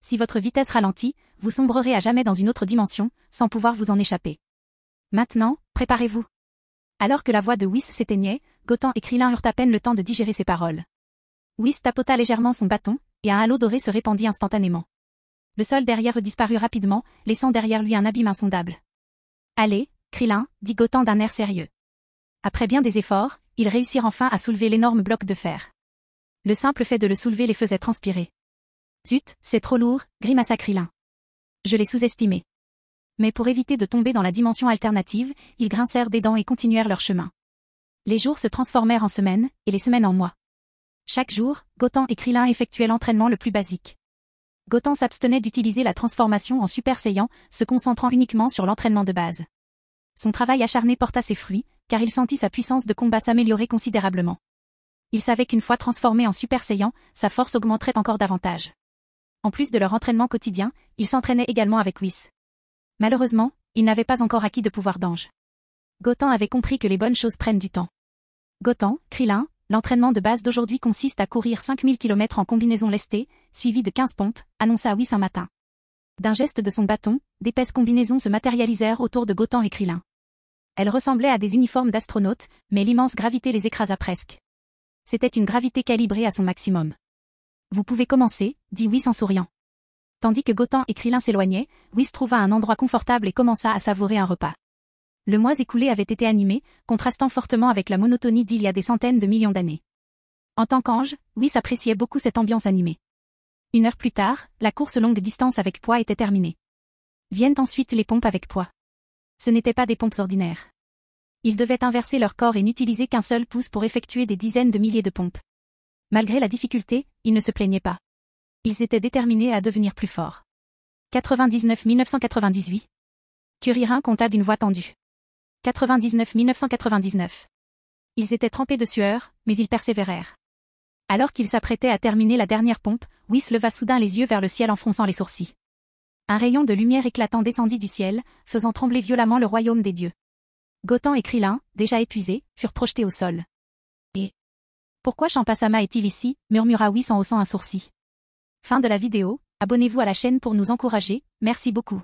Si votre vitesse ralentit, vous sombrerez à jamais dans une autre dimension, sans pouvoir vous en échapper. Maintenant, préparez-vous. Alors que la voix de Whis s'éteignait, Gotham et Krillin eurent à peine le temps de digérer ses paroles. Whis tapota légèrement son bâton, et un halo doré se répandit instantanément. Le sol derrière eux disparut rapidement, laissant derrière lui un abîme insondable. Allez, Krillin, dit Gotham d'un air sérieux. Après bien des efforts, ils réussirent enfin à soulever l'énorme bloc de fer. Le simple fait de le soulever les faisait transpirer. Zut, c'est trop lourd, grimaça Krillin. Je l'ai sous-estimé. Mais pour éviter de tomber dans la dimension alternative, ils grincèrent des dents et continuèrent leur chemin. Les jours se transformèrent en semaines, et les semaines en mois. Chaque jour, Gotham et Krillin effectuaient l'entraînement le plus basique. Gotham s'abstenait d'utiliser la transformation en Super Saiyan, se concentrant uniquement sur l'entraînement de base. Son travail acharné porta ses fruits, car il sentit sa puissance de combat s'améliorer considérablement. Il savait qu'une fois transformé en Super Saiyan, sa force augmenterait encore davantage. En plus de leur entraînement quotidien, il s'entraînait également avec Whis. Malheureusement, il n'avait pas encore acquis de pouvoir d'ange. Gotham avait compris que les bonnes choses prennent du temps. Gotham, Krillin, L'entraînement de base d'aujourd'hui consiste à courir 5000 km en combinaison lestée, suivi de 15 pompes, annonça Wyss un matin. D'un geste de son bâton, d'épaisses combinaisons se matérialisèrent autour de Gautam et Krillin. Elles ressemblaient à des uniformes d'astronautes, mais l'immense gravité les écrasa presque. C'était une gravité calibrée à son maximum. Vous pouvez commencer, dit Wyss en souriant. Tandis que Gautam et Krillin s'éloignaient, Wyss trouva un endroit confortable et commença à savourer un repas. Le mois écoulé avait été animé, contrastant fortement avec la monotonie d'il y a des centaines de millions d'années. En tant qu'ange, Wyss appréciait beaucoup cette ambiance animée. 1 heure plus tard, la course longue distance avec poids était terminée. Viennent ensuite les pompes avec poids. Ce n'étaient pas des pompes ordinaires. Ils devaient inverser leur corps et n'utiliser qu'un seul pouce pour effectuer des dizaines de milliers de pompes. Malgré la difficulté, ils ne se plaignaient pas. Ils étaient déterminés à devenir plus forts. 99-1998. Kuririn compta d'une voix tendue. 99-1999. Ils étaient trempés de sueur, mais ils persévérèrent. Alors qu'ils s'apprêtaient à terminer la dernière pompe, Wyss leva soudain les yeux vers le ciel en fronçant les sourcils. Un rayon de lumière éclatant descendit du ciel, faisant trembler violemment le royaume des dieux. Gautam et Krillin, déjà épuisés, furent projetés au sol. Et pourquoi Champasama est-il ici, murmura Wyss en haussant un sourcil. Fin de la vidéo, abonnez-vous à la chaîne pour nous encourager, merci beaucoup.